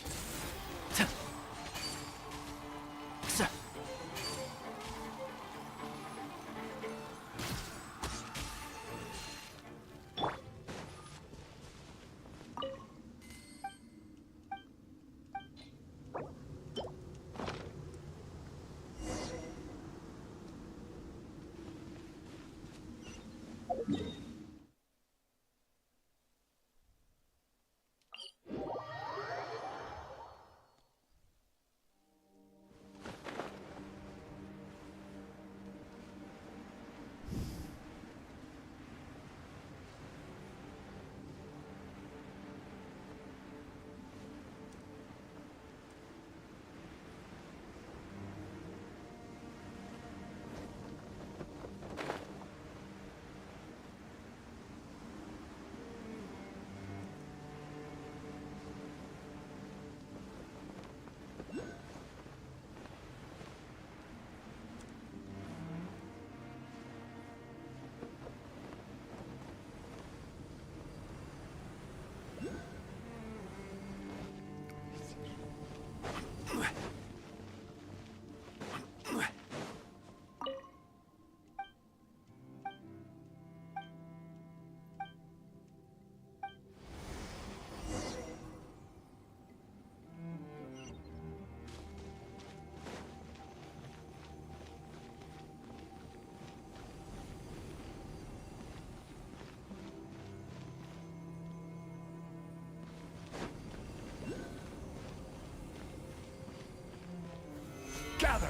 Gather!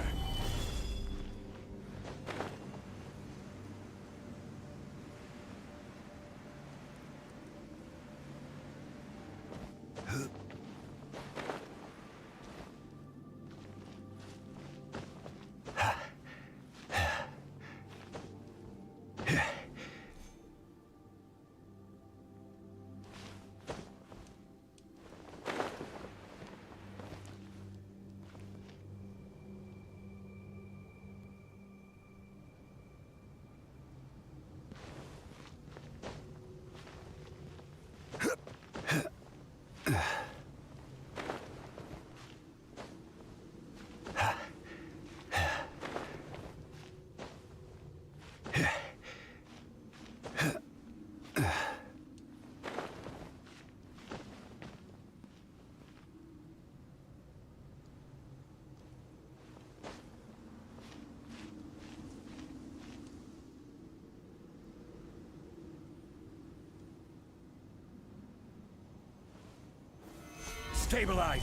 Stabilize!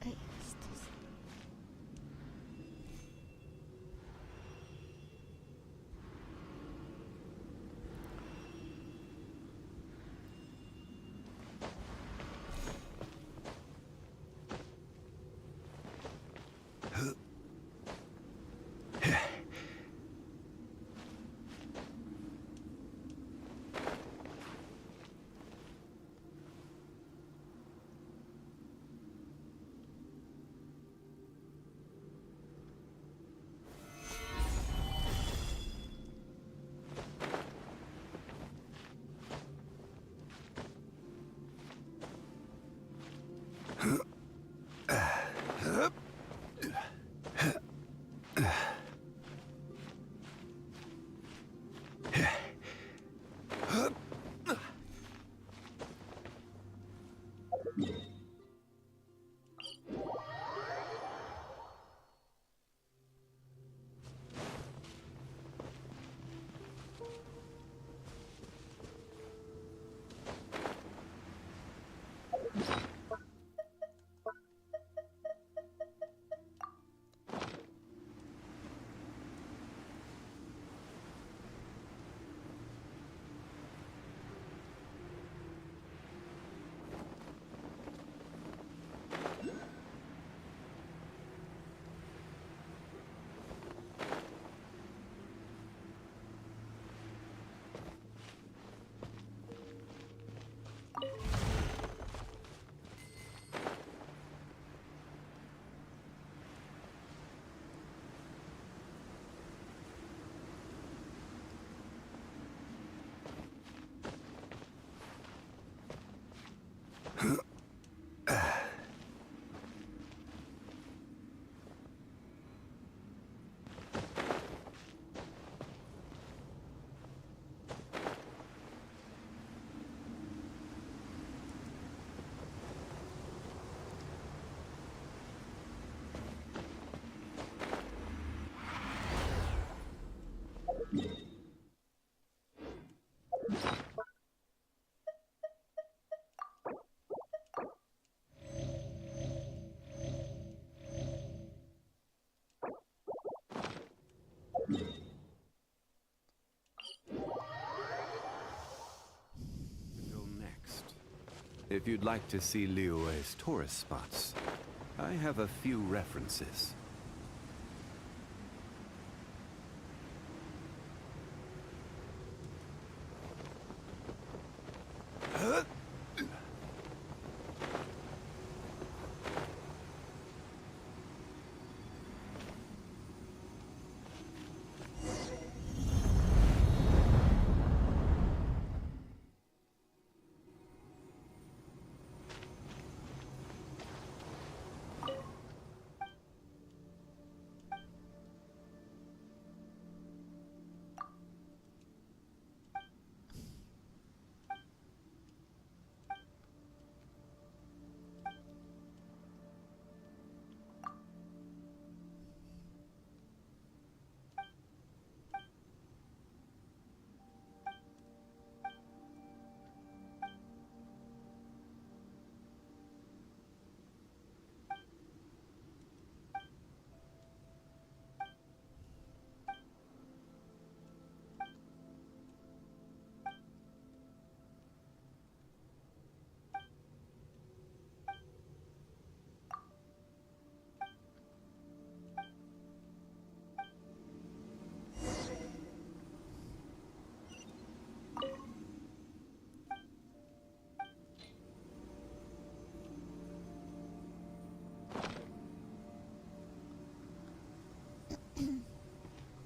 Ey, ist das... Go next. If you'd like to see Liyue's tourist spots, I have a few references.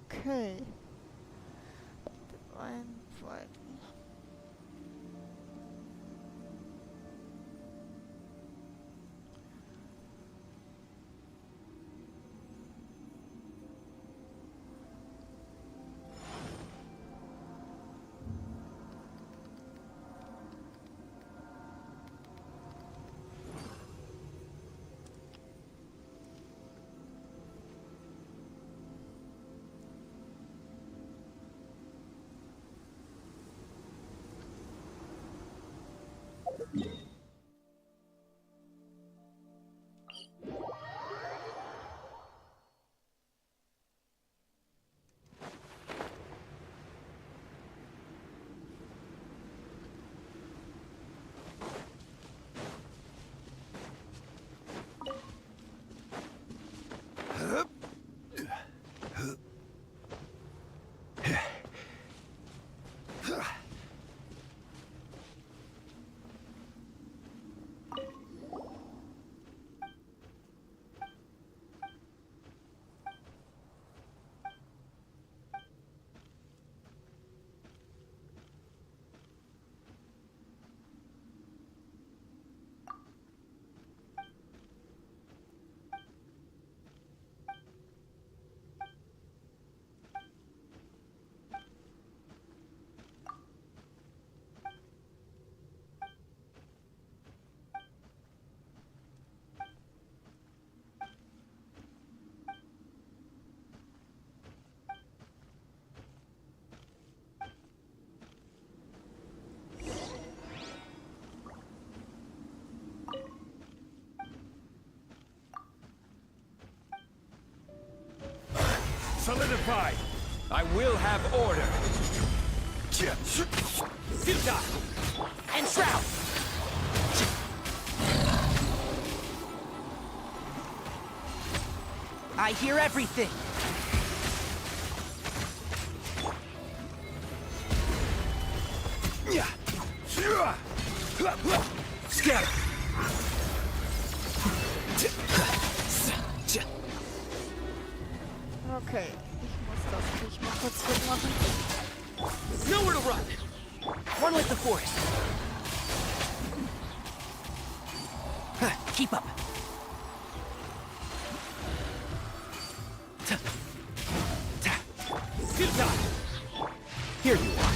Okay. Divine Frighten. Solidified! I will have order! Futile! And Shroud! I hear everything! Scatter! Okay, ich muss das Viech mal kurz wegmachen. Nowhere to run! One with the force. Keep up. Futile! Here you are.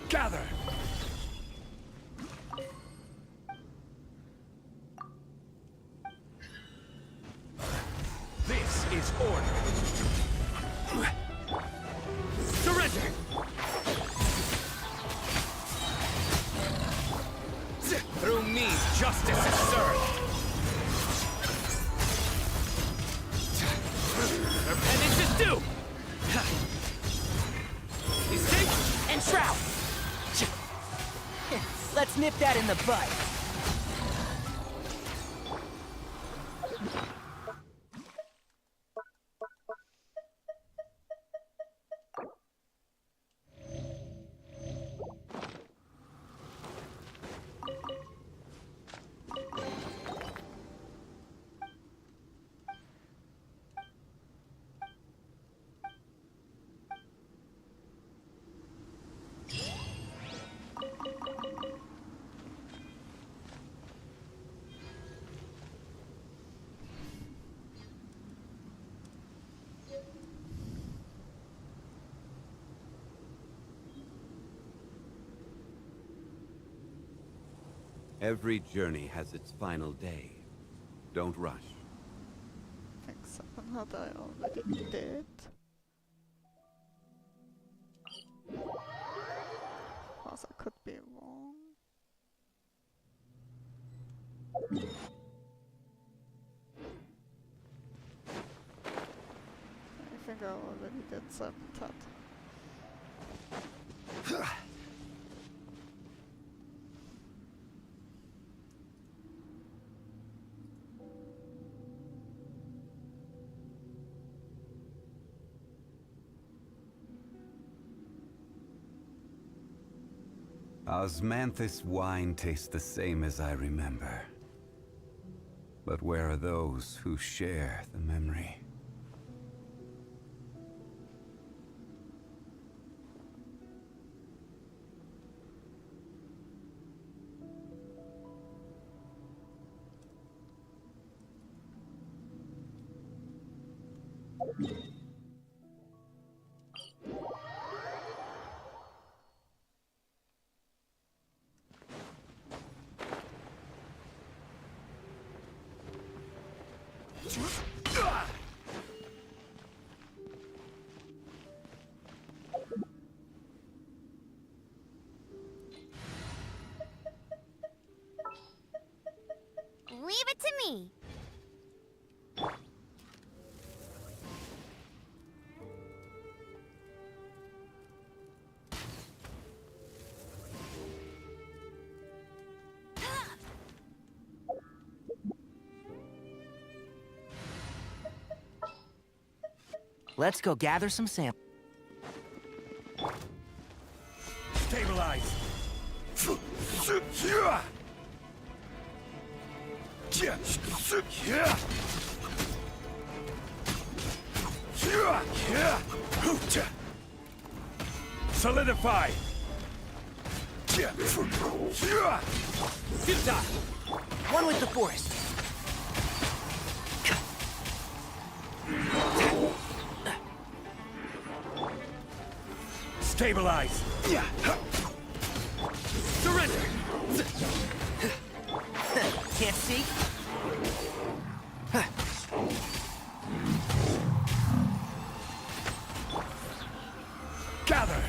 Gather! This is order! Surrender! Trout! Let's nip that in the bud. Every journey has its final day. Don't rush. Except that I already did. Because I could be wrong. I think I already did Serpentat. Osmanthus wine tastes the same as I remember. But where are those who share the memory? Leave it to me. Let's go gather some samples. Stabilize. Solidify. One with the forest. Stabilize. Surrender! Can't see? Gather.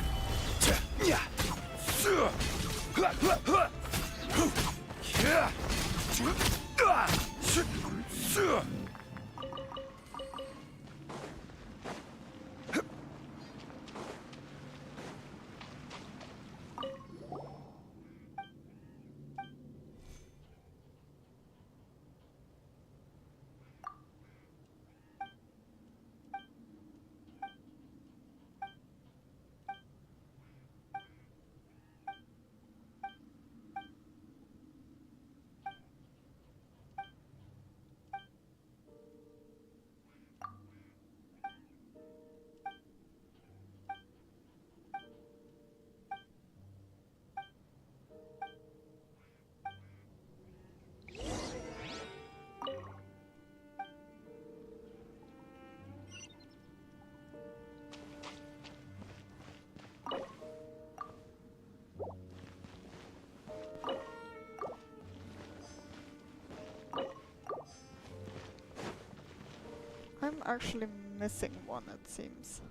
I'm actually missing one, it seems.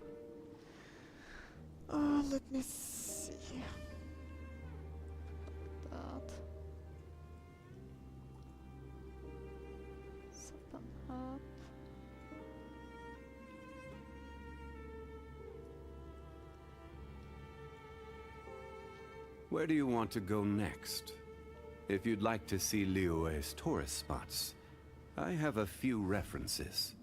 Let me see. That. Serpentat. Where do you want to go next? If you'd like to see Liyue's tourist spots, I have a few references.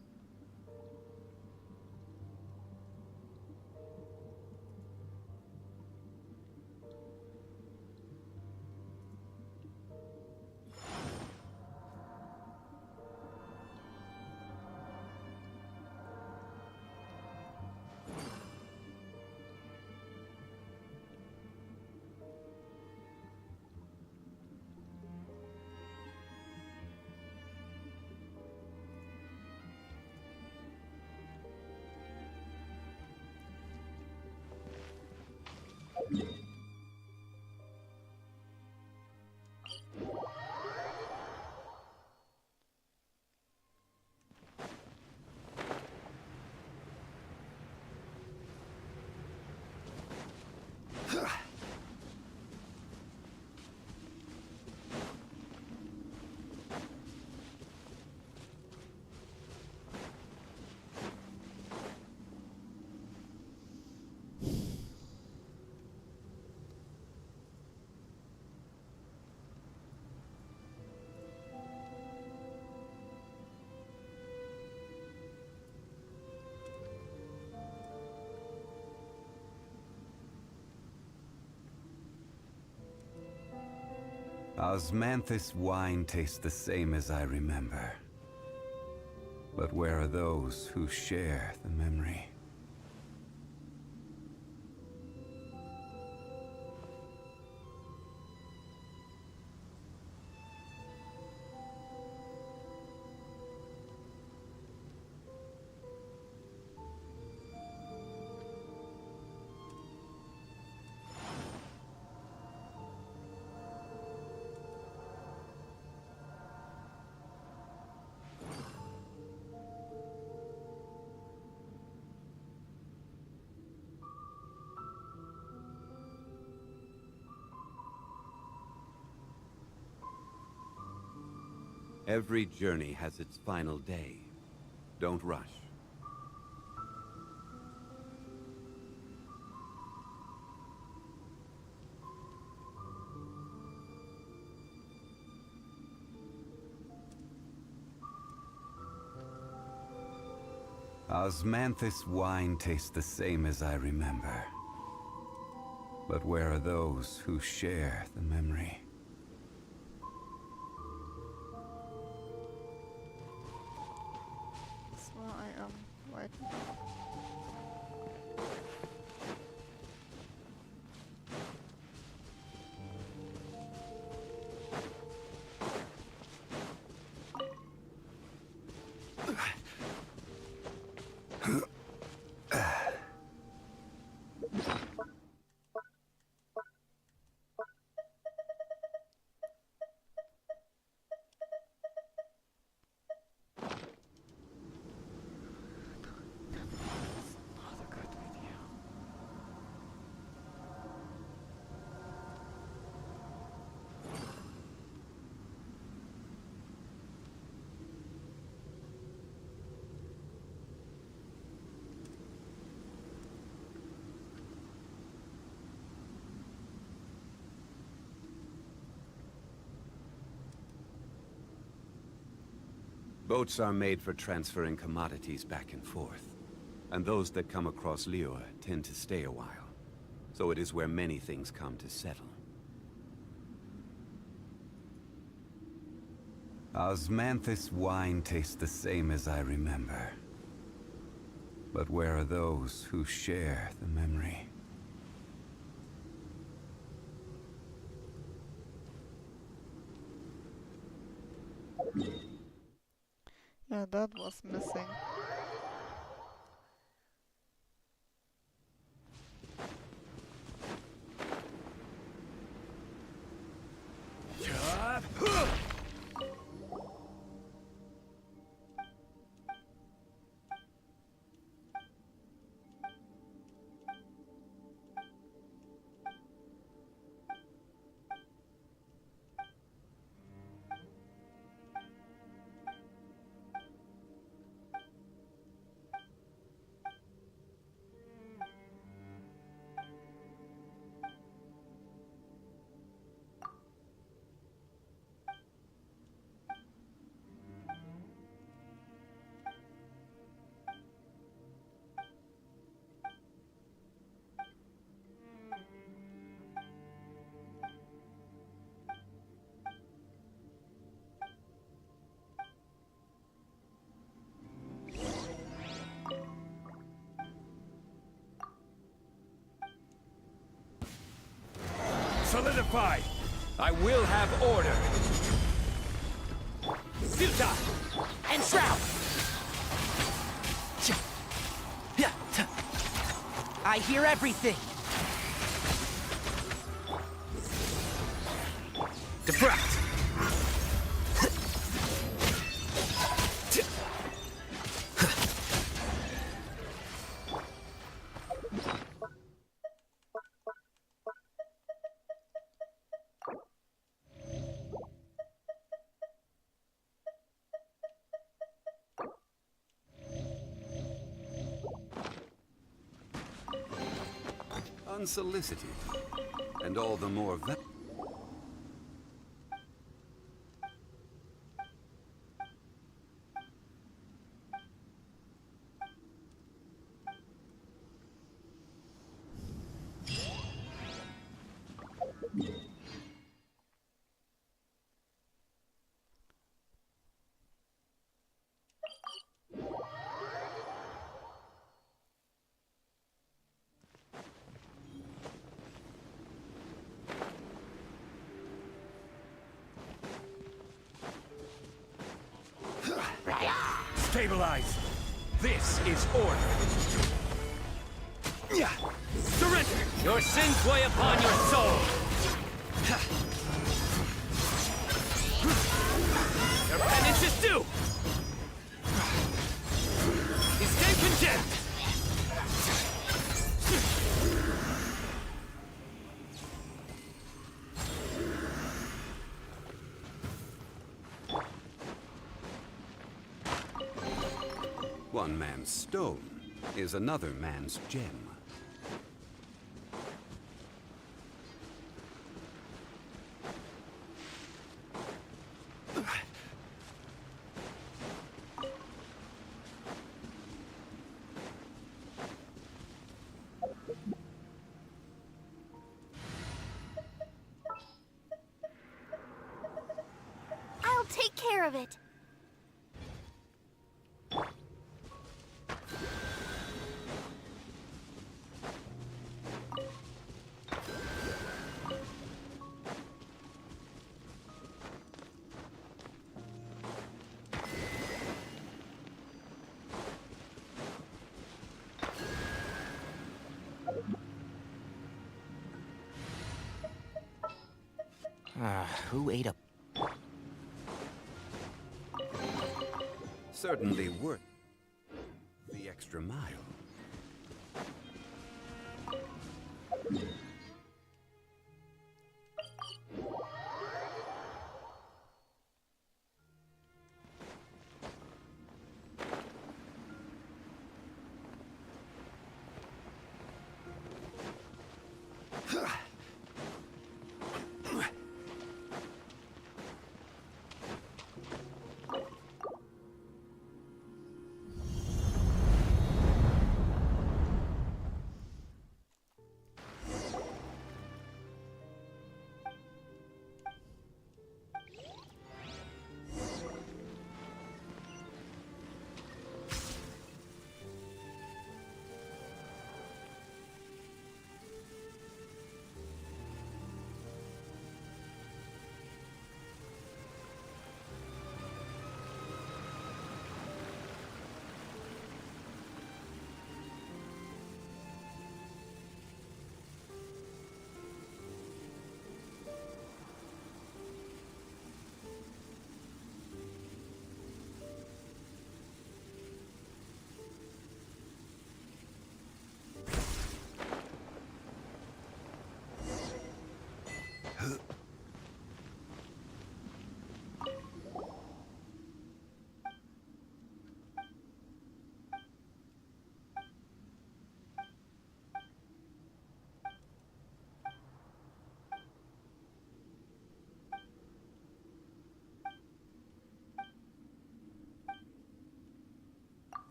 Osmanthus wine tastes the same as I remember. But where are those who share the memory? Every journey has its final day. Don't rush. Osmanthus wine tastes the same as I remember. But where are those who share the memory? That's where I am right now. Not a good idea. Boats are made for transferring commodities back and forth. And those that come across Liyue tend to stay a while. So it is where many things come to settle. Osmanthus wine tastes the same as I remember. But where are those who share the memory? Yeah, that was missing. Solidified! I will have order! Futa! And Shroud! I hear everything! Defract! Unsolicited, and all the more Stabilize! This is order! Surrender! Your sins weigh upon your soul! Your penance is due! You stand condemned! one man's stone is another man's gem. I'll take care of it. Who ate a... Certainly worth the extra mile.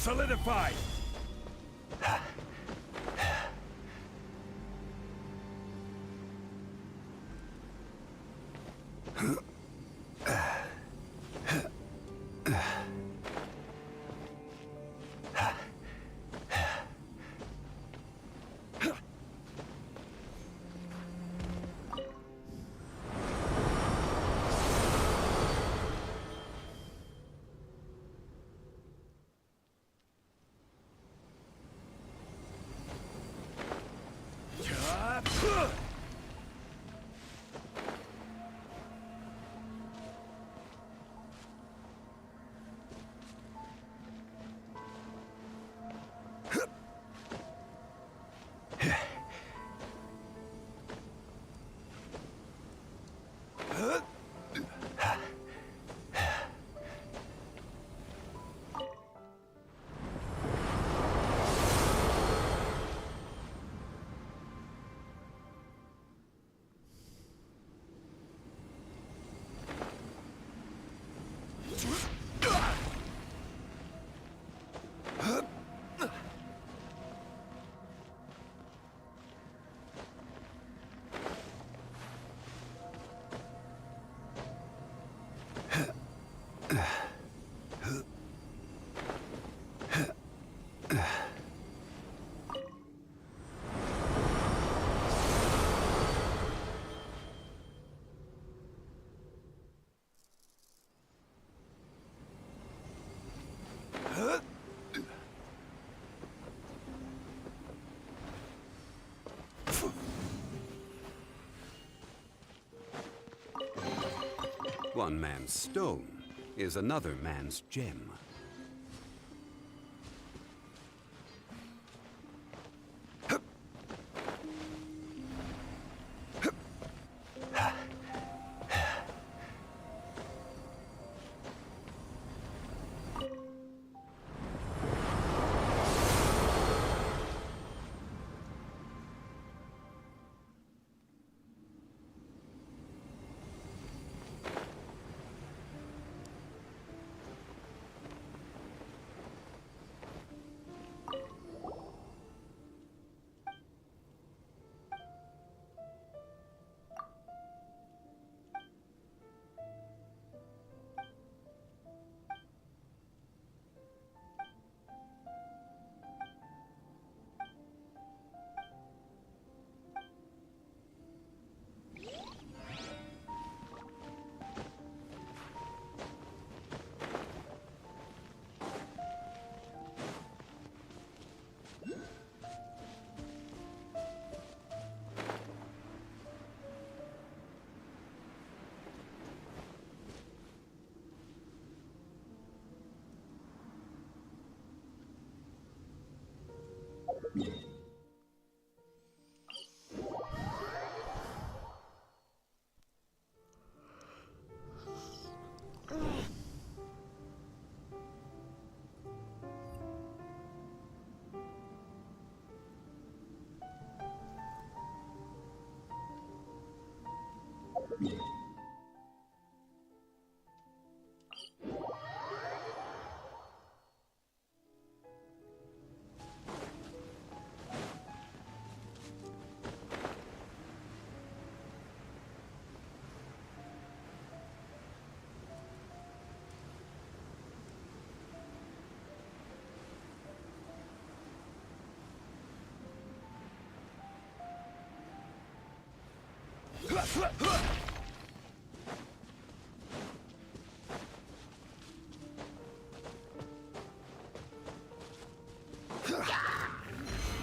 Solidified! One man's stone is another man's gem.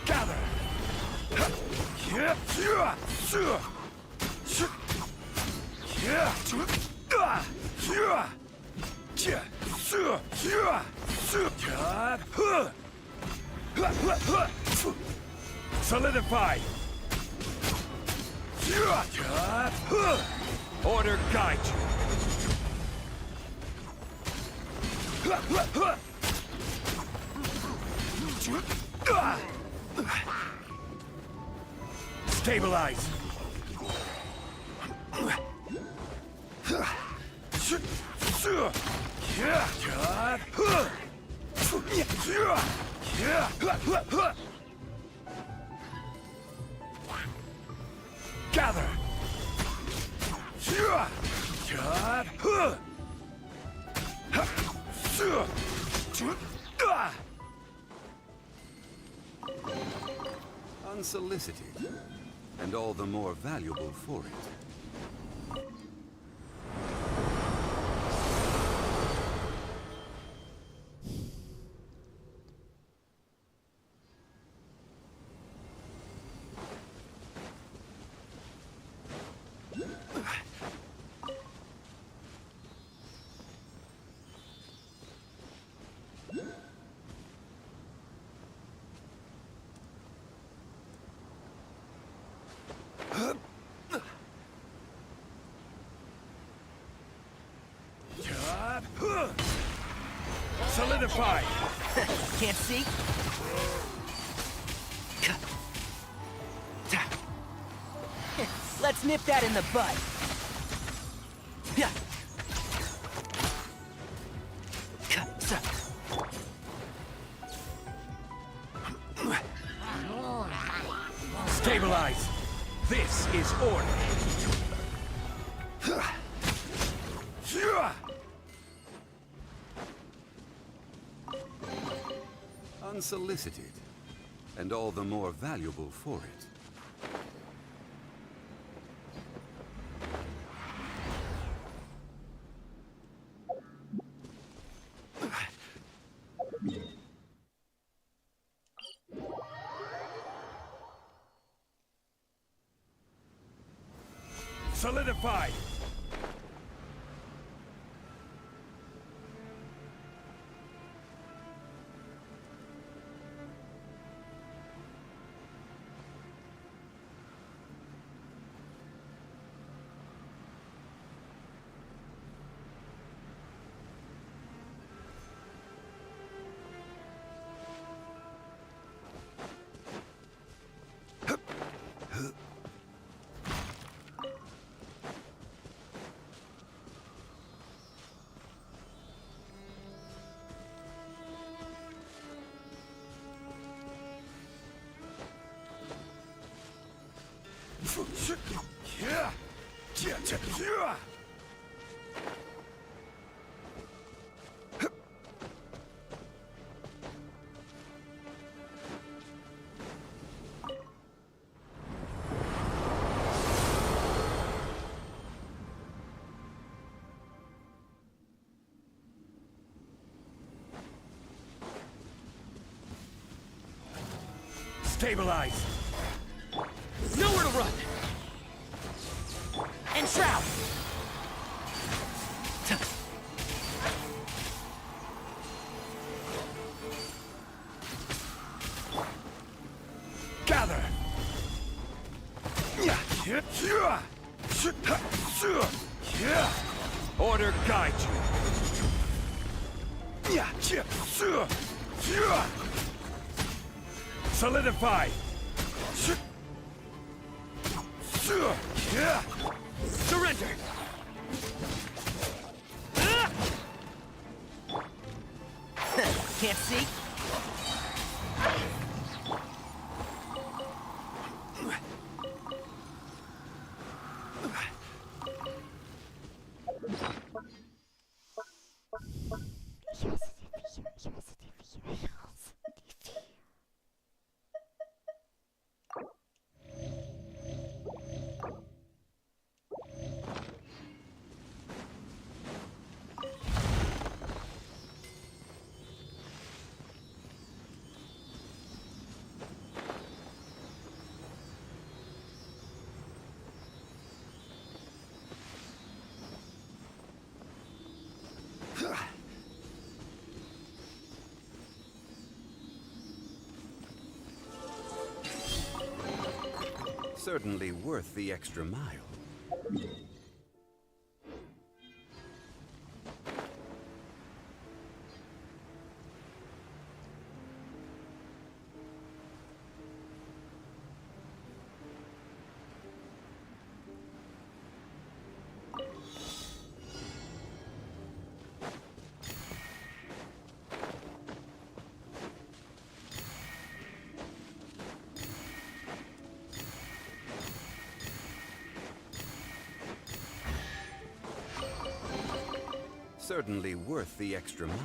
Gather! Solidify! Order guide you! Stabilize! Gather! Unsolicited, and all the more valuable for it. Solidify! Can't see? Let's nip that in the bud. Stabilize! This is order! Unsolicited, and all the more valuable for it. Solidify! Stabilize! Nowhere to run! And shroud! Gather! Order guide you! Solidify! Surrender! Can't see? Certainly worth the extra mile. Certainly worth the extra mile.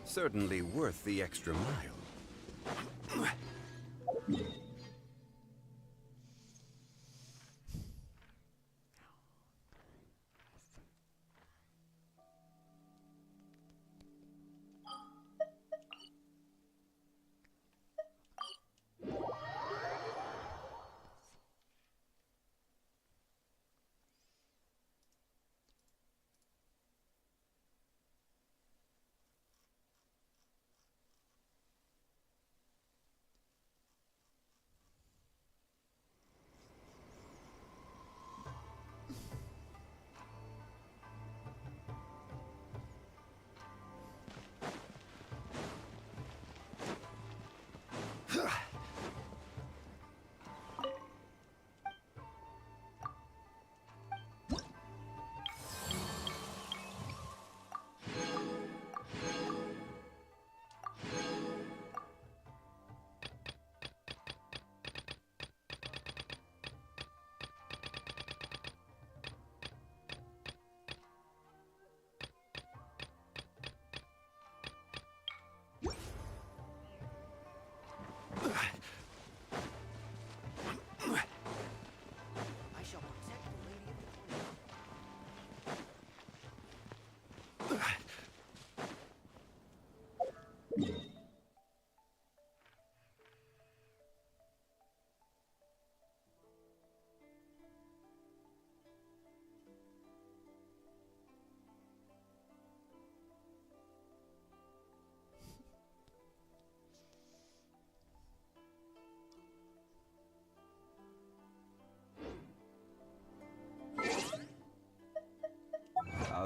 Certainly worth the extra mile.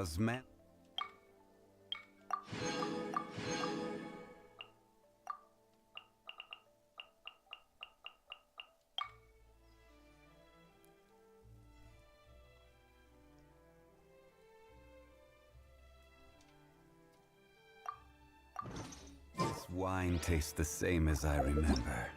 Osman. This wine tastes the same as I remember.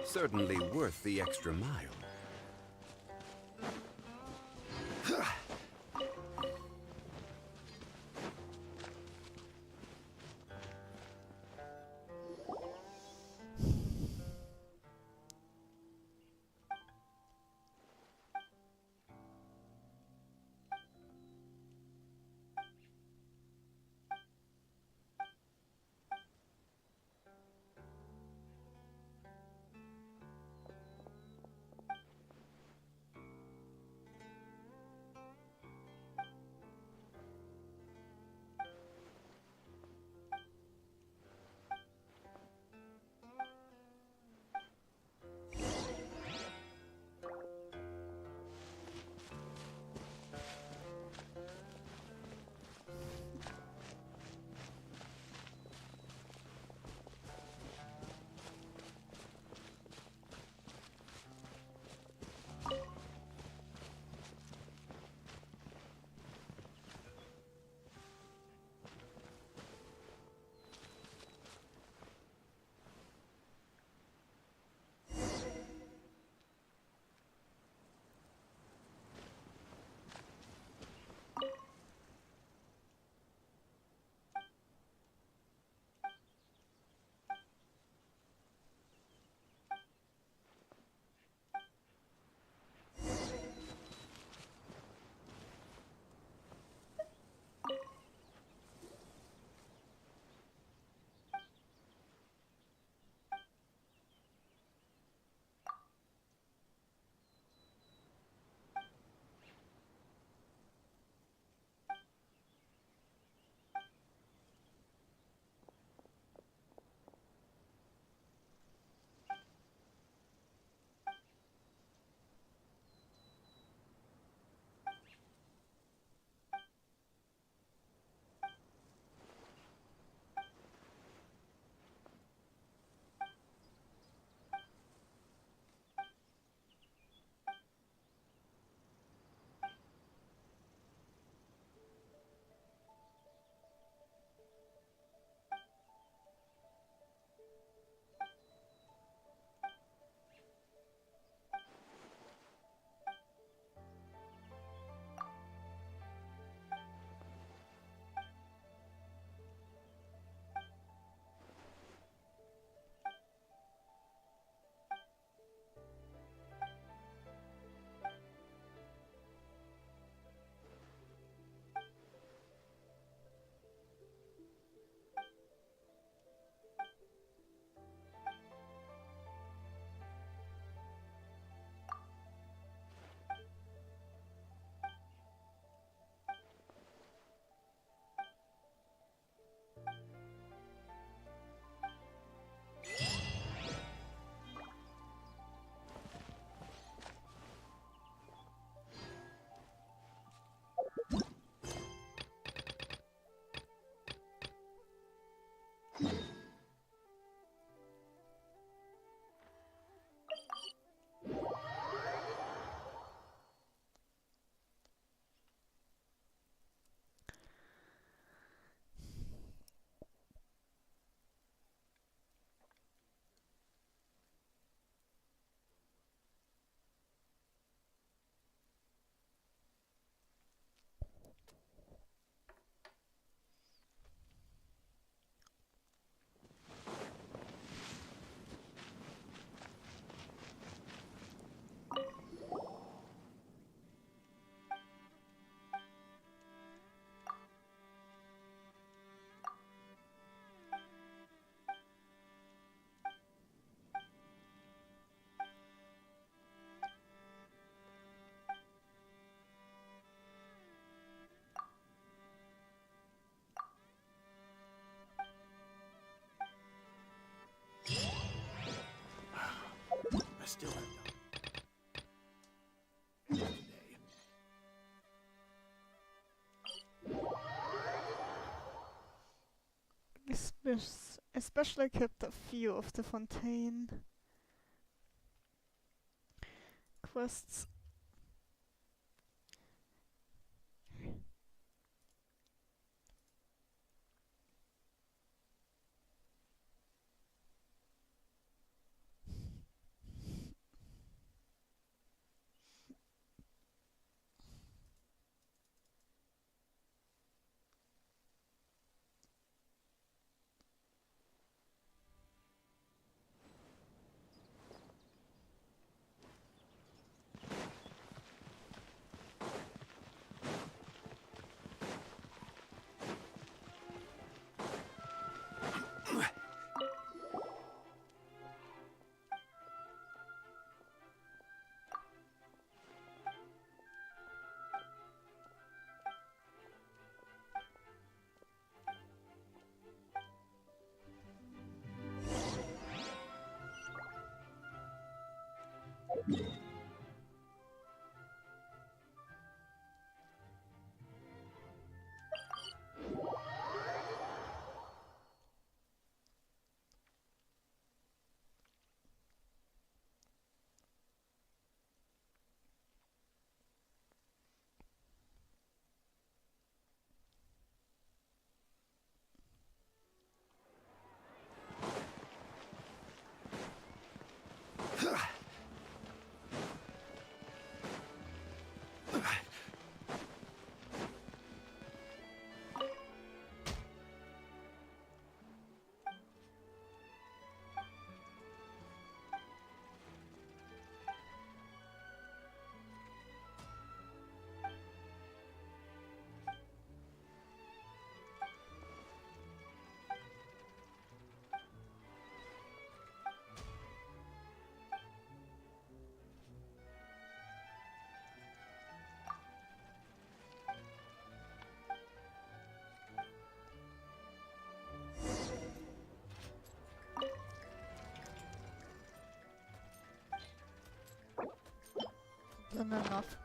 Certainly worth the extra mile. I still have done. Especially kept a few of the Fontaine quests. than enough.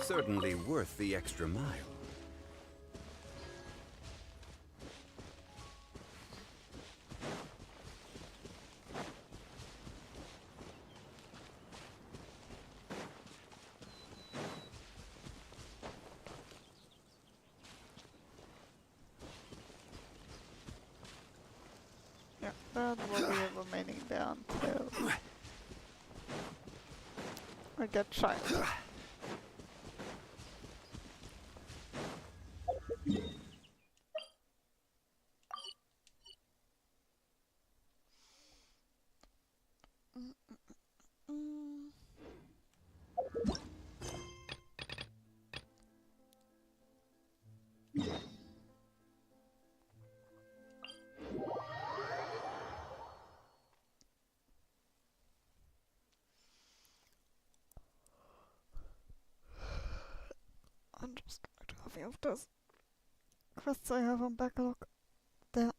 Certainly worth the extra mile. Yeah, that will be remaining there until I get child. I'm just going to have you of those quests I have on backlog there.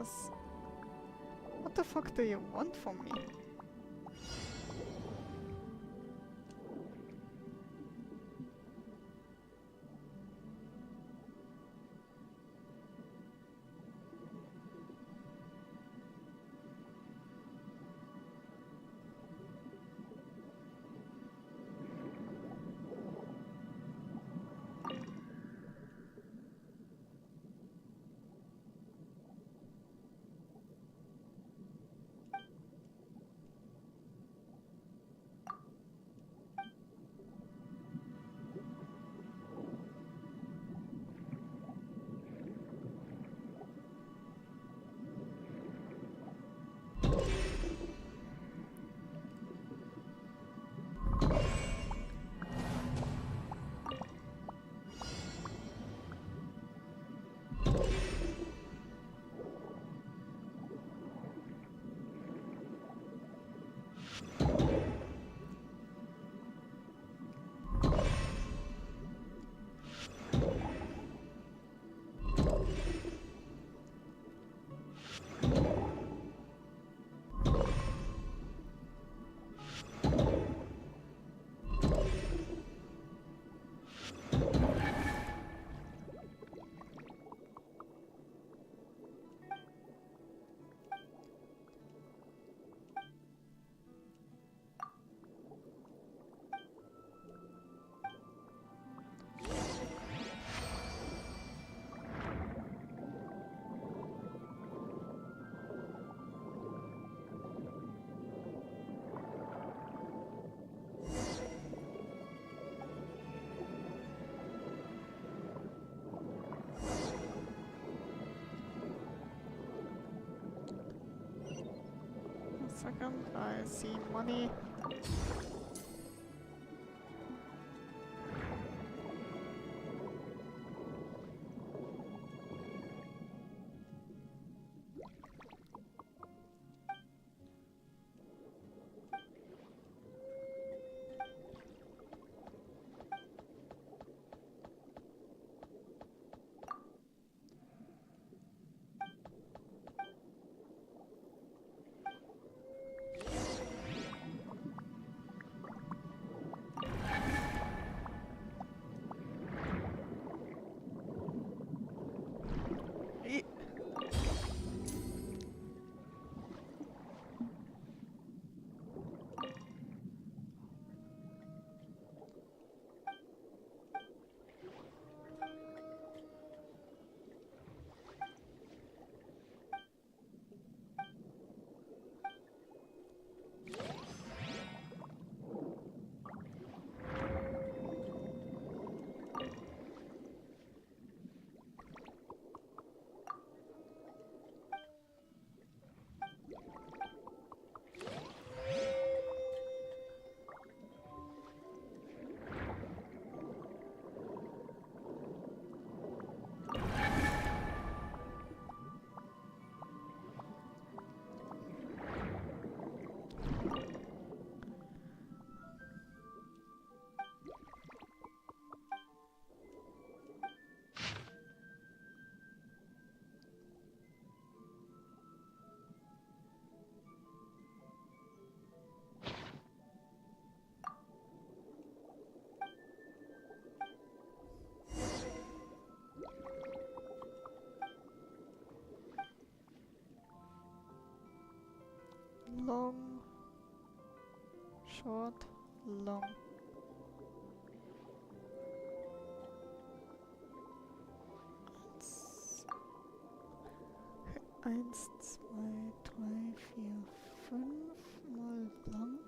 because... What the fuck do you want from me? Second, I see money. Long, short, long. Eins, zwei, drei, vier, fünf mal lang.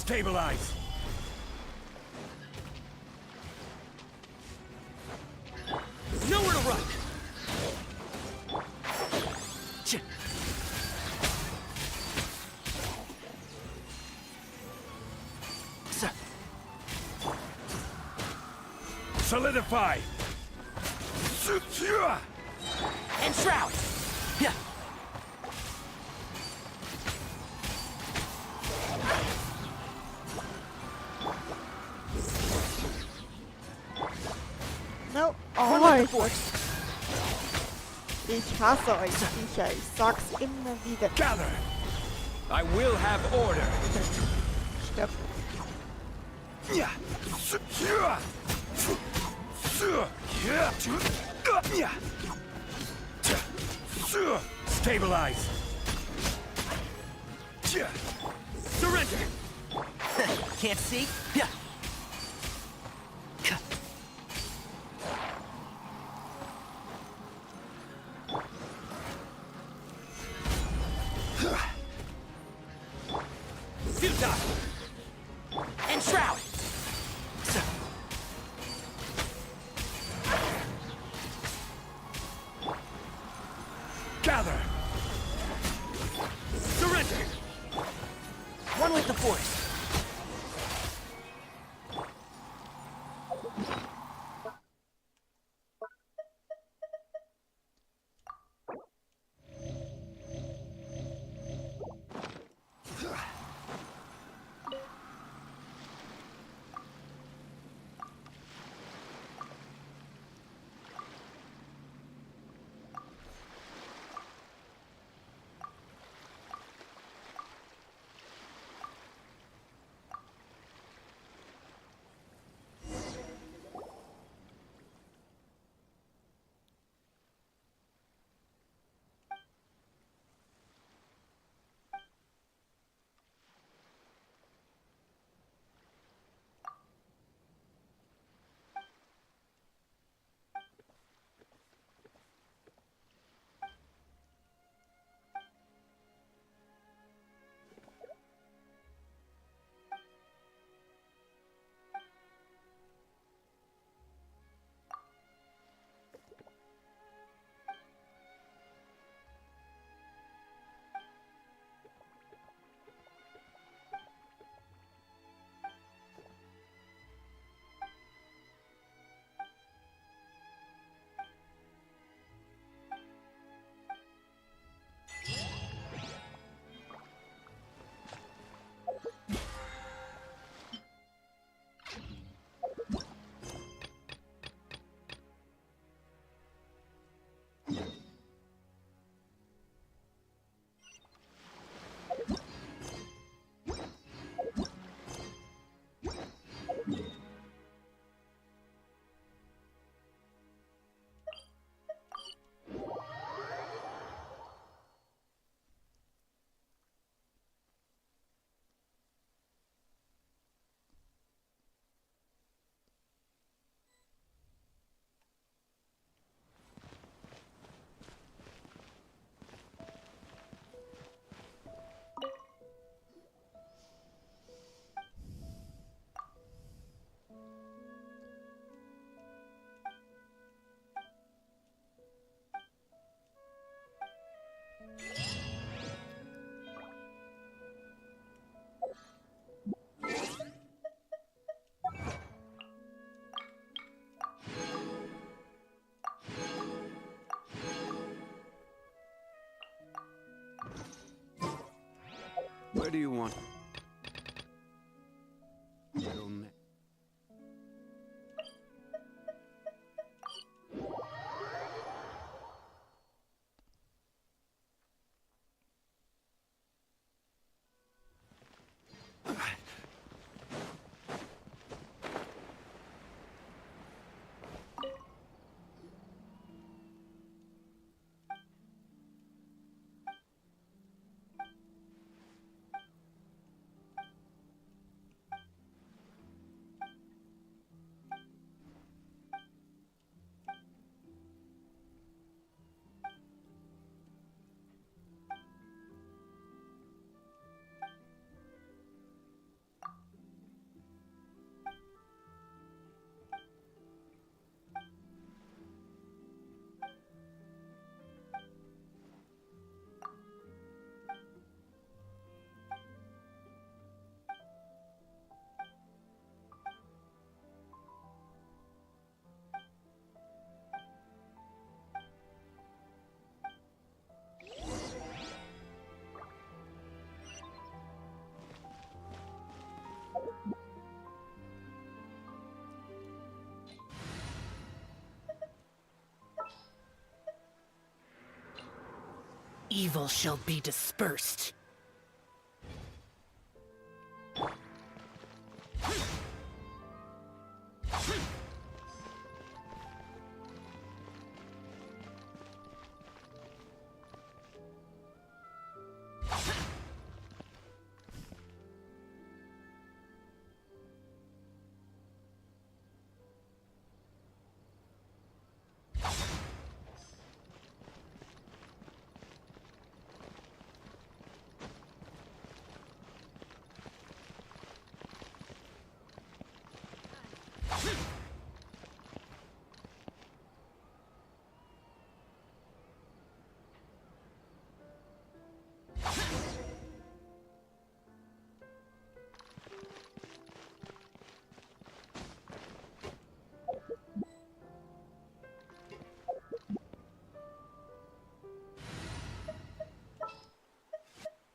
Stabilize! Nowhere to run! Solidify! And shroud! Yeah. No. Oh, ich hasse euch Viecher. Ich sag's immer wieder. Gather! I will have order! Stirb. Stabilize! Surrender! Can't see? Yeah. Futile! And shroud! Gather! Surrender! One with the force. Where do you want to go next? evil shall be dispersed.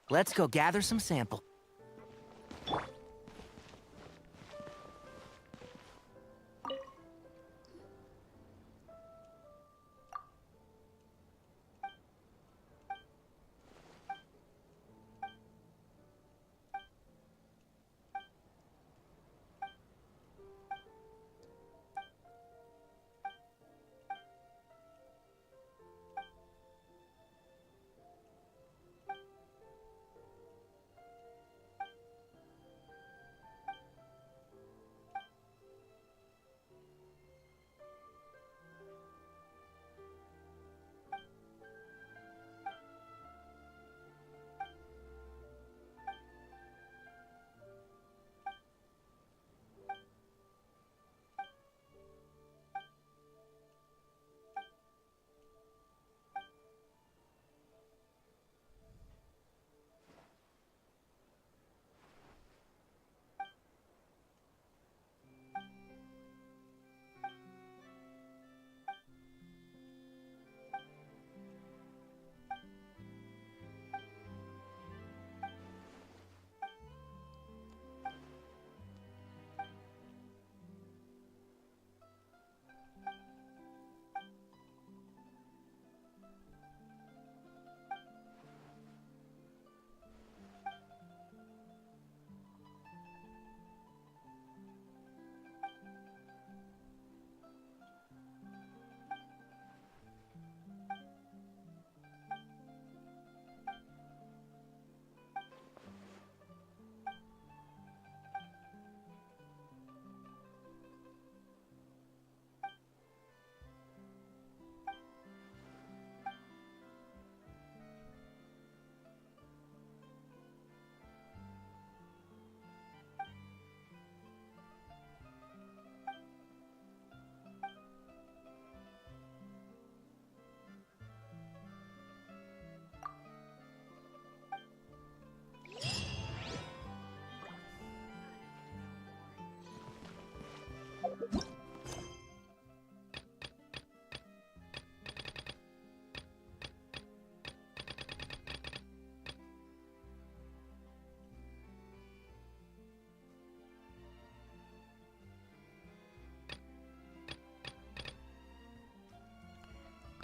Let's go gather some sample.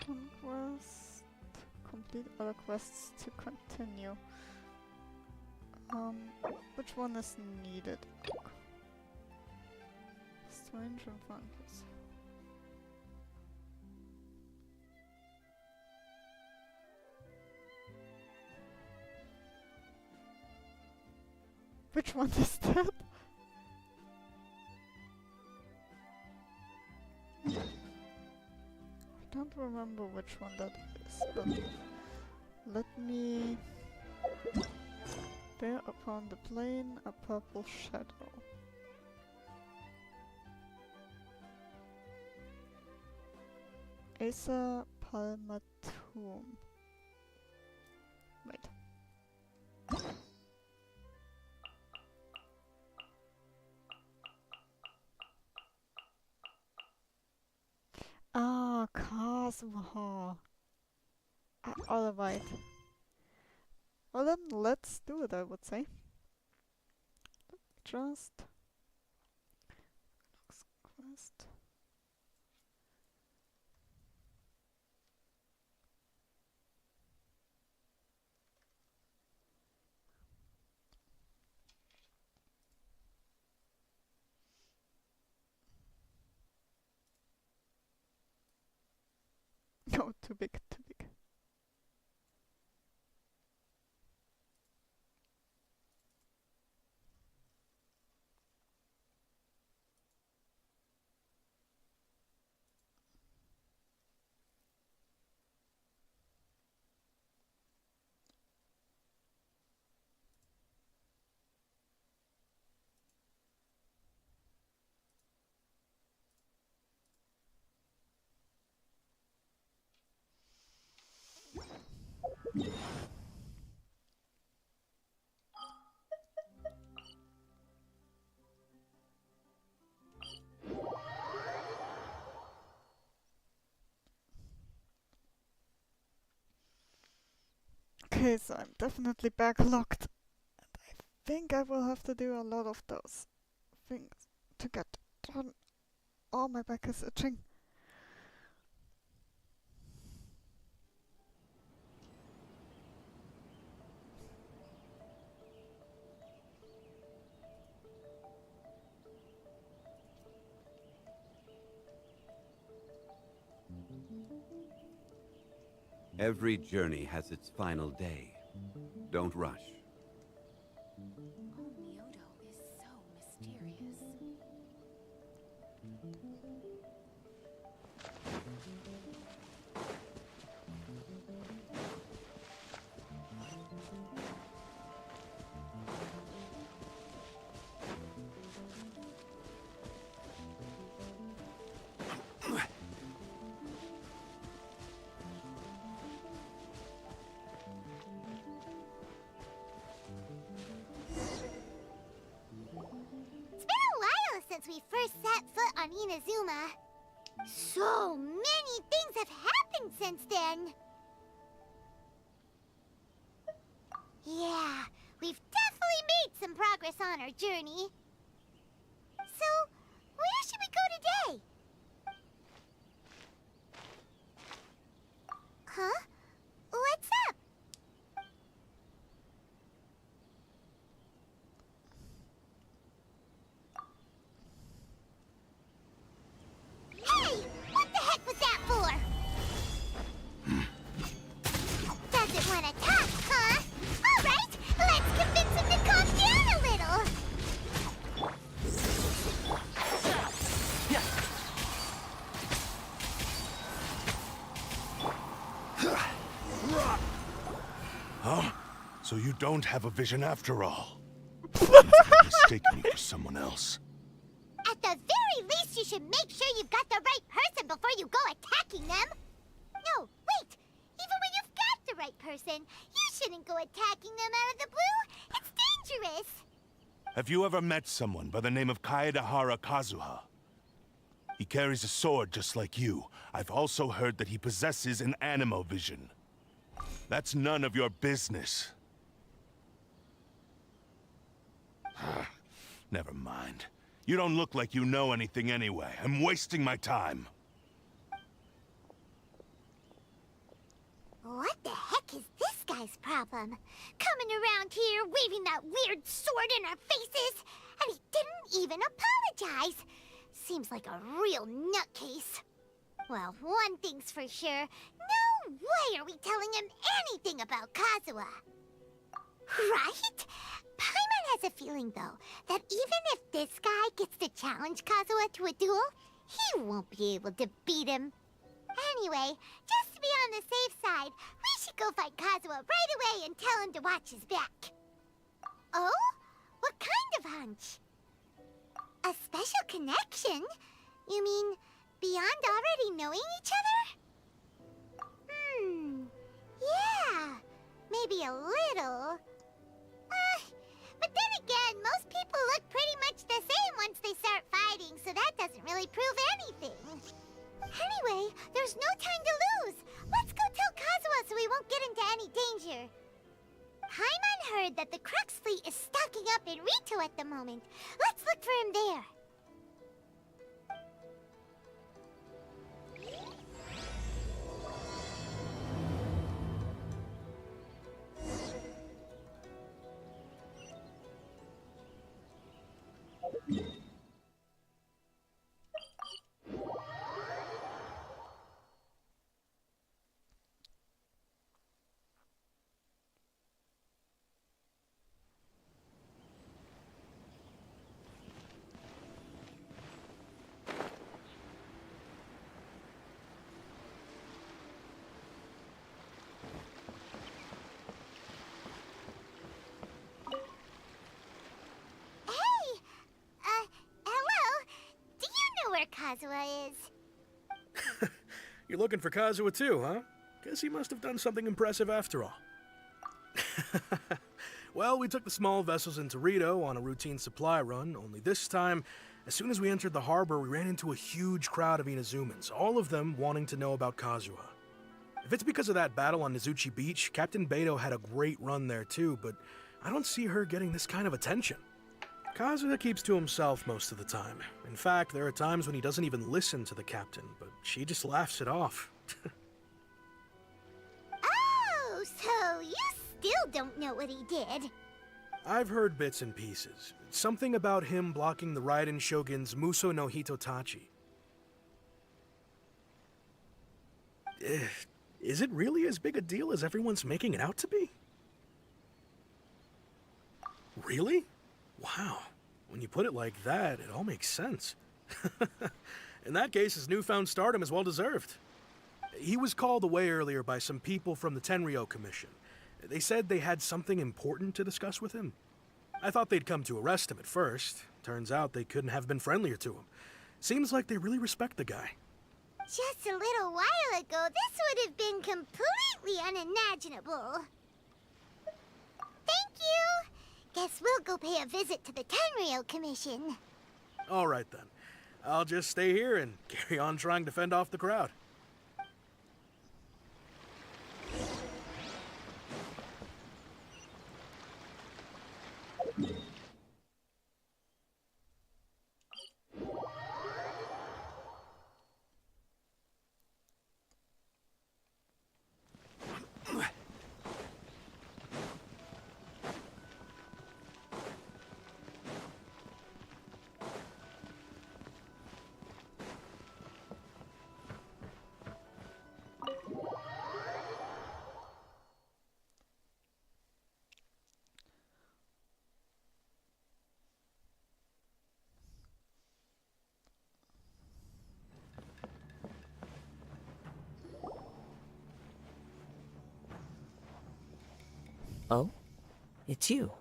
Conquest. Complete other quests to continue. Which one is needed? Strange encounters. Which one is that? I don't remember which one that is, but let me bear upon the plain a purple shadow. Asa Palmatum. Wait. Ah, Kazuha. Alright. Well then, let's do it, I would say. Just... quest. No, too big, too big. Okay, so I'm definitely backlogged. And I think I will have to do a lot of those things to get done. Oh, my back is itching. Every journey has its final day. Don't rush. Myoto is so mysterious. It's been a while since we first set foot on Inazuma. So many things have happened since then. Yeah, we've definitely made some progress on our journey. So, where should we go today? Huh? What's up? Hey! What the heck was that for? Doesn't want to talk, huh? Alright, let's convince him to calm down a little. Huh? So you don't have a vision after all? You've mistaken me for someone else. At the very least, you should make sure you've got the right person before you go attacking them. No, wait. Even when you've got the right person, you shouldn't go attacking them out of the blue. It's dangerous. Have you ever met someone by the name of Kaedahara Kazuha? He carries a sword just like you. I've also heard that he possesses an animo vision. That's none of your business. Never mind. You don't look like you know anything anyway. I'm wasting my time. What the heck is this guy's problem? Coming around here, waving that weird sword in our faces, and he didn't even apologize. Seems like a real nutcase. Well, one thing's for sure. No way are we telling him anything about Kazuha. Right? Paimon has a feeling, though, that even if this guy gets to challenge Kazuha to a duel, he won't be able to beat him. Anyway, just to be on the safe side, we should go find Kazuha right away and tell him to watch his back. Oh? What kind of hunch? A special connection? You mean beyond already knowing each other? Yeah, maybe a little. But then again, most people look pretty much the same once they start fighting, so that doesn't really prove anything. Anyway, there's no time to lose. Let's go tell Kazuha so we won't get into any danger. Paimon heard that the Crux fleet is stocking up in Rito at the moment. Let's look for him there. Kazuha is. You're looking for Kazuha too, huh? Guess he must have done something impressive after all. Well, we took the small vessels into Rito on a routine supply run, only this time, as soon as we entered the harbor, we ran into a huge crowd of Inazumans, all of them wanting to know about Kazuha. If it's because of that battle on Nizuchi Beach, Captain Beto had a great run there too, but I don't see her getting this kind of attention. Kazuha keeps to himself most of the time. In fact, there are times when he doesn't even listen to the captain, but she just laughs it off. Oh, so you still don't know what he did? I've heard bits and pieces. Something about him blocking the Raiden Shogun's Muso no Hitotachi. Is it really as big a deal as everyone's making it out to be? Really? Wow. When you put it like that, it all makes sense. In that case, his newfound stardom is well deserved. He was called away earlier by some people from the Tenryo Commission. They said they had something important to discuss with him. I thought they'd come to arrest him at first. Turns out they couldn't have been friendlier to him. Seems like they really respect the guy. Just a little while ago, this would have been completely unimaginable. Thank you! Guess we'll go pay a visit to the Tenryo Commission. All right then. I'll just stay here and carry on trying to fend off the crowd. Oh? It's you.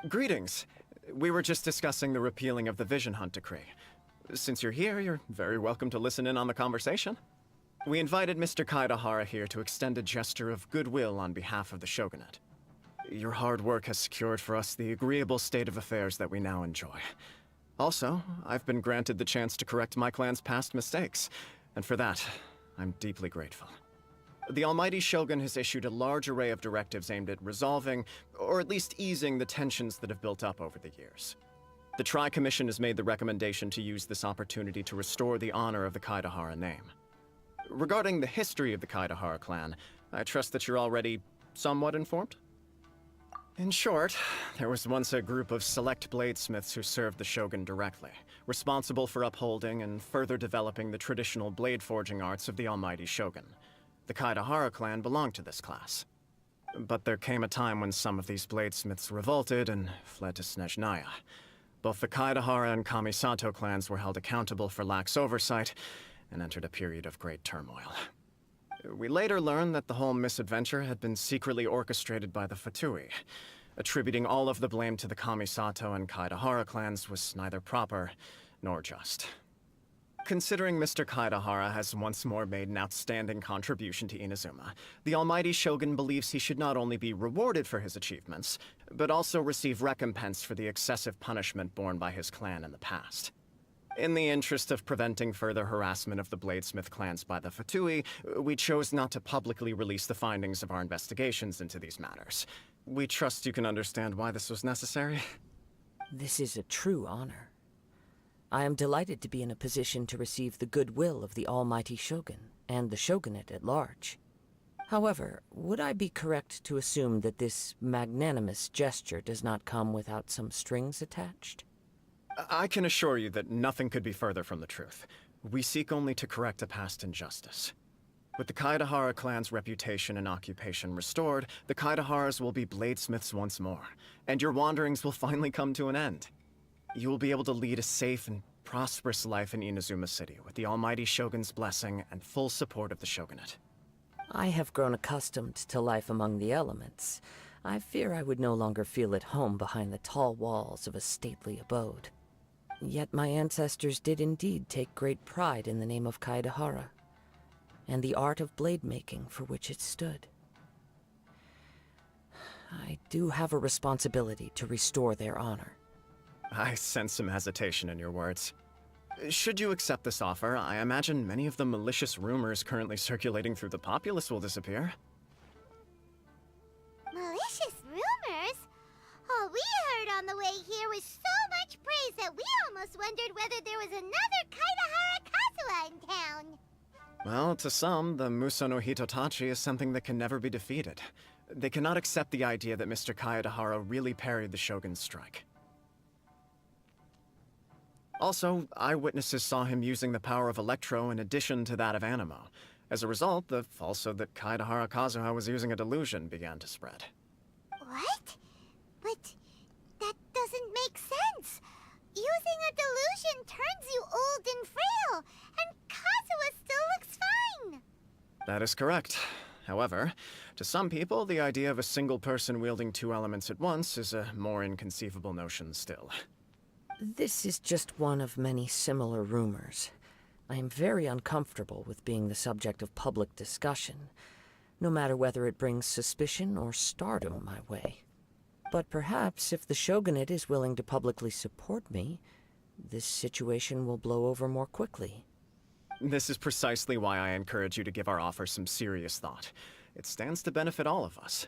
Greetings. We were just discussing the repealing of the Vision Hunt decree. Since you're here, you're very welcome to listen in on the conversation. We invited Mr. Kaidahara here to extend a gesture of goodwill on behalf of the Shogunate. Your hard work has secured for us the agreeable state of affairs that we now enjoy. Also, I've been granted the chance to correct my clan's past mistakes, and for that, I'm deeply grateful. The Almighty Shogun has issued a large array of directives aimed at resolving, or at least easing, the tensions that have built up over the years. The Tri-Commission has made the recommendation to use this opportunity to restore the honor of the Kaidahara name. Regarding the history of the Kaidahara clan, I trust that you're already somewhat informed? In short, there was once a group of select bladesmiths who served the Shogun directly, responsible for upholding and further developing the traditional blade forging arts of the Almighty Shogun. The Kaidahara clan belonged to this class. But there came a time when some of these bladesmiths revolted and fled to Snezhnaya. Both the Kaidahara and Kamisato clans were held accountable for lax oversight and entered a period of great turmoil. We later learned that the whole misadventure had been secretly orchestrated by the Fatui. Attributing all of the blame to the Kamisato and Kaidahara clans was neither proper nor just. Considering Mr. Kaidahara has once more made an outstanding contribution to Inazuma, the Almighty Shogun believes he should not only be rewarded for his achievements, but also receive recompense for the excessive punishment borne by his clan in the past. In the interest of preventing further harassment of the Bladesmith clans by the Fatui, we chose not to publicly release the findings of our investigations into these matters. We trust you can understand why this was necessary. This is a true honor. I am delighted to be in a position to receive the goodwill of the Almighty Shogun and the Shogunate at large. However, would I be correct to assume that this magnanimous gesture does not come without some strings attached? I can assure you that nothing could be further from the truth. We seek only to correct a past injustice. With the Kaidahara clan's reputation and occupation restored, the Kaidaharas will be bladesmiths once more, and your wanderings will finally come to an end. You will be able to lead a safe and prosperous life in Inazuma City with the Almighty Shogun's blessing and full support of the Shogunate. I have grown accustomed to life among the elements. I fear I would no longer feel at home behind the tall walls of a stately abode. Yet my ancestors did indeed take great pride in the name of Kaedahara, and the art of blade making for which it stood. I do have a responsibility to restore their honor. I sense some hesitation in your words. Should you accept this offer, I imagine many of the malicious rumors currently circulating through the populace will disappear. Malicious rumors? All we heard on the way here was so much praise that we almost wondered whether there was another Kaedahara Kazuha in town. Well, to some, the Muso no Hitotachi is something that can never be defeated. They cannot accept the idea that Mr. Kaedahara really parried the Shogun's strike. Also, eyewitnesses saw him using the power of Electro in addition to that of Animo. As a result, the falsehood that Kaedahara Kazuha was using a delusion began to spread. What? But that doesn't make sense. Using a delusion turns you old and frail, and Kazuha still looks fine. That is correct. However, to some people, the idea of a single person wielding two elements at once is a more inconceivable notion still. This is just one of many similar rumors. I am very uncomfortable with being the subject of public discussion, no matter whether it brings suspicion or stardom my way. But perhaps if the Shogunate is willing to publicly support me, this situation will blow over more quickly. This is precisely why I encourage you to give our offer some serious thought. It stands to benefit all of us.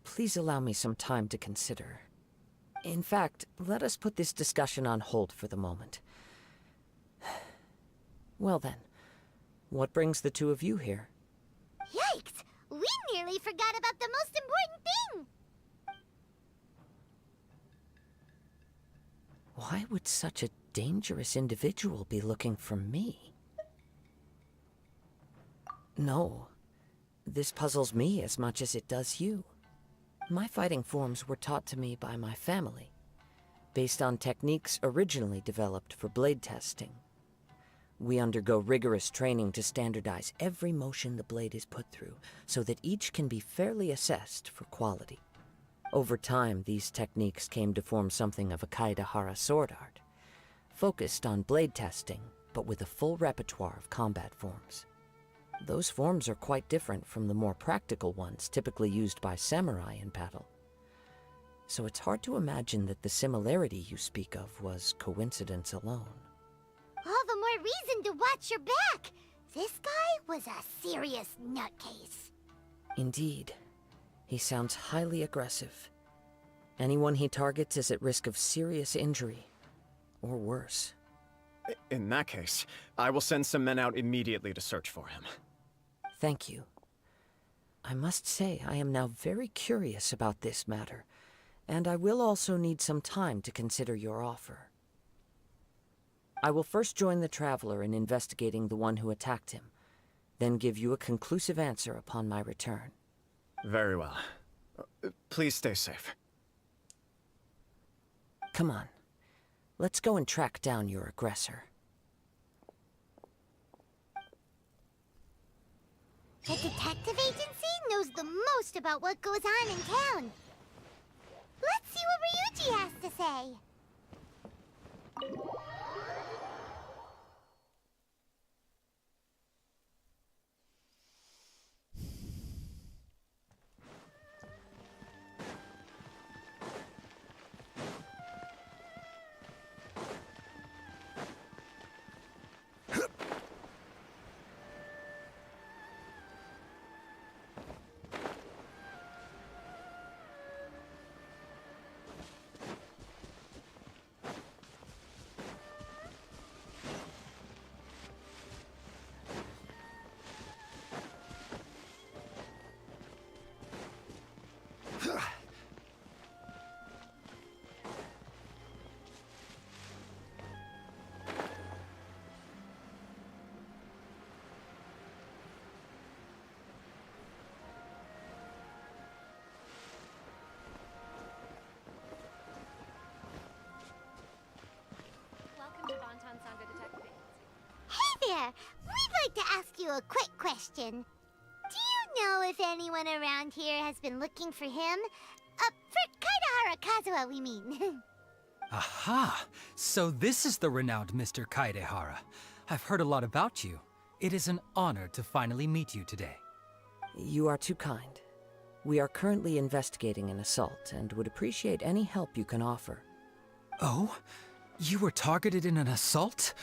Please allow me some time to consider. In fact, let us put this discussion on hold for the moment. Well then, what brings the two of you here? Yikes! We nearly forgot about the most important thing! Why would such a dangerous individual be looking for me? No, this puzzles me as much as it does you. My fighting forms were taught to me by my family, based on techniques originally developed for blade testing. We undergo rigorous training to standardize every motion the blade is put through, so that each can be fairly assessed for quality. Over time, these techniques came to form something of a Kaedahara sword art, focused on blade testing, but with a full repertoire of combat forms. Those forms are quite different from the more practical ones typically used by samurai in battle. So it's hard to imagine that the similarity you speak of was coincidence alone. All the more reason to watch your back! This guy was a serious nutcase. Indeed. He sounds highly aggressive. Anyone he targets is at risk of serious injury, or worse. In that case, I will send some men out immediately to search for him. Thank you. I must say I am now very curious about this matter, and I will also need some time to consider your offer. I will first join the Traveler in investigating the one who attacked him, then give you a conclusive answer upon my return. Very well. Please stay safe. Come on. Let's go and track down your aggressor. The detective agency knows the most about what goes on in town. Let's see what Ryuji has to say. Hey there! We'd like to ask you a quick question. Do you know if anyone around here has been looking for him? For Kaedahara Kazuha, we mean. Aha! So this is the renowned Mr. Kaedehara. I've heard a lot about you. It is an honor to finally meet you today. You are too kind. We are currently investigating an assault and would appreciate any help you can offer. Oh? You were targeted in an assault?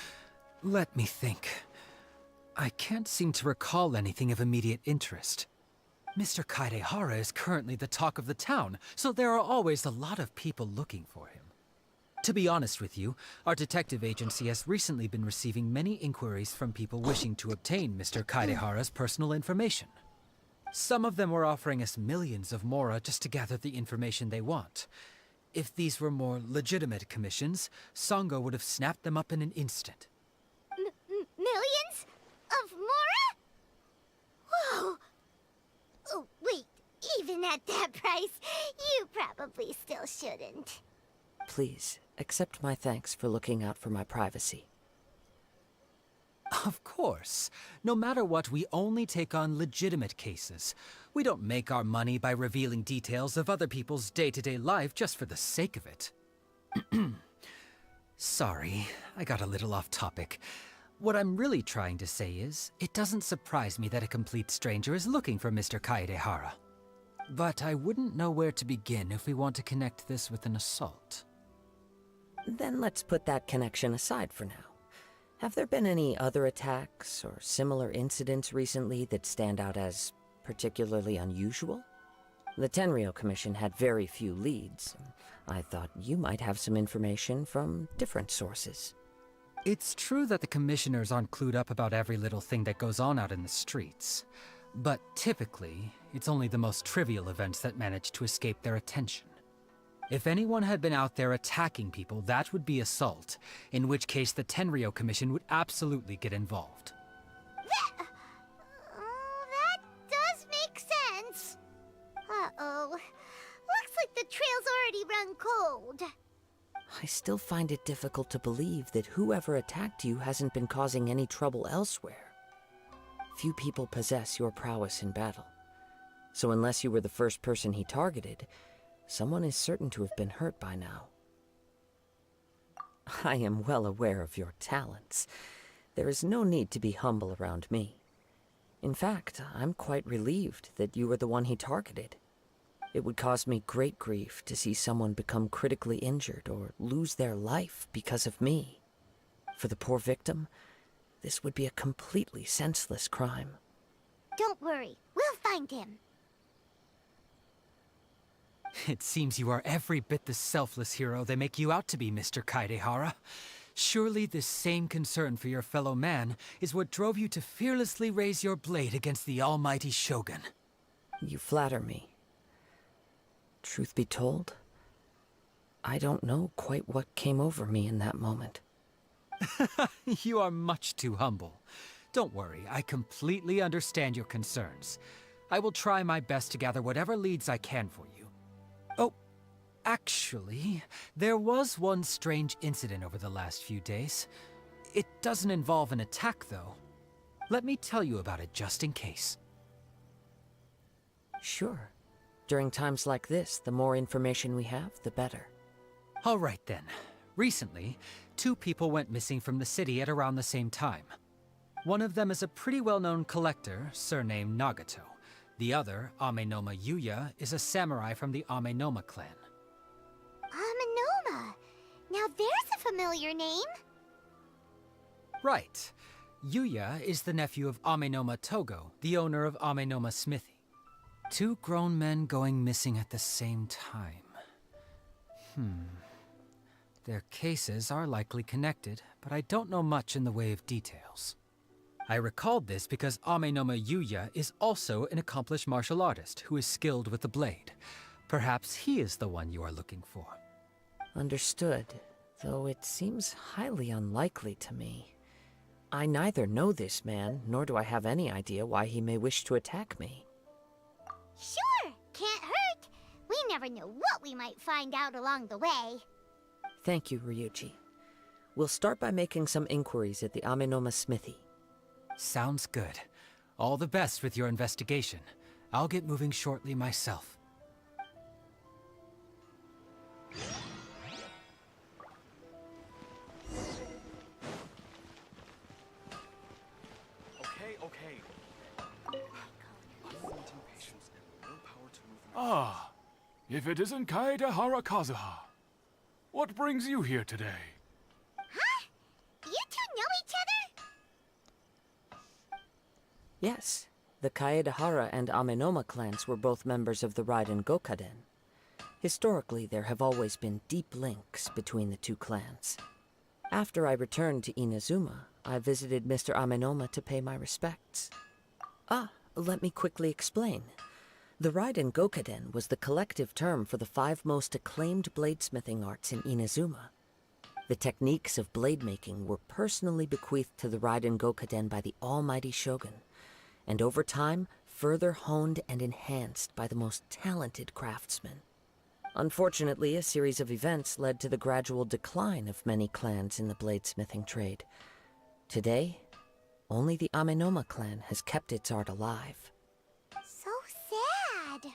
Let me think. I can't seem to recall anything of immediate interest. Mr. Kaedehara is currently the talk of the town, so there are always a lot of people looking for him. To be honest with you, our detective agency has recently been receiving many inquiries from people wishing to obtain Mr. Kaedehara's personal information. Some of them were offering us millions of mora just to gather the information they want. If these were more legitimate commissions, Sango would have snapped them up in an instant. Millions? Of mora? Whoa! Oh, wait, even at that price, you probably still shouldn't. Please, accept my thanks for looking out for my privacy. Of course. No matter what, we only take on legitimate cases. We don't make our money by revealing details of other people's day-to-day life just for the sake of it. Sorry, I got a little off topic. What I'm really trying to say is, it doesn't surprise me that a complete stranger is looking for Mr. Kaedehara. But I wouldn't know where to begin if we want to connect this with an assault. Then let's put that connection aside for now. Have there been any other attacks or similar incidents recently that stand out as particularly unusual? The Tenryou Commission had very few leads. I thought you might have some information from different sources. It's true that the commissioners aren't clued up about every little thing that goes on out in the streets. But typically, it's only the most trivial events that manage to escape their attention. If anyone had been out there attacking people, that would be assault, in which case the Tenryou Commission would absolutely get involved. That does make sense. Uh-oh. Looks like the trail's already run cold. I still find it difficult to believe that whoever attacked you hasn't been causing any trouble elsewhere. Few people possess your prowess in battle. So unless you were the first person he targeted, someone is certain to have been hurt by now. I am well aware of your talents. There is no need to be humble around me. In fact, I'm quite relieved that you were the one he targeted. It would cause me great grief to see someone become critically injured or lose their life because of me. For the poor victim, this would be a completely senseless crime. Don't worry, we'll find him. It seems you are every bit the selfless hero they make you out to be, Mr. Kaedehara. Surely this same concern for your fellow man is what drove you to fearlessly raise your blade against the almighty Shogun. You flatter me. Truth be told, I don't know quite what came over me in that moment. You are much too humble. Don't worry, I completely understand your concerns. I will try my best to gather whatever leads I can for you. Oh, actually, there was one strange incident over the last few days. It doesn't involve an attack, though. Let me tell you about it just in case. Sure. During times like this, the more information we have, the better. All right then. Recently, 2 people went missing from the city at around the same time. One of them is a pretty well-known collector, surnamed Nagato. The other, Enkanomiya Yuya, is a samurai from the Enkanomiya clan. Enkanomiya? Now there's a familiar name. Right. Yuya is the nephew of Enkanomiya Togo, the owner of Enkanomiya Smithy. 2 grown men going missing at the same time. Their cases are likely connected, but I don't know much in the way of details. I recalled this because Enkanomiya Yuya is also an accomplished martial artist who is skilled with the blade. Perhaps he is the one you are looking for. Understood, though it seems highly unlikely to me. I neither know this man, nor do I have any idea why he may wish to attack me. Sure, can't hurt. We never know what we might find out along the way. Thank you, Ryuji. We'll start by making some inquiries at the Enkanomiya Smithy. Sounds good. All the best with your investigation. I'll get moving shortly myself. Ah, if it isn't Kaedehara Kazuha. What brings you here today? Huh? You two know each other? Yes, the Kaedehara and Amenoma clans were both members of the Raiden Gokaden. Historically, there have always been deep links between the two clans. After I returned to Inazuma, I visited Mr. Amenoma to pay my respects. Let me quickly explain. The Raiden Gokaden was the collective term for the 5 most acclaimed bladesmithing arts in Inazuma. The techniques of blade making were personally bequeathed to the Raiden Gokaden by the almighty Shogun, and over time, further honed and enhanced by the most talented craftsmen. Unfortunately, a series of events led to the gradual decline of many clans in the bladesmithing trade. Today, only the Amenoma clan has kept its art alive. So sad.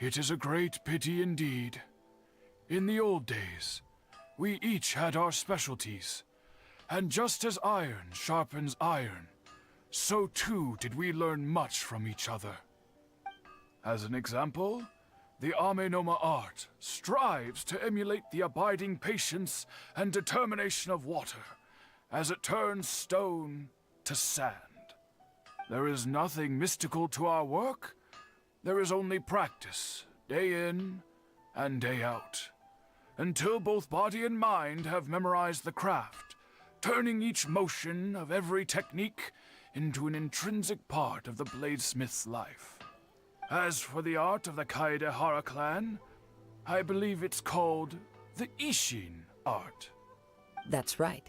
It is a great pity indeed. In the old days, we each had our specialties, and just as iron sharpens iron, so too did we learn much from each other. As an example, the Amenoma art strives to emulate the abiding patience and determination of water as it turns stone to sand. There is nothing mystical to our work. There is only practice, day in and day out, until both body and mind have memorized the craft, turning each motion of every technique into an intrinsic part of the bladesmith's life. As for the art of the Kaedehara clan, I believe it's called the Ishin art. That's right.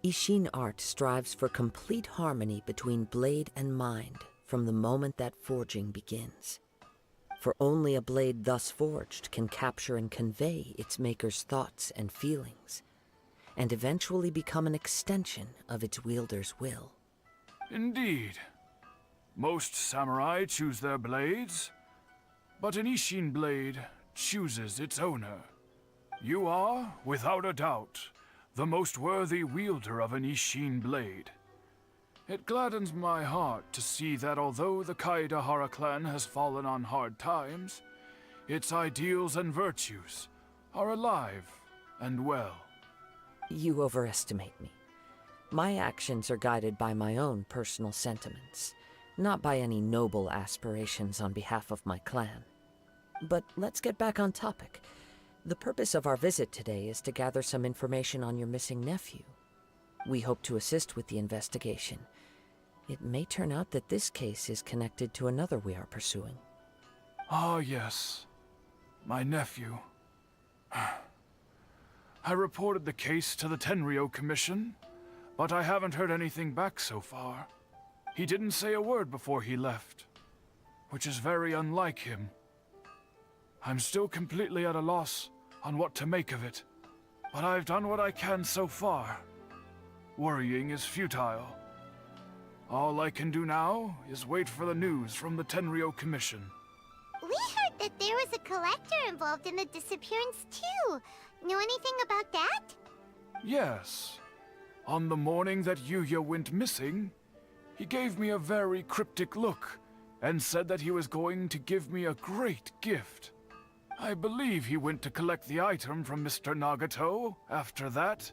Ishin art strives for complete harmony between blade and mind from the moment that forging begins. For only a blade thus forged can capture and convey its maker's thoughts and feelings, and eventually become an extension of its wielder's will. Indeed. Most samurai choose their blades, but an Ishin blade chooses its owner. You are, without a doubt, the most worthy wielder of an Ishin blade. It gladdens my heart to see that although the Kaedehara clan has fallen on hard times, its ideals and virtues are alive and well. You overestimate me. My actions are guided by my own personal sentiments, not by any noble aspirations on behalf of my clan. But let's get back on topic. The purpose of our visit today is to gather some information on your missing nephew. We hope to assist with the investigation. It may turn out that this case is connected to another we are pursuing. Ah, yes. My nephew. I reported the case to the Tenryo Commission, but I haven't heard anything back so far. He didn't say a word before he left, which is very unlike him. I'm still completely at a loss on what to make of it, but I've done what I can so far. Worrying is futile. All I can do now is wait for the news from the Tenryo Commission. We heard that there was a collector involved in the disappearance too. Know anything about that? Yes. On the morning that Yuya went missing, he gave me a very cryptic look and said that he was going to give me a great gift. I believe he went to collect the item from Mr. Nagato after that.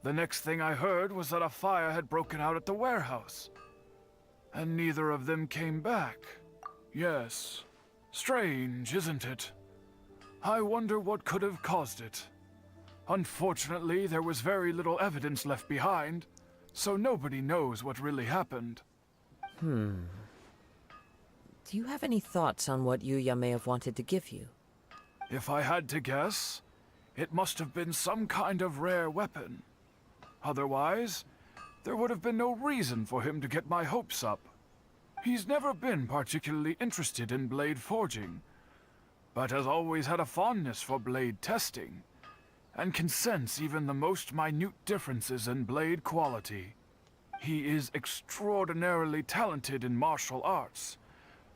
The next thing I heard was that a fire had broken out at the warehouse, and neither of them came back. Yes, strange, isn't it? I wonder what could have caused it. Unfortunately, there was very little evidence left behind, so nobody knows what really happened. Do you have any thoughts on what Yuya may have wanted to give you? If I had to guess, it must have been some kind of rare weapon. Otherwise, there would have been no reason for him to get my hopes up. He's never been particularly interested in blade forging, but has always had a fondness for blade testing, and can sense even the most minute differences in blade quality. He is extraordinarily talented in martial arts,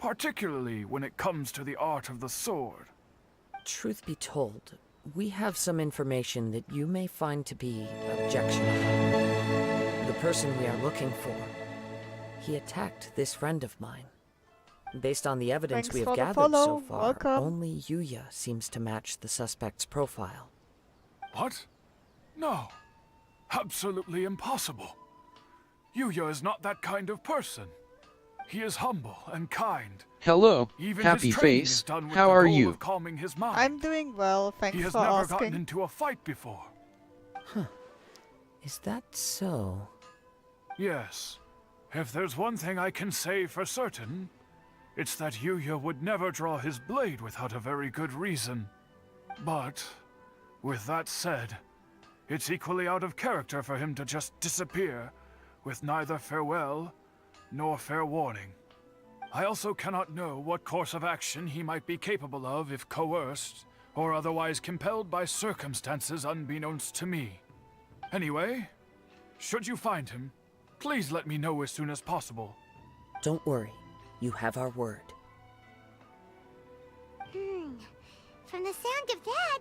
particularly when it comes to the art of the sword. Truth be told, we have some information that you may find to be objectionable. the person we are looking for. He attacked this friend of mine. Based on the evidence Thanks we for have the gathered follow. so far, Welcome. only Yuya seems to match the suspect's profile. What? No. Absolutely impossible. Yuya is not that kind of person. He is humble and kind. Hello, Even happy his training face. is done with How the are goal you? of calming his mind. I'm doing well, thanks He has for never gotten asking. into a fight before. Is that so? Yes. If there's one thing I can say for certain, it's that Yuya would never draw his blade without a very good reason. But, with that said, it's equally out of character for him to just disappear, with neither farewell nor fair warning. I also cannot know what course of action he might be capable of if coerced, or otherwise compelled by circumstances unbeknownst to me. Anyway, should you find him, please let me know as soon as possible. Don't worry. You have our word. From the sound of that,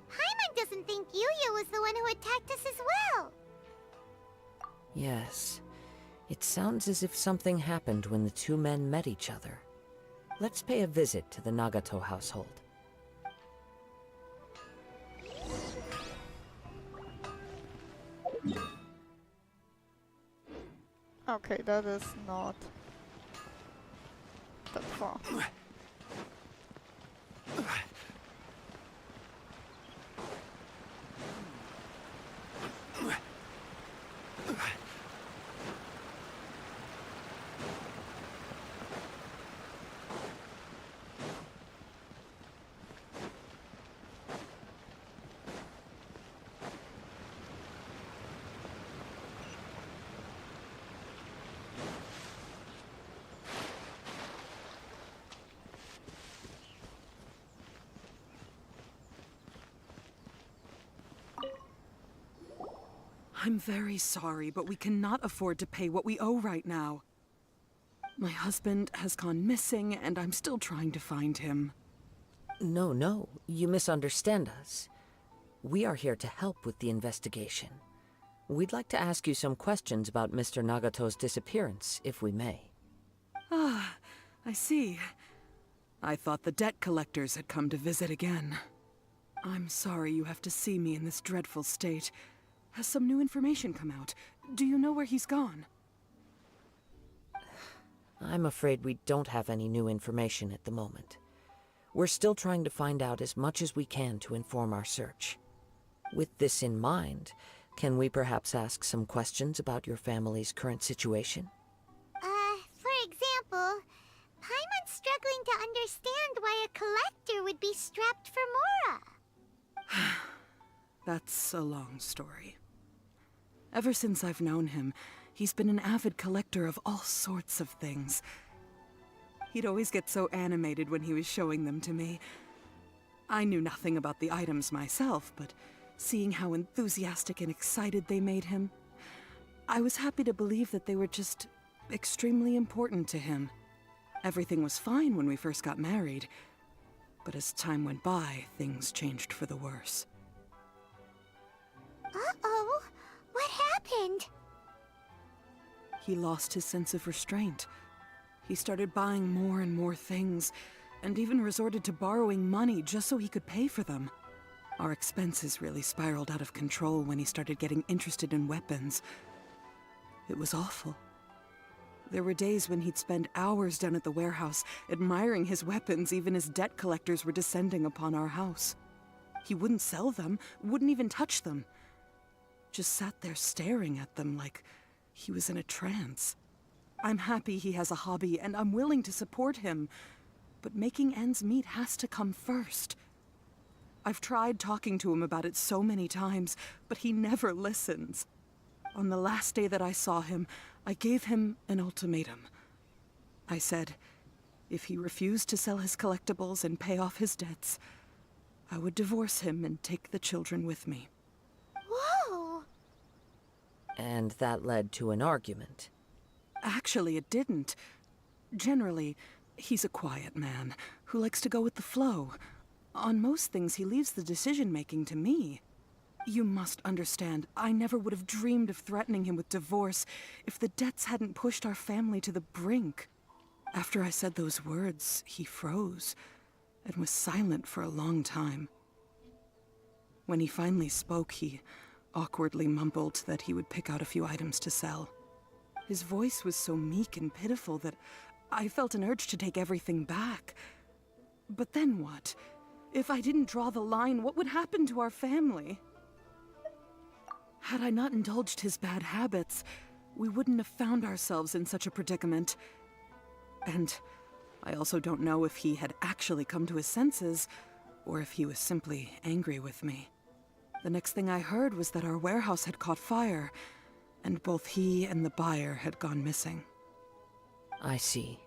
Paimon doesn't think Yuya was the one who attacked us as well. Yes. It sounds as if something happened when the two men met each other. Let's pay a visit to the Nagato household. Okay, that is not that far. I'm very sorry, but we cannot afford to pay what we owe right now. My husband has gone missing, and I'm still trying to find him. No, you misunderstand us. We are here to help with the investigation. We'd like to ask you some questions about Mr. Nagato's disappearance, if we may. Ah, I see. I thought the debt collectors had come to visit again. I'm sorry you have to see me in this dreadful state. Has some new information come out? Do you know where he's gone? I'm afraid we don't have any new information at the moment. We're still trying to find out as much as we can to inform our search. With this in mind, can we perhaps ask some questions about your family's current situation? For example, Paimon's struggling to understand why a collector would be strapped for Mora. That's a long story. Ever since I've known him, he's been an avid collector of all sorts of things. He'd always get so animated when he was showing them to me. I knew nothing about the items myself, but seeing how enthusiastic and excited they made him, I was happy to believe that they were just extremely important to him. Everything was fine when we first got married, but as time went by, things changed for the worse. Uh-oh, what happened? He lost his sense of restraint. He started buying more and more things, and even resorted to borrowing money just so he could pay for them. Our expenses really spiraled out of control when he started getting interested in weapons. It was awful. There were days when he'd spend hours down at the warehouse, admiring his weapons even as debt collectors were descending upon our house. He wouldn't sell them, wouldn't even touch them. Just sat there staring at them like he was in a trance. I'm happy he has a hobby, and I'm willing to support him. But making ends meet has to come first. I've tried talking to him about it so many times, but he never listens. On the last day that I saw him, I gave him an ultimatum. I said, if he refused to sell his collectibles and pay off his debts, I would divorce him and take the children with me. Whoa! And that led to an argument. Actually, it didn't. Generally, he's a quiet man who likes to go with the flow. On most things, he leaves the decision-making to me. You must understand, I never would have dreamed of threatening him with divorce if the debts hadn't pushed our family to the brink. After I said those words, he froze and was silent for a long time. When he finally spoke, he awkwardly mumbled that he would pick out a few items to sell. His voice was so meek and pitiful that I felt an urge to take everything back. But then what? If I didn't draw the line, what would happen to our family? Had I not indulged his bad habits, we wouldn't have found ourselves in such a predicament. And I also don't know if he had actually come to his senses, or if he was simply angry with me. The next thing I heard was that our warehouse had caught fire, and both he and the buyer had gone missing. I see.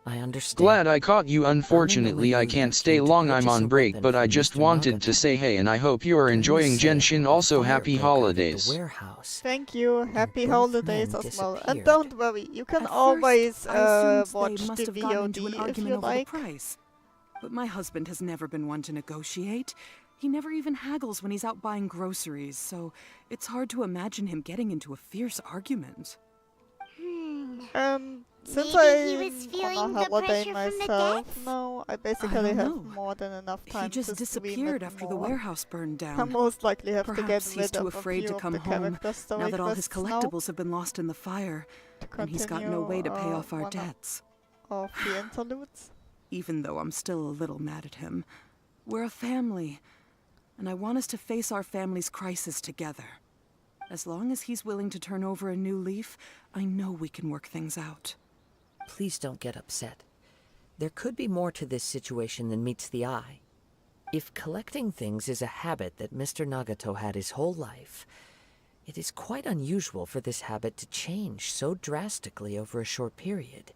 I understand. Glad I caught you. Unfortunately, I can't stay long. I'm on break, but I just wanted to say hey, and I hope you are enjoying Genshin. Also, happy holidays. Thank you. Happy holidays as well. And don't worry, you can At always first, I assumed watch they must the have gotten into an VOD if argument you over like. the price. But my husband has never been one to negotiate. He never even haggles when he's out buying groceries, so it's hard to imagine him getting into a fierce argument. Since Maybe he was I'm feeling on a the holiday pressure from the myself, debts? no, I I basically don't have know. more than enough time He just to stream disappeared it after the more. warehouse burned down. I most likely have to Perhaps get he's rid too of a afraid few to of come the home character story now that all his quests now collectibles have been lost in the fire, to and he's got no way to pay continue, off our one debts. of the interludes. Even though I'm still a little mad at him, we're a family, and I want us to face our family's crisis together. As long as he's willing to turn over a new leaf, I know we can work things out. Please don't get upset. There could be more to this situation than meets the eye. If collecting things is a habit that Mr. Nagato had his whole life, it is quite unusual for this habit to change so drastically over a short period.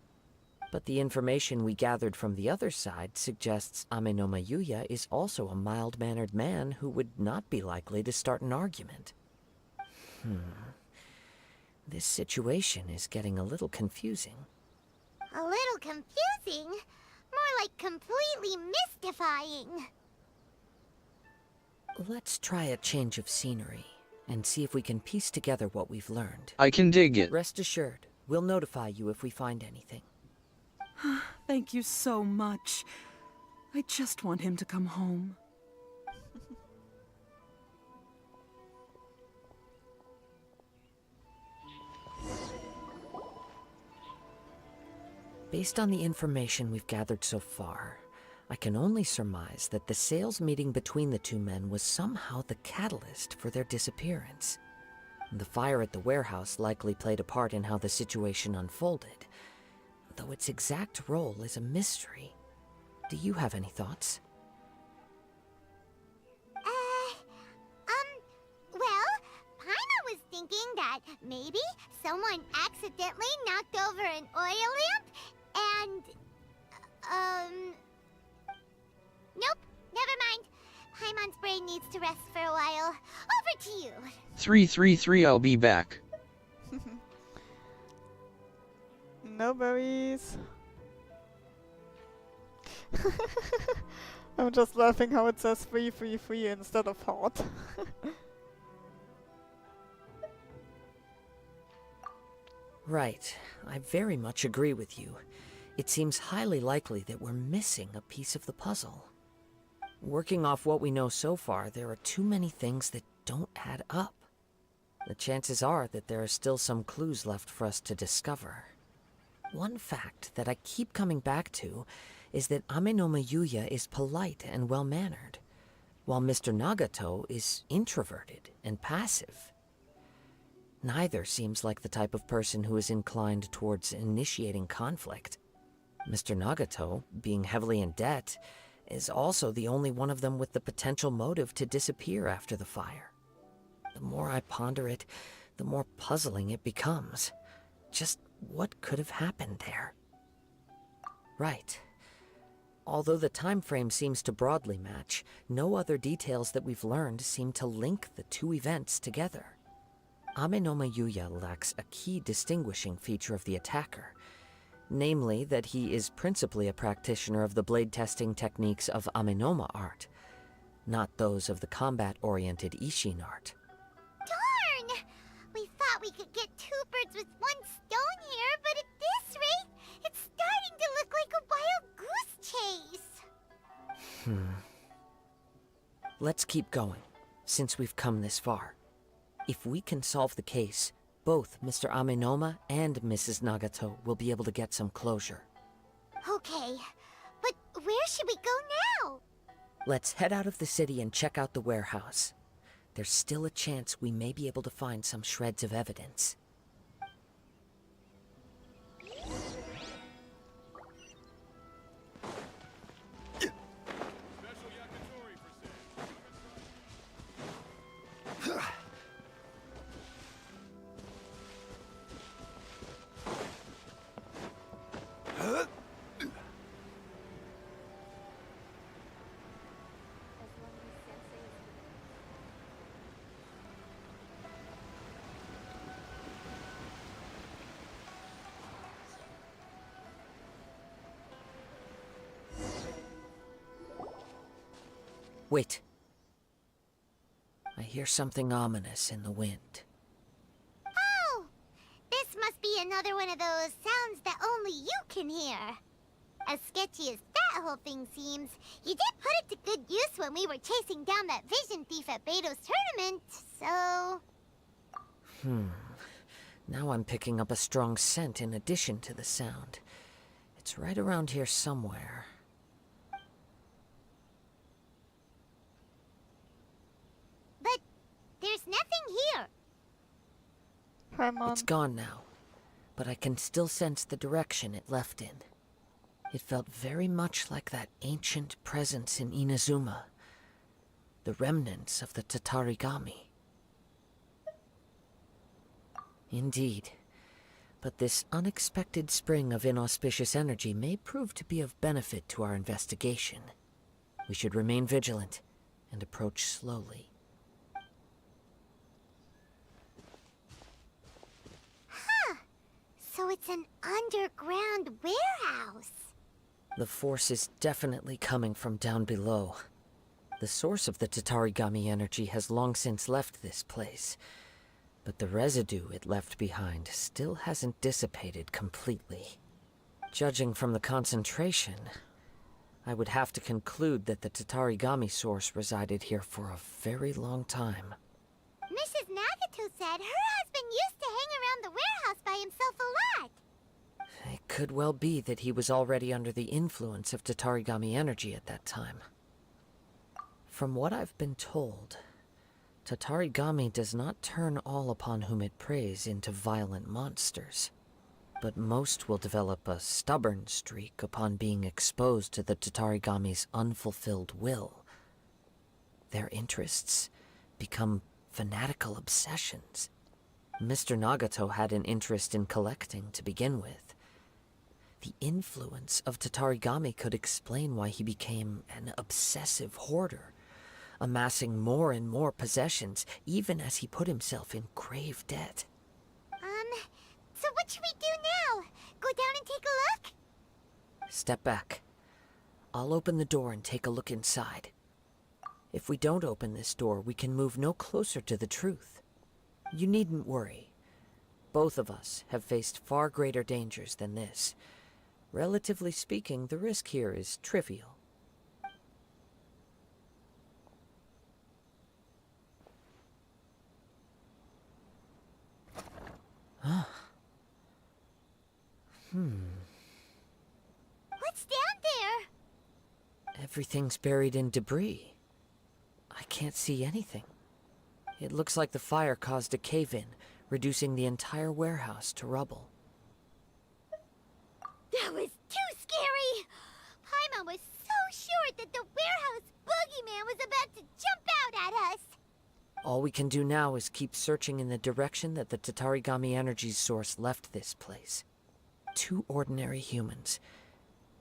But the information we gathered from the other side suggests Amenoma Yuya is also a mild-mannered man who would not be likely to start an argument. This situation is getting a little confusing. A little confusing? More like completely mystifying. Let's try a change of scenery and see if we can piece together what we've learned. I can dig it. Rest assured, we'll notify you if we find anything. Thank you so much. I just want him to come home. Based on the information we've gathered so far, I can only surmise that the sales meeting between the two men was somehow the catalyst for their disappearance. The fire at the warehouse likely played a part in how the situation unfolded, though its exact role is a mystery. Do you have any thoughts? Well, Paimon was thinking that maybe someone accidentally knocked over an oil lamp and, nope, never mind. Paimon's brain needs to rest for a while. Over to you. 333, I'll be back. No worries. I'm just laughing how it says 333 instead of hot. Right. I very much agree with you. It seems highly likely that we're missing a piece of the puzzle. Working off what we know so far, there are too many things that don't add up. The chances are that there are still some clues left for us to discover. One fact that I keep coming back to is that Amenoma Yuya is polite and well-mannered, while Mr. Nagato is introverted and passive. Neither seems like the type of person who is inclined towards initiating conflict. Mr. Nagato, being heavily in debt, is also the only one of them with the potential motive to disappear after the fire. The more I ponder it, the more puzzling it becomes. Just what could have happened there? Right. Although the time frame seems to broadly match, no other details that we've learned seem to link the two events together. Amenoma Yuya lacks a key distinguishing feature of the attacker, namely that he is principally a practitioner of the blade testing techniques of Amenoma art. not those of the combat-oriented Ishin art. Darn! We thought we could get two birds with one stone here, but at this rate, it's starting to look like a wild goose chase. Let's keep going, since we've come this far. If we can solve the case, both Mr. Enkanomiya and Mrs. Nagato will be able to get some closure. Okay, but where should we go now? Let's head out of the city and check out the warehouse. There's still a chance we may be able to find some shreds of evidence. Wait. I hear something ominous in the wind. Oh! This must be another one of those sounds that only you can hear. As sketchy as that whole thing seems, you did put it to good use when we were chasing down that vision thief at Beto's tournament, so... Now I'm picking up a strong scent in addition to the sound. It's right around here somewhere. But there's nothing here. Hi, Mom. It's gone now, but I can still sense the direction it left in. It felt very much like that ancient presence in Inazuma, the remnants of the Tatarigami. Indeed, but this unexpected spring of inauspicious energy may prove to be of benefit to our investigation. We should remain vigilant and approach slowly. So it's an underground warehouse. The force is definitely coming from down below. The source of the Tatarigami energy has long since left this place, but the residue it left behind still hasn't dissipated completely. Judging from the concentration, I would have to conclude that the Tatarigami source resided here for a very long time. Mrs. Nagato said her husband used to hang around the warehouse by himself a lot. It could well be that he was already under the influence of Tatarigami energy at that time. From what I've been told, Tatarigami does not turn all upon whom it preys into violent monsters, but most will develop a stubborn streak upon being exposed to the Tatarigami's unfulfilled will. Their interests become fanatical obsessions. Mr. Nagato had an interest in collecting to begin with. The influence of Tatarigami could explain why he became an obsessive hoarder, amassing more and more possessions, even as he put himself in grave debt. So what should we do now? Go down and take a look? Step back. I'll open the door and take a look inside. If we don't open this door, we can move no closer to the truth. You needn't worry. Both of us have faced far greater dangers than this. Relatively speaking, the risk here is trivial. What's down there? Everything's buried in debris. I can't see anything. It looks like the fire caused a cave-in, reducing the entire warehouse to rubble. That was too scary! Paimon was so sure that the warehouse boogeyman was about to jump out at us! All we can do now is keep searching in the direction that the Tatarigami energy source left this place. 2 ordinary humans,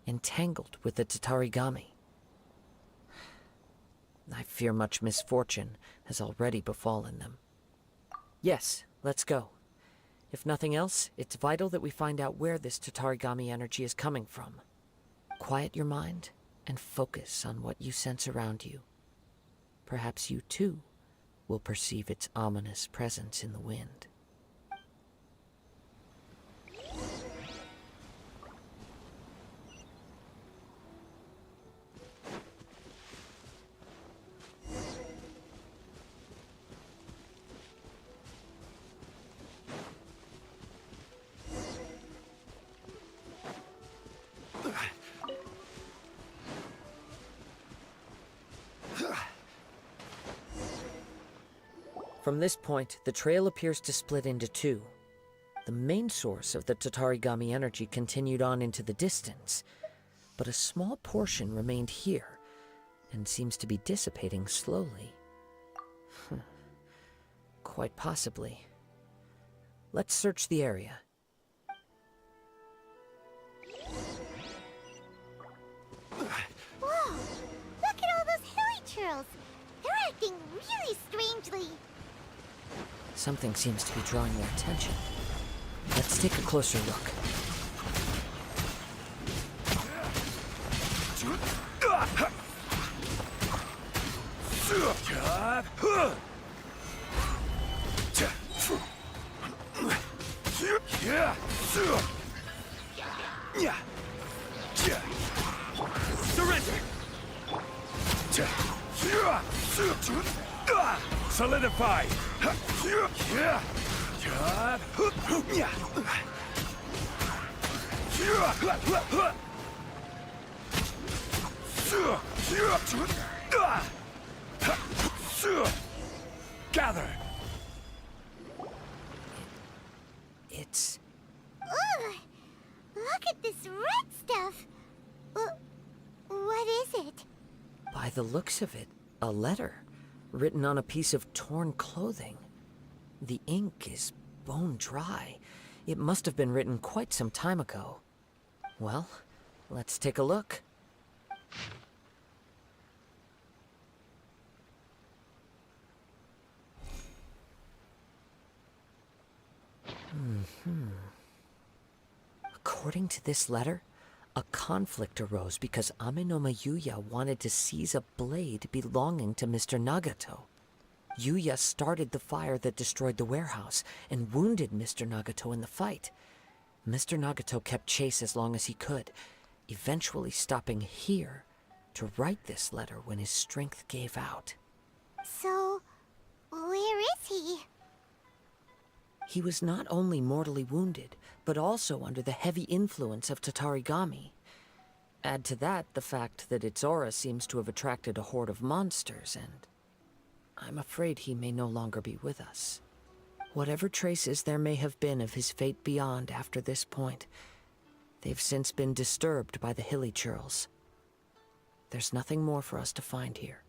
entangled with the Tatarigami. I fear much misfortune has already befallen them. Yes, let's go. If nothing else, it's vital that we find out where this Tatarigami energy is coming from. Quiet your mind and focus on what you sense around you. perhaps you too will perceive its ominous presence in the wind. From this point, the trail appears to split into two. The main source of the Tatarigami energy continued on into the distance, but a small portion remained here and seems to be dissipating slowly. Quite possibly. Let's search the area. Whoa! Look at all those hilly churls! They're acting really strangely. Something seems to be drawing their attention. Let's take a closer look. Surrender! Solidify! Gather! It's... Ugh! Look at this red stuff! What is it? By the looks of it, a letter written on a piece of torn clothing. The ink is bone dry. It must have been written quite some time ago. Well, let's take a look. According to this letter, a conflict arose because Enkanomiya Yuya wanted to seize a blade belonging to Mr. Nagato. Yuya started the fire that destroyed the warehouse and wounded Mr. Nagato in the fight. Mr. Nagato kept chase as long as he could, eventually stopping here to write this letter when his strength gave out. So, where is he? He was not only mortally wounded, but also under the heavy influence of Tatarigami. Add to that the fact that its aura seems to have attracted a horde of monsters, and I'm afraid he may no longer be with us. Whatever traces there may have been of his fate beyond after this point, they've since been disturbed by the hilly churls. There's nothing more for us to find here.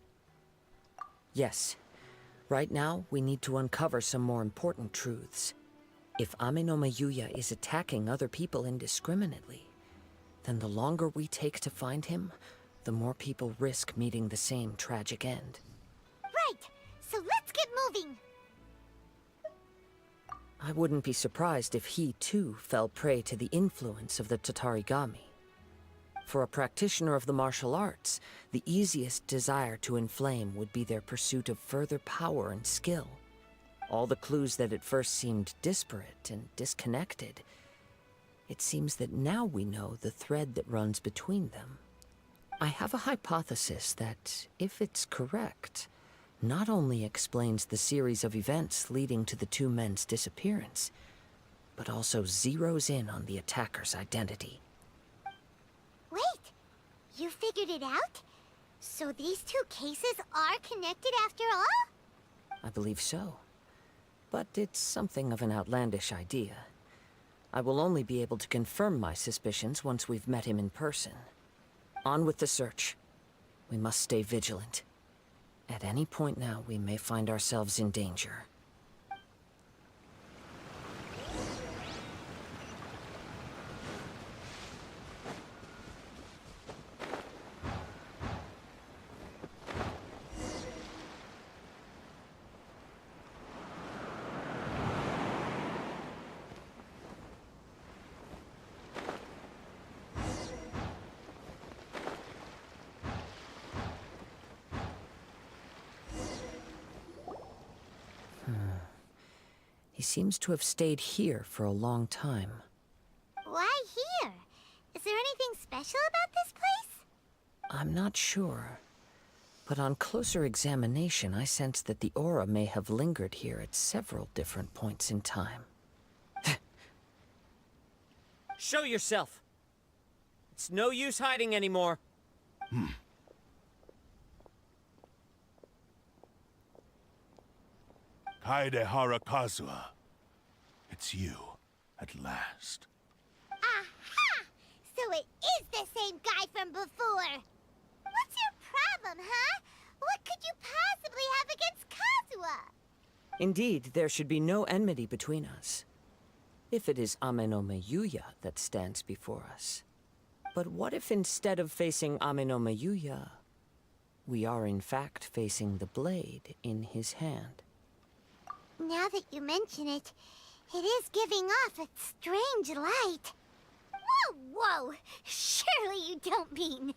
Yes, right now we need to uncover some more important truths. If Enkanomiya Yuya is attacking other people indiscriminately, then the longer we take to find him, the more people risk meeting the same tragic end. Right! So let's get moving! I wouldn't be surprised if he, too, fell prey to the influence of the Tatarigami. For a practitioner of the martial arts, the easiest desire to inflame would be their pursuit of further power and skill. All the clues that at first seemed disparate and disconnected, it seems that now we know the thread that runs between them. I have a hypothesis that, if it's correct, not only explains the series of events leading to the two men's disappearance, but also zeroes in on the attacker's identity. Wait! You figured it out? So these two cases are connected after all? I believe so. But it's something of an outlandish idea. I will only be able to confirm my suspicions once we've met him in person. On with the search. We must stay vigilant. At any point now, we may find ourselves in danger. He seems to have stayed here for a long time. Why here? Is there anything special about this place? I'm not sure. But on closer examination, I sense that the aura may have lingered here at several different points in time. Show yourself! It's no use hiding anymore. Kaedehara Kazuha. It's you, at last. Aha! So it is the same guy from before! What's your problem, huh? What could you possibly have against Kazuha? Indeed, there should be no enmity between us. If it is Enkanomiya that stands before us. But what if instead of facing Enkanomiya, we are in fact facing the blade in his hand? Now that you mention it, it is giving off a strange light. Whoa, whoa! Surely you don't mean...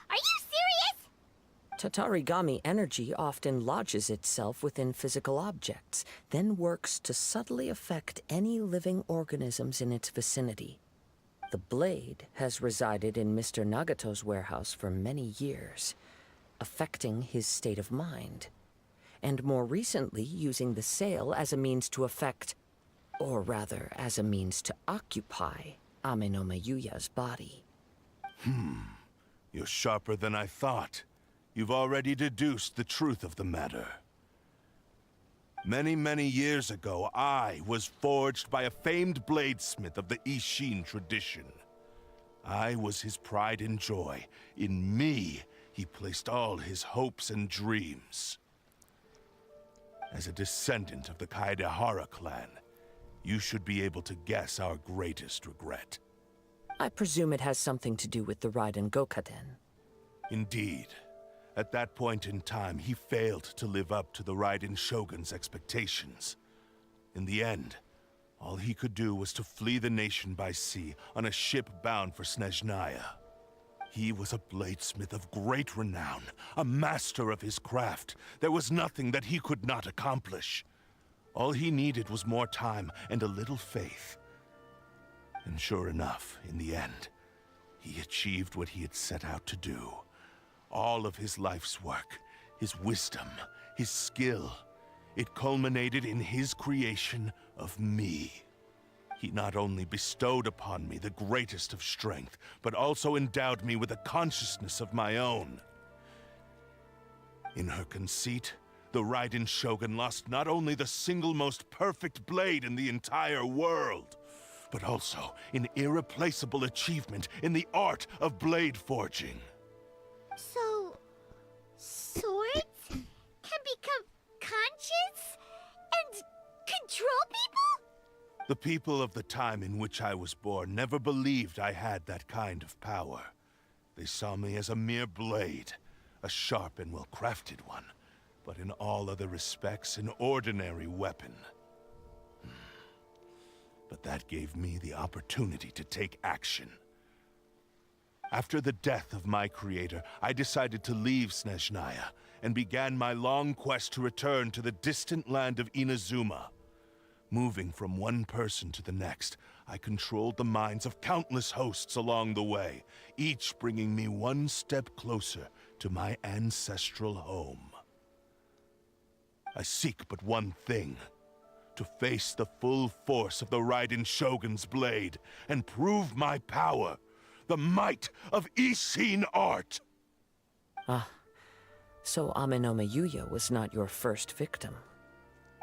Are you serious? Tatarigami energy often lodges itself within physical objects, then works to subtly affect any living organisms in its vicinity. The blade has resided in Mr. Nagato's warehouse for many years, affecting his state of mind, and more recently using the sale as a means to affect, or rather as a means to occupy, Enkanomiyuya's body. You're sharper than I thought. You've already deduced the truth of the matter. Many, many years ago, I was forged by a famed bladesmith of the Ishin tradition. I was his pride and joy. In me, he placed all his hopes and dreams. As a descendant of the Kaedehara clan, you should be able to guess our greatest regret. I presume it has something to do with the Raiden Gokaden. Indeed. At that point in time, he failed to live up to the Raiden Shogun's expectations. In the end, all he could do was to flee the nation by sea on a ship bound for Snezhnaya. He was a bladesmith of great renown, a master of his craft. There was nothing that he could not accomplish. All he needed was more time and a little faith. And sure enough, in the end, he achieved what he had set out to do. All of his life's work, his wisdom, his skill, it culminated in his creation of me. He not only bestowed upon me the greatest of strength, but also endowed me with a consciousness of my own. In her conceit, the Raiden Shogun lost not only the single most perfect blade in the entire world, but also an irreplaceable achievement in the art of blade forging. So... swords can become conscious and control people? The people of the time in which I was born never believed I had that kind of power. They saw me as a mere blade, a sharp and well-crafted one, but in all other respects an ordinary weapon. But that gave me the opportunity to take action. After the death of my creator, I decided to leave Snezhnaya and began my long quest to return to the distant land of Inazuma. Moving from one person to the next, I controlled the minds of countless hosts along the way, each bringing me one step closer to my ancestral home. I seek but one thing: to face the full force of the Raiden Shogun's blade and prove my power, the might of Ishin art! Ah, so Enkanomiya was not your first victim.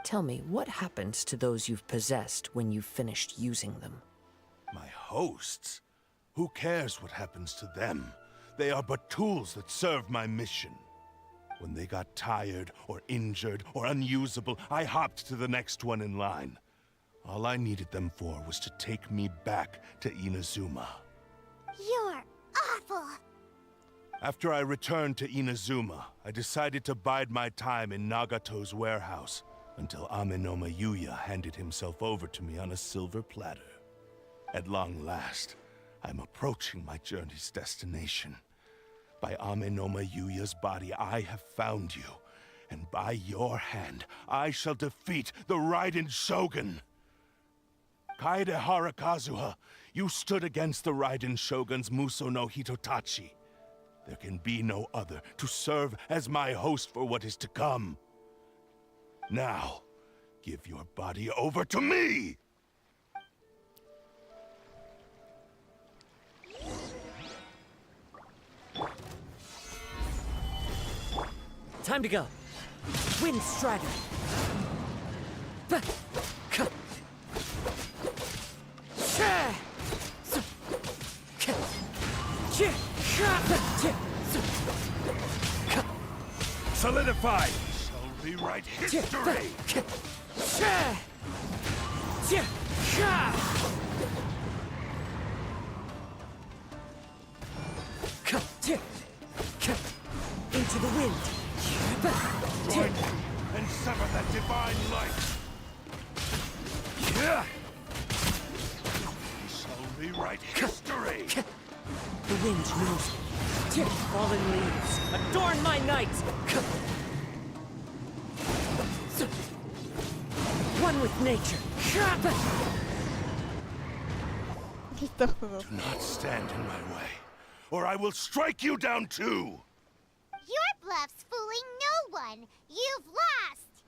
Tell me, what happens to those you've possessed when you've finished using them? My hosts? Who cares what happens to them? They are but tools that serve my mission. When they got tired, or injured, or unusable, I hopped to the next one in line. All I needed them for was to take me back to Inazuma. You're awful! After I returned to Inazuma, I decided to bide my time in Nagato's warehouse until Enkanomiya handed himself over to me on a silver platter. At long last, I'm approaching my journey's destination. By Enkanomiya's body, I have found you, And by your hand, I shall defeat the Raiden Shogun. Kaedehara Kazuha, you stood against the Raiden Shogun's Muso no Hitotachi. There can be no other to serve as my host for what is to come. Now, give your body over to me! Time to go. Wind Strider. Solidified! Shall rewrite history! Into the wind. Join me and sever that divine light! We shall rewrite history! The wind knows me. Fallen leaves, adorn my night! One with nature. Do not stand in my way, or I will strike you down too! Your bluff's fooling no one. You've lost.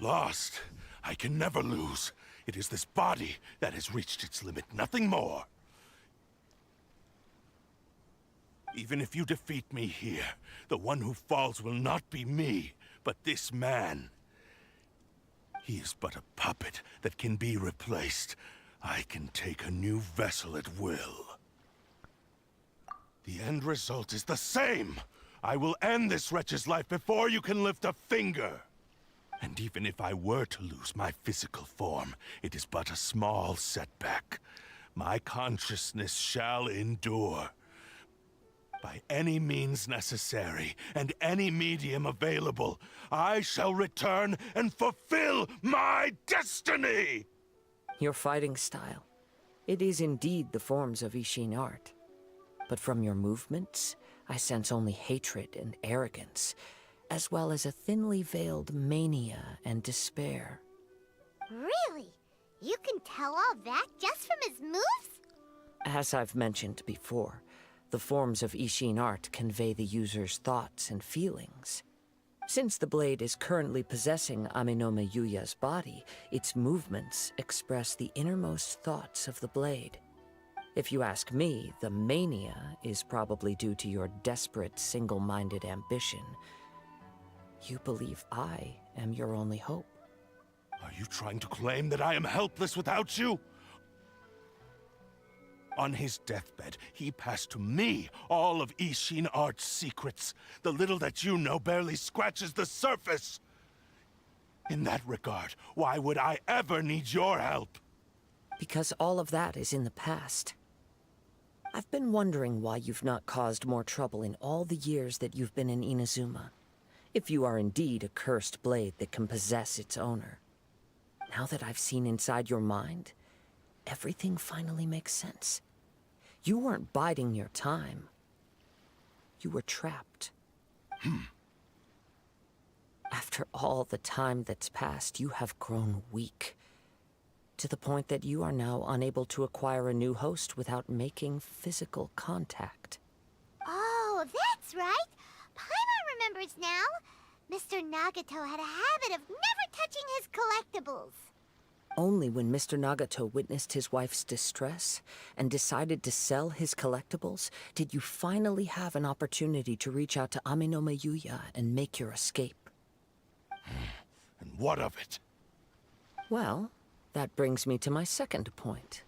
Lost? I can never lose. It is this body that has reached its limit, nothing more. Even if you defeat me here, the one who falls will not be me, but this man. He is but a puppet that can be replaced. I can take a new vessel at will. The end result is the same! I will end this wretch's life before you can lift a finger! And even if I were to lose my physical form, it is but a small setback. My consciousness shall endure. By any means necessary, and any medium available, I shall return and fulfill my destiny! Your fighting style. It is indeed the forms of Ishin art. But from your movements, I sense only hatred and arrogance, as well as a thinly veiled mania and despair. Really? You can tell all that just from his moves? As I've mentioned before, the forms of Ishin art convey the user's thoughts and feelings. Since the blade is currently possessing Enkanomiya Yuya's body, its movements express the innermost thoughts of the blade. If you ask me, the mania is probably due to your desperate, single-minded ambition. You believe I am your only hope. Are you trying to claim that I am helpless without you? On his deathbed, he passed to me all of Ishin art's secrets. The little that you know barely scratches the surface. In that regard, why would I ever need your help? Because all of that is in the past. I've been wondering why you've not caused more trouble in all the years that you've been in Inazuma. If you are indeed a cursed blade that can possess its owner. Now that I've seen inside your mind, everything finally makes sense. You weren't biding your time. You were trapped. After all the time that's passed, you have grown weak. To the point that you are now unable to acquire a new host without making physical contact. Oh, that's right. Paimon remembers now. Mr. Nagato had a habit of never touching his collectibles. Only when Mr. Nagato witnessed his wife's distress and decided to sell his collectibles did you finally have an opportunity to reach out to Enkanomiya Yuya and make your escape. And what of it? Well, that brings me to my second point.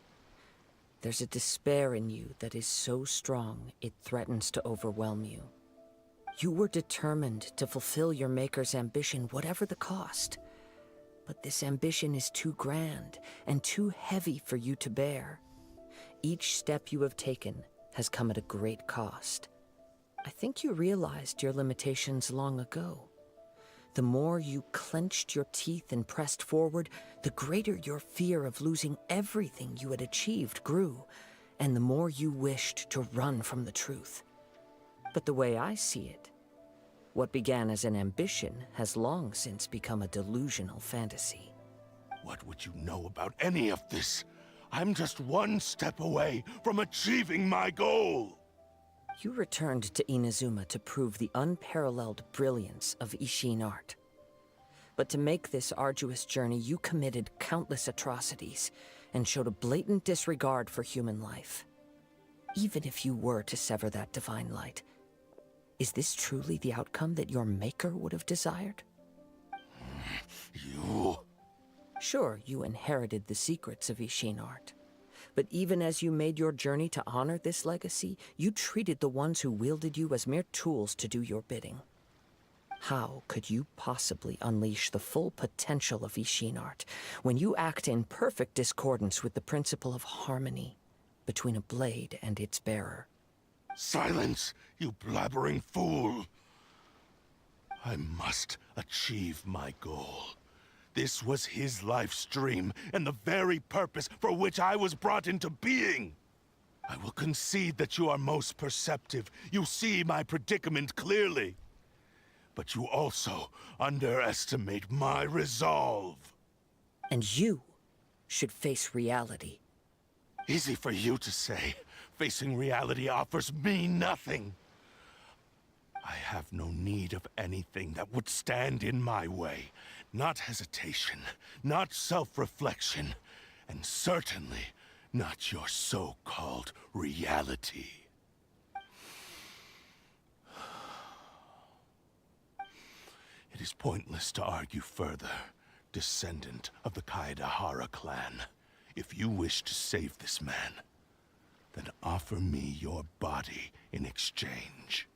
There's a despair in you that is so strong it threatens to overwhelm you. You were determined to fulfill your maker's ambition, whatever the cost. But this ambition is too grand and too heavy for you to bear. Each step you have taken has come at a great cost. I think you realized your limitations long ago. The more you clenched your teeth and pressed forward, the greater your fear of losing everything you had achieved grew, and the more you wished to run from the truth. But the way I see it, What began as an ambition has long since become a delusional fantasy. What would you know about any of this? I'm just one step away from achieving my goal! You returned to Inazuma to prove the unparalleled brilliance of Ishin art. But to make this arduous journey, you committed countless atrocities and showed a blatant disregard for human life. Even if you were to sever that divine light, is this truly the outcome that your maker would have desired? You... Sure, you inherited the secrets of Ishin art. But even as you made your journey to honor this legacy, you treated the ones who wielded you as mere tools to do your bidding. How could you possibly unleash the full potential of Ishin art when you act in perfect discordance with the principle of harmony between a blade and its bearer? Silence, you blabbering fool! I must achieve my goal. This was his life's dream, and the very purpose for which I was brought into being. I will concede that you are most perceptive. You see my predicament clearly. But you also underestimate my resolve. And you should face reality. Easy for you to say. Facing reality offers me nothing. I have no need of anything that would stand in my way. Not hesitation, not self-reflection, and certainly not your so-called reality. It is pointless to argue further, descendant of the Kaedahara clan. If you wish to save this man, then offer me your body in exchange.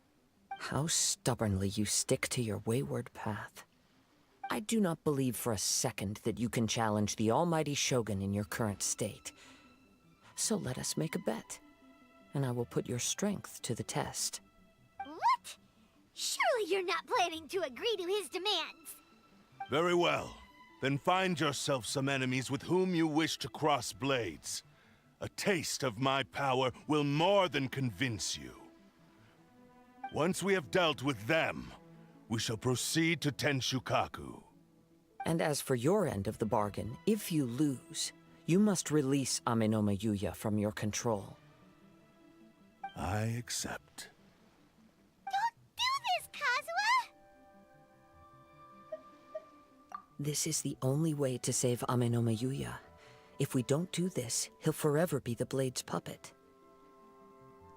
How stubbornly you stick to your wayward path. I do not believe for a second that you can challenge the almighty Shogun in your current state. So let us make a bet, and I will put your strength to the test. What? Surely you're not planning to agree to his demands. Very well. Then find yourself some enemies with whom you wish to cross blades. A taste of my power will more than convince you. Once we have dealt with them, we shall proceed to Tenshukaku. And as for your end of the bargain, if you lose, you must release Enkanomiya from your control. I accept. Don't do this, Kazuha! This is the only way to save Enkanomiya. If we don't do this, he'll forever be the Blade's puppet.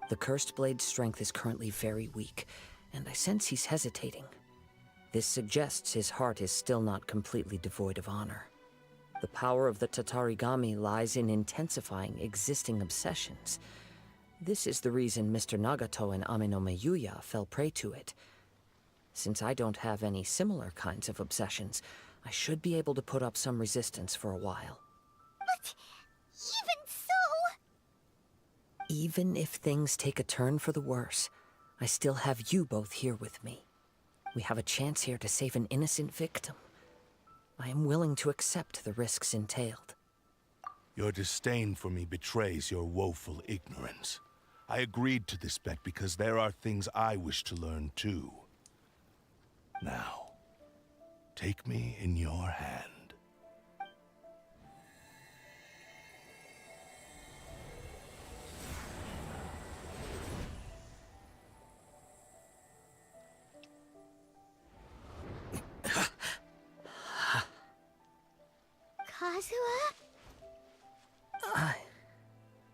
The Cursed Blade's strength is currently very weak, and I sense he's hesitating. This suggests his heart is still not completely devoid of honor. The power of the Tatarigami lies in intensifying existing obsessions. This is the reason Mr. Nagato and Enkanomiya fell prey to it. Since I don't have any similar kinds of obsessions, I should be able to put up some resistance for a while. But even so... Even if things take a turn for the worse, I still have you both here with me. We have a chance here to save an innocent victim. I am willing to accept the risks entailed. Your disdain for me betrays your woeful ignorance. I agreed to this bet because there are things I wish to learn too. Now, take me in your hand. Kazuha?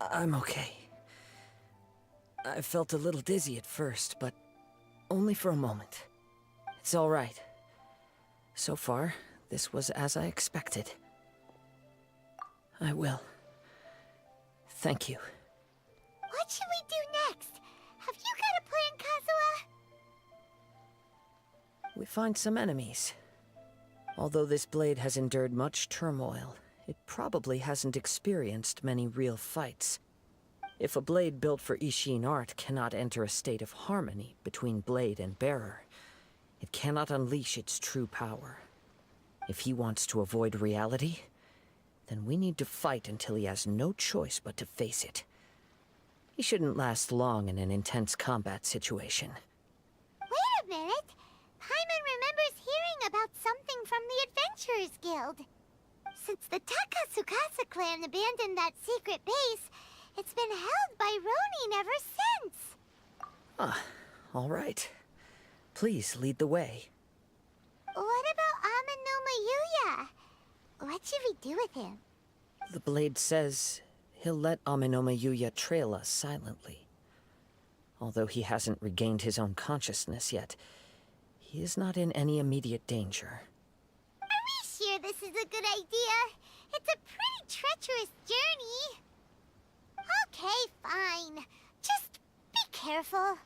I'm okay. I felt a little dizzy at first, but only for a moment. It's all right. So far, this was as I expected. I will. Thank you. What should we do next? Have you got a plan, Kazuha? We find some enemies. Although this blade has endured much turmoil, it probably hasn't experienced many real fights. If a blade built for Ishin art cannot enter a state of harmony between blade and bearer, it cannot unleash its true power. If he wants to avoid reality, then we need to fight until he has no choice but to face it. He shouldn't last long in an intense combat situation. Wait a minute! the Adventurers Guild. Since the Takasukasa clan abandoned that secret base, it's been held by Ronin ever since. Ah, all right. Please lead the way. What about Enkanomiya? What should we do with him? The blade says he'll let Enkanomiya trail us silently. Although he hasn't regained his own consciousness yet, he is not in any immediate danger. Are we sure this is a good idea? It's a pretty treacherous journey. Okay, fine. Just be careful.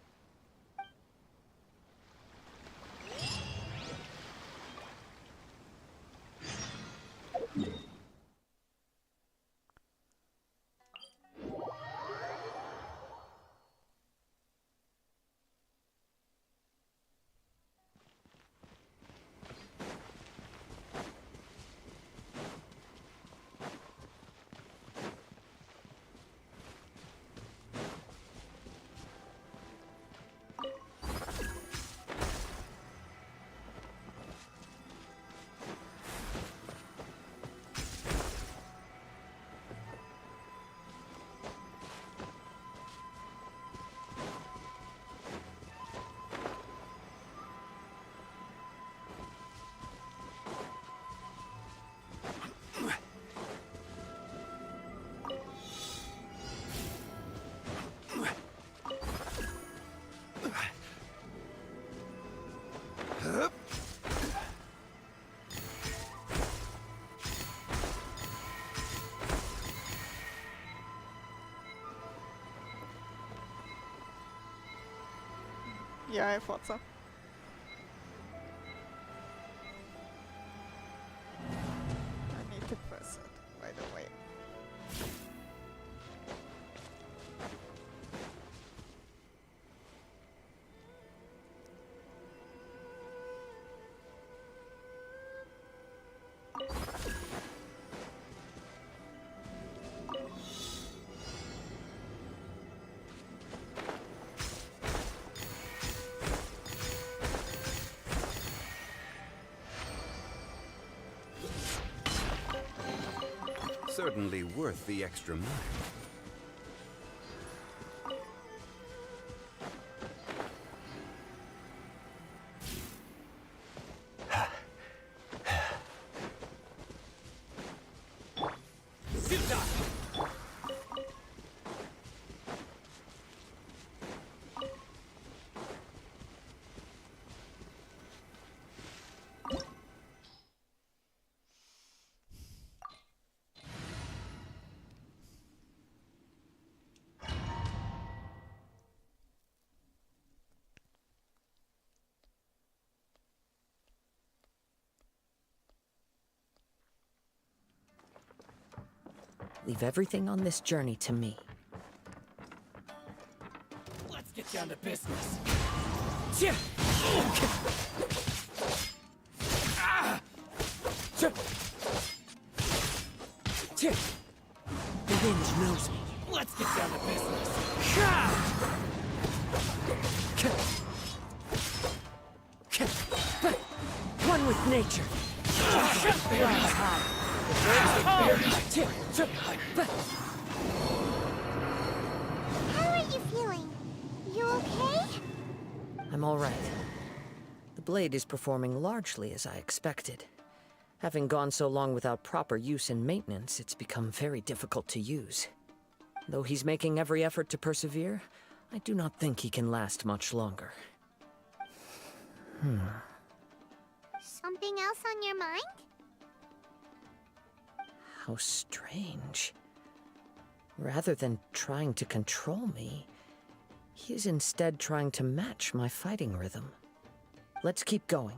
Yeah, I thought so. I need to press it right away. Certainly worth the extra mile. Leave everything on this journey to me. Let's get down to business. The wind knows me. Let's get down to business. One with nature. How are you feeling? You okay? I'm all right. The blade is performing largely as I expected. Having gone so long without proper use and maintenance, it's become very difficult to use. Though he's making every effort to persevere, I do not think he can last much longer. Something else on your mind? How strange. Rather than trying to control me, he is instead trying to match my fighting rhythm. Let's keep going.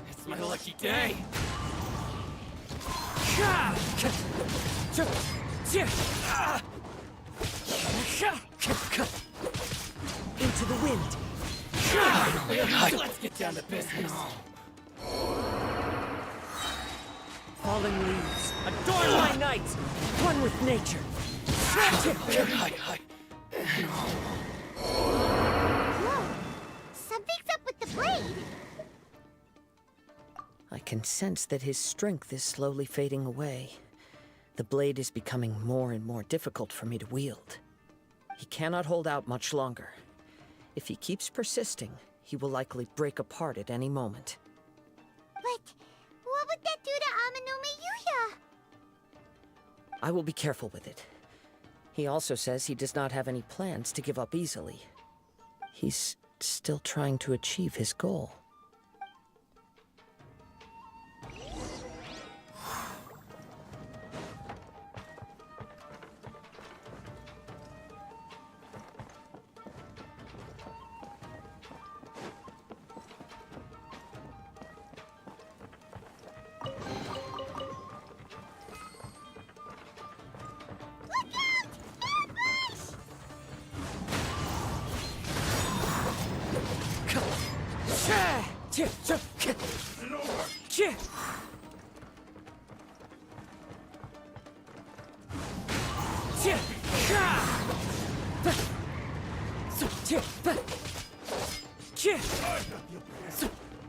It's my lucky day. Into Into the wind! Let's get down to business. Falling leaves, adorn my night! One with nature! Whoa! Something's up with the blade! I can sense that his strength is slowly fading away. The blade is becoming more and more difficult for me to wield. He cannot hold out much longer. If he keeps persisting, he will likely break apart at any moment. But what would that do to Enkanomiya? I will be careful with it. He also says he does not have any plans to give up easily. He's still trying to achieve his goal.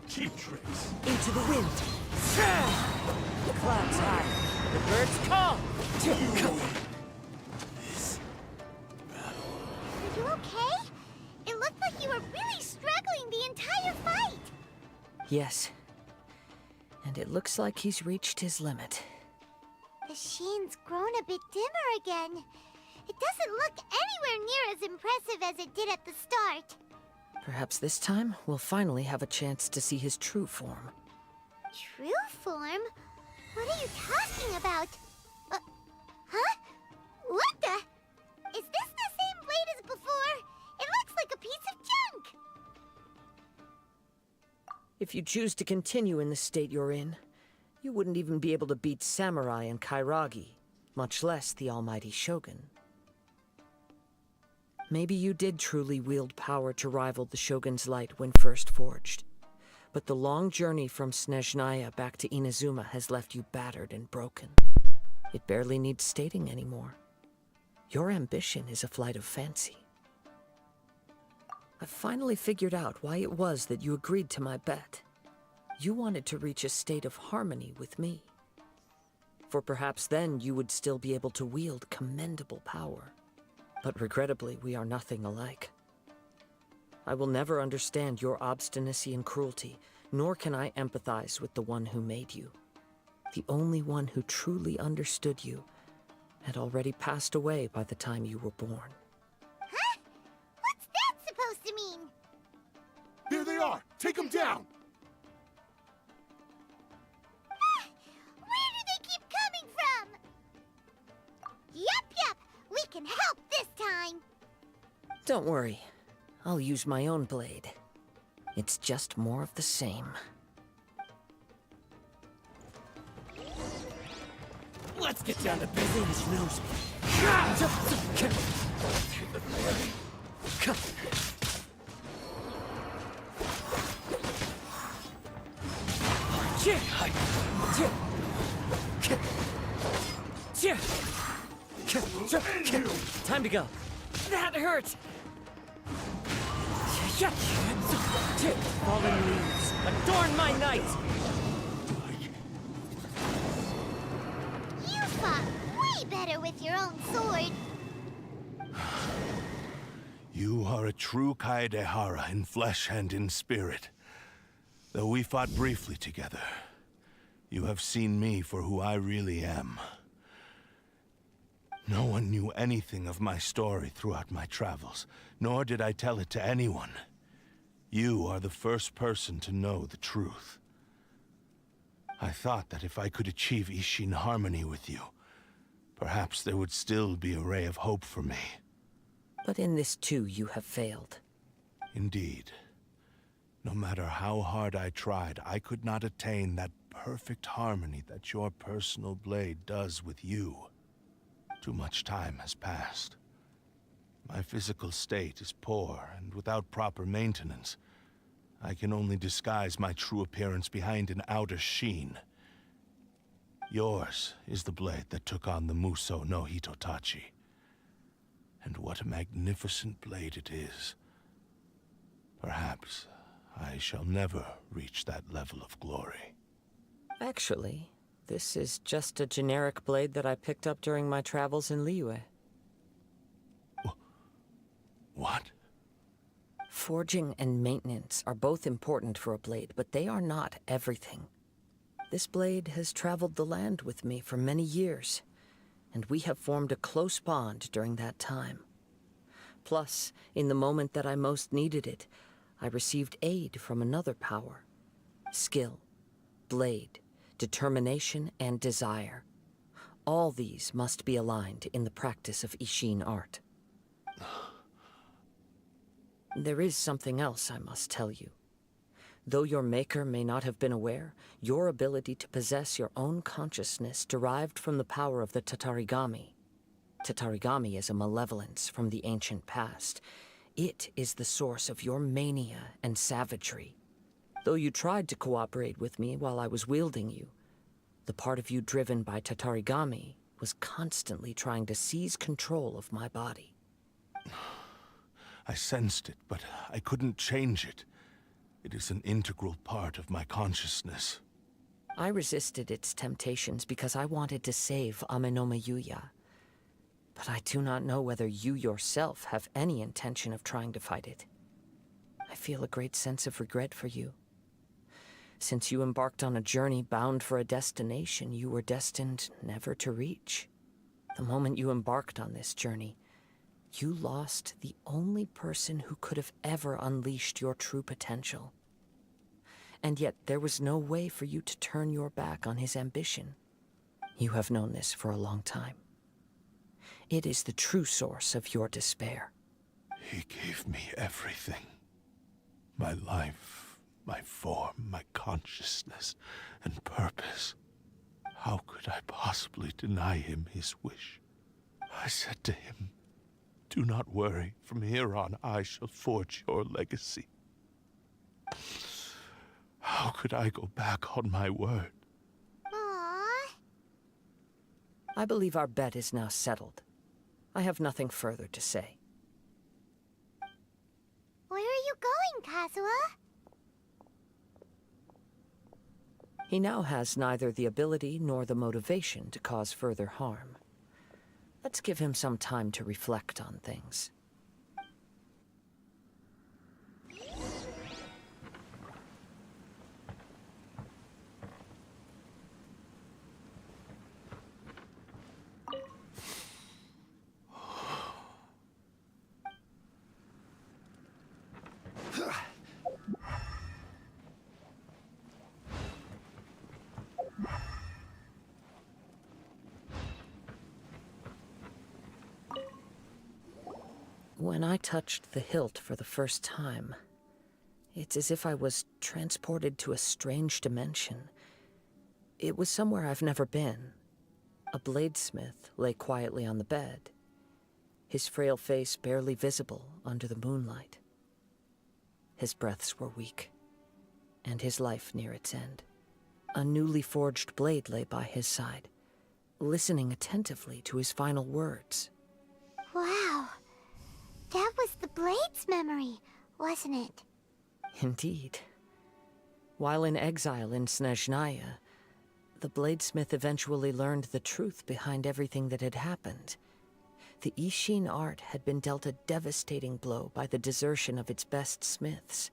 Cheap tricks. Into the wind! The clouds high. The birds call. Are you okay? It looked like you were really struggling the entire fight. Yes. And it looks like he's reached his limit. The sheen's grown a bit dimmer again. It doesn't look anywhere near as impressive as it did at the start. Perhaps this time, we'll finally have a chance to see his true form. True form? What are you talking about? Huh? What the? Is this the same blade as before? It looks like a piece of junk! If you choose to continue in the state you're in, you wouldn't even be able to beat Samurai and Kairagi, much less the almighty Shogun. Maybe you did truly wield power to rival the Shogun's light when first forged. But the long journey from Snezhnaya back to Inazuma has left you battered and broken. It barely needs stating anymore. Your ambition is a flight of fancy. I've finally figured out why it was that you agreed to my bet. You wanted to reach a state of harmony with me. For perhaps then you would still be able to wield commendable power. But regrettably, we are nothing alike. I will never understand your obstinacy and cruelty, nor can I empathize with the one who made you. The only one who truly understood you had already passed away by the time you were born. Huh? What's that supposed to mean? There they are! Take them down! Where do they keep coming from? Yup, we can help this time. Don't worry. I'll use my own blade. It's just more of the same. Let's get down to business. Knows me. Time to go. That hurt! Fallen leaves, adorn my night. You fought way better with your own sword. You are a true Kaedehara in flesh and in spirit. Though we fought briefly together, you have seen me for who I really am. No one knew anything of my story throughout my travels, nor did I tell it to anyone. You are the first person to know the truth. I thought that if I could achieve Ishin harmony with you, perhaps there would still be a ray of hope for me. But in this too, you have failed. Indeed. No matter how hard I tried, I could not attain that perfect harmony that your personal blade does with you. Too much time has passed. My physical state is poor, and without proper maintenance, I can only disguise my true appearance behind an outer sheen. Yours is the blade that took on the Muso no Hitotachi. And what a magnificent blade it is. Perhaps I shall never reach that level of glory. Actually, this is just a generic blade that I picked up during my travels in Liyue. What? Forging and maintenance are both important for a blade, but they are not everything. This blade has traveled the land with me for many years, and we have formed a close bond during that time. Plus, in the moment that I most needed it, I received aid from another power. Skill, blade, determination, and desire. All these must be aligned in the practice of Ishin art. There is something else I must tell you. Though your maker may not have been aware, your ability to possess your own consciousness derived from the power of the Tatarigami. Tatarigami is a malevolence from the ancient past. It is the source of your mania and savagery. Though you tried to cooperate with me while I was wielding you, the part of you driven by Tatarigami was constantly trying to seize control of my body. I sensed it, but I couldn't change it. It is an integral part of my consciousness. I resisted its temptations because I wanted to save Enkanomiya. But I do not know whether you yourself have any intention of trying to fight it. I feel a great sense of regret for you. Since you embarked on a journey bound for a destination you were destined never to reach. The moment you embarked on this journey, you lost the only person who could have ever unleashed your true potential. And yet there was no way for you to turn your back on his ambition. You have known this for a long time. It is the true source of your despair. He gave me everything. My life, my form, my consciousness, and purpose. How could I possibly deny him his wish? I said to him, "Do not worry. From here on, I shall forge your legacy." How could I go back on my word? Aww. I believe our bet is now settled. I have nothing further to say. Where are you going, Kazuha? He now has neither the ability nor the motivation to cause further harm. Let's give him some time to reflect on things. When I touched the hilt for the first time, it's as if I was transported to a strange dimension. It was somewhere I've never been. A bladesmith lay quietly on the bed, his frail face barely visible under the moonlight. His breaths were weak, and his life near its end. A newly forged blade lay by his side, listening attentively to his final words. Wow. That was the Blade's memory, wasn't it? Indeed. While in exile in Snezhnaya, the bladesmith eventually learned the truth behind everything that had happened. The Ishin art had been dealt a devastating blow by the desertion of its best smiths.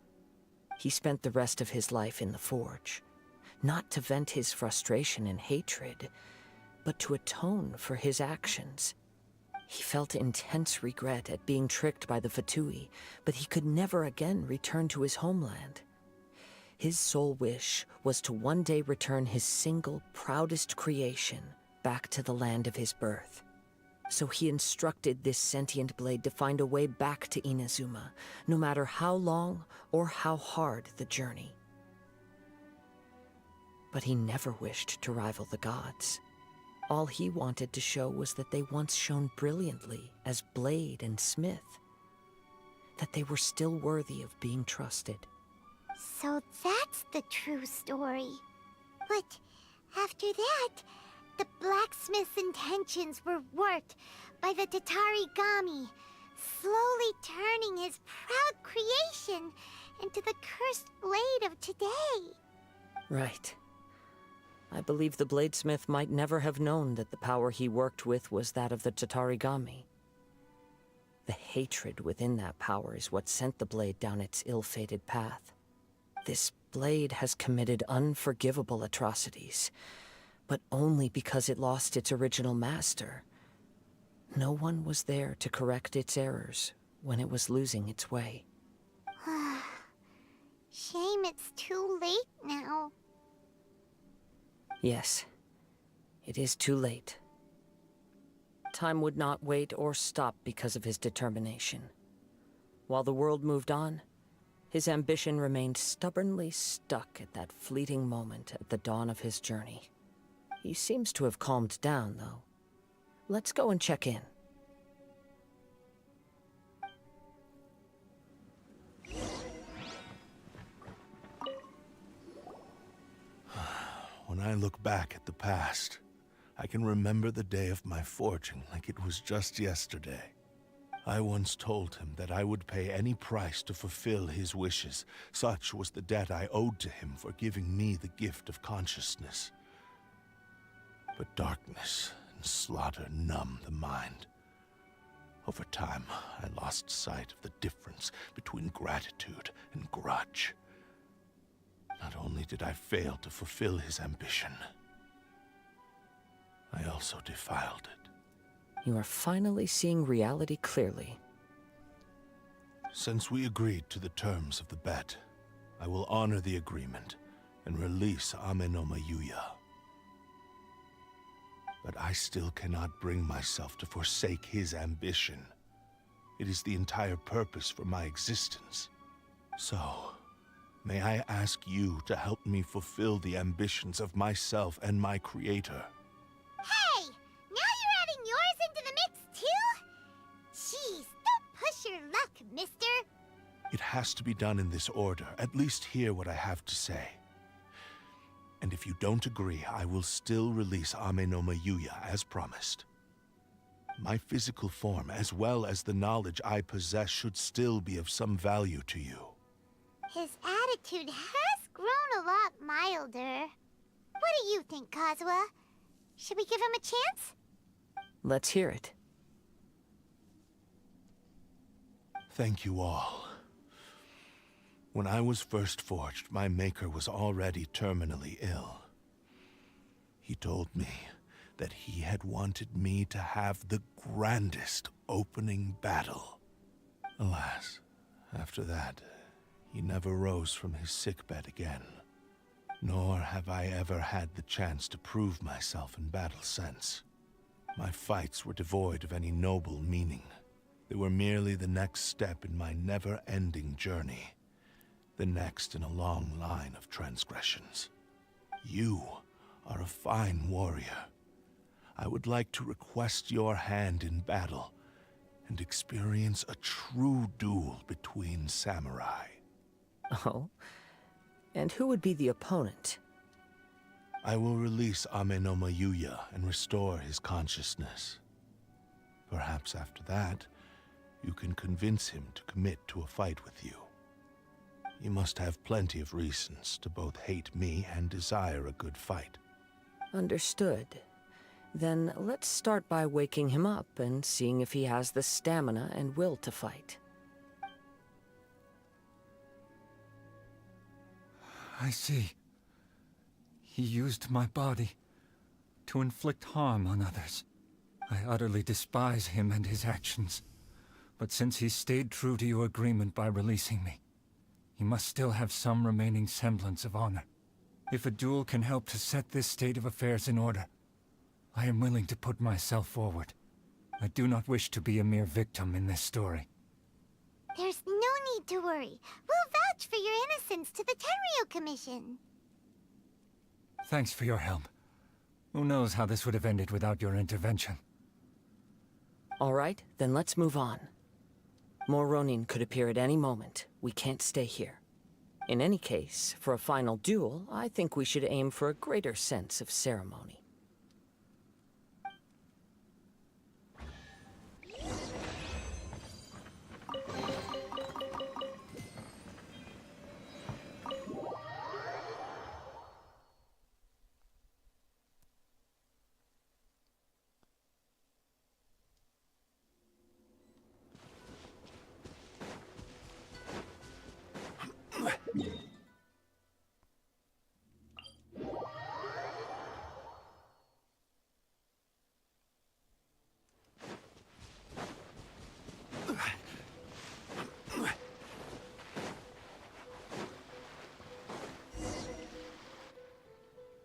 He spent the rest of his life in the forge, not to vent his frustration and hatred, but to atone for his actions. He felt intense regret at being tricked by the Fatui, but he could never again return to his homeland. His sole wish was to one day return his single, proudest creation back to the land of his birth. So he instructed this sentient blade to find a way back to Inazuma, no matter how long or how hard the journey. But he never wished to rival the gods. All he wanted to show was that they once shone brilliantly as blade and smith. That they were still worthy of being trusted. So that's the true story. But after that, the blacksmith's intentions were worked by the Tatarigami, slowly turning his proud creation into the cursed blade of today. Right. I believe the bladesmith might never have known that the power he worked with was that of the Tatarigami. The hatred within that power is what sent the blade down its ill-fated path. This blade has committed unforgivable atrocities, but only because it lost its original master. No one was there to correct its errors when it was losing its way. Shame it's too late now. Yes, it is too late. Time would not wait or stop because of his determination. While the world moved on, his ambition remained stubbornly stuck at that fleeting moment at the dawn of his journey. He seems to have calmed down, though. Let's go and check in. When I look back at the past, I can remember the day of my forging like it was just yesterday. I once told him that I would pay any price to fulfill his wishes. Such was the debt I owed to him for giving me the gift of consciousness. But darkness and slaughter numb the mind. Over time, I lost sight of the difference between gratitude and grudge. Not only did I fail to fulfill his ambition, I also defiled it. You are finally seeing reality clearly. Since we agreed to the terms of the bet, I will honor the agreement and release Enkanomiya. But I still cannot bring myself to forsake his ambition. It is the entire purpose for my existence. So, may I ask you to help me fulfill the ambitions of myself and my creator? Hey! Now you're adding yours into the mix, too? Jeez, don't push your luck, mister. It has to be done in this order. At least hear what I have to say. And if you don't agree, I will still release Enkanomiya as promised. My physical form, as well as the knowledge I possess, should still be of some value to you. His attitude has grown a lot milder. What do you think, Kazuha? Should we give him a chance? Let's hear it. Thank you all. When I was first forged, my maker was already terminally ill. He told me that he had wanted me to have the grandest opening battle. Alas, after that, he never rose from his sickbed again. Nor have I ever had the chance to prove myself in battle since. My fights were devoid of any noble meaning. They were merely the next step in my never-ending journey. The next in a long line of transgressions. You are a fine warrior. I would like to request your hand in battle and experience a true duel between samurai. Oh? And who would be the opponent? I will release Enkanomiya and restore his consciousness. Perhaps after that, you can convince him to commit to a fight with you. You must have plenty of reasons to both hate me and desire a good fight. Understood. Then let's start by waking him up and seeing if he has the stamina and will to fight. I see. He used my body to inflict harm on others. I utterly despise him and his actions. But since he stayed true to your agreement by releasing me, he must still have some remaining semblance of honor. If a duel can help to set this state of affairs in order, I am willing to put myself forward. I do not wish to be a mere victim in this story. There's no need to worry. We'll vouch for your innocence to the Tenryo Commission. Thanks for your help. Who knows how this would have ended without your intervention? All right, then let's move on. More Ronin could appear at any moment. We can't stay here. In any case, for a final duel, I think we should aim for a greater sense of ceremony.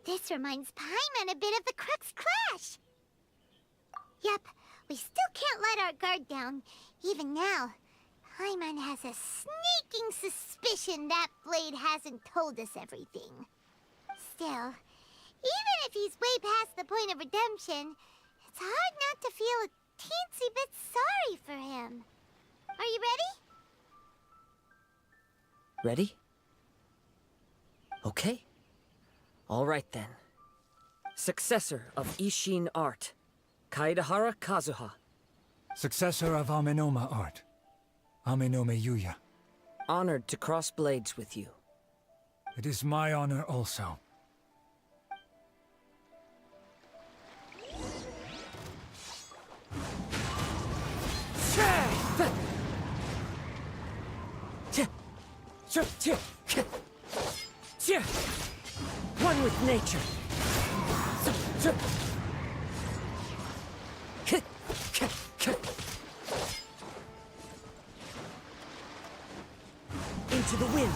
This reminds Paimon a bit of the Crux Clash. Yep, we still can't let our guard down, even now. Paimon has a sneaking suspicion that Blade hasn't told us everything. Still, even if he's way past the point of redemption, it's hard not to feel a teensy bit sorry for him. Are you ready? Ready? Okay. All right then. Successor of Ishin art, Kaedahara Kazuha. Successor of Amenoma art, Amenome Yuya. Honored to cross blades with you. It is my honor also. One with nature. Into the wind.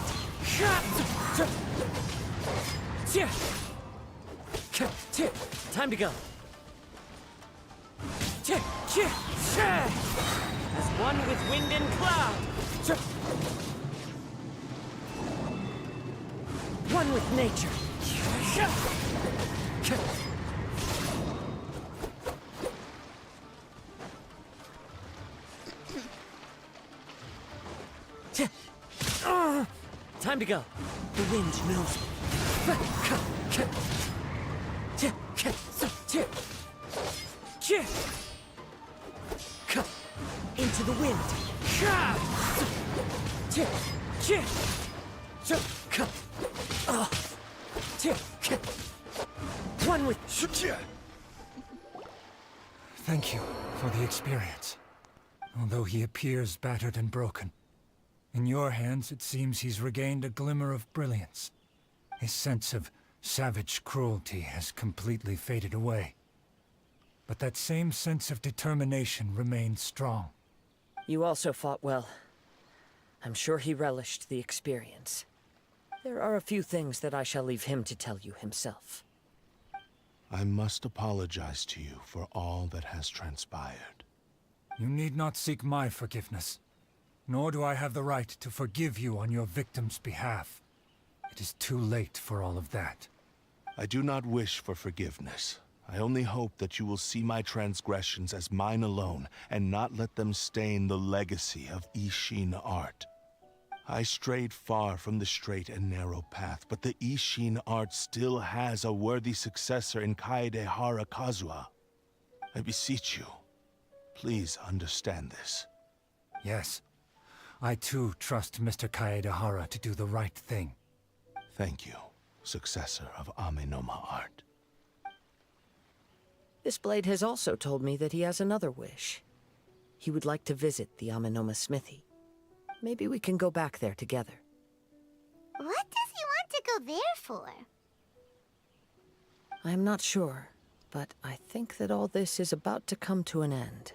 Time to go. As one with wind and cloud. One with nature. Time to go. The wind knows me. Into the wind. One with... Thank you for the experience. Although he appears battered and broken, in your hands it seems he's regained a glimmer of brilliance. His sense of savage cruelty has completely faded away. But that same sense of determination remains strong. You also fought well. I'm sure he relished the experience. There are a few things that I shall leave him to tell you himself. I must apologize to you for all that has transpired. You need not seek my forgiveness. Nor do I have the right to forgive you on your victim's behalf. It is too late for all of that. I do not wish for forgiveness. I only hope that you will see my transgressions as mine alone, and not let them stain the legacy of Ishin art. I strayed far from the straight and narrow path, but the Ishin art still has a worthy successor in Kaedahara Kazuha. I beseech you, please understand this. Yes. I too trust Mr. Kaedahara to do the right thing. Thank you, successor of Amenoma art. This blade has also told me that he has another wish. He would like to visit the Amenoma smithy. Maybe we can go back there together. What does he want to go there for? I'm not sure, but I think that all this is about to come to an end.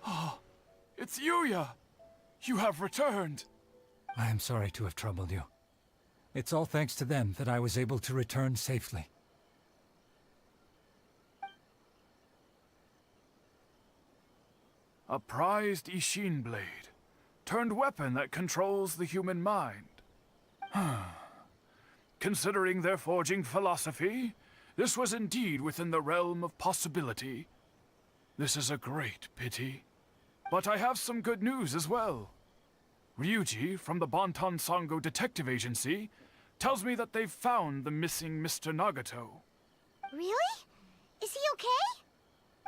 Oh, it's Yuya! You have returned! I am sorry to have troubled you. It's all thanks to them that I was able to return safely. A prized Ishin blade, turned weapon that controls the human mind. Considering their forging philosophy, this was indeed within the realm of possibility. This is a great pity. But I have some good news as well. Ryuji, from the Bonton Sango Detective Agency, tells me that they've found the missing Mr. Nagato. Really? Is he okay?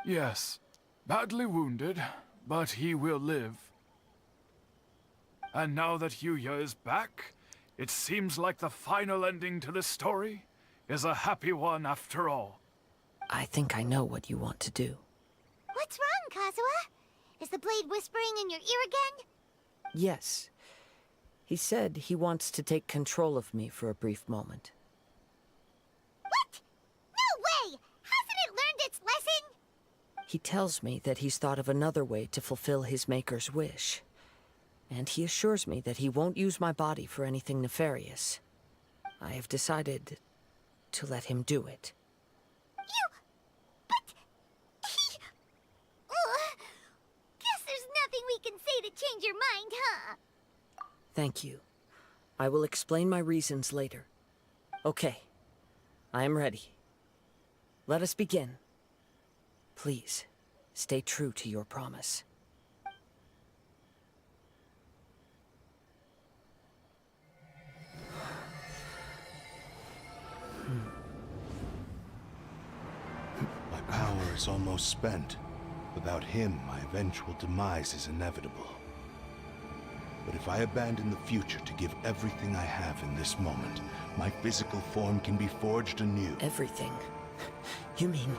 Yes, badly wounded, but he will live. And now that Yuya is back, it seems like the final ending to this story is a happy one after all. I think I know what you want to do. What's wrong, Kazuha? Is the blade whispering in your ear again? Yes. He said he wants to take control of me for a brief moment. What? No way! Hasn't it learned its lesson? He tells me that he's thought of another way to fulfill his maker's wish. And he assures me that he won't use my body for anything nefarious. I have decided to let him do it. Guess there's nothing we can say to change your mind, huh? Thank you. I will explain my reasons later. Okay. I am ready. Let us begin. Please, stay true to your promise. My power is almost spent. Without him, my eventual demise is inevitable. But if I abandon the future to give everything I have in this moment, my physical form can be forged anew. Everything? You mean...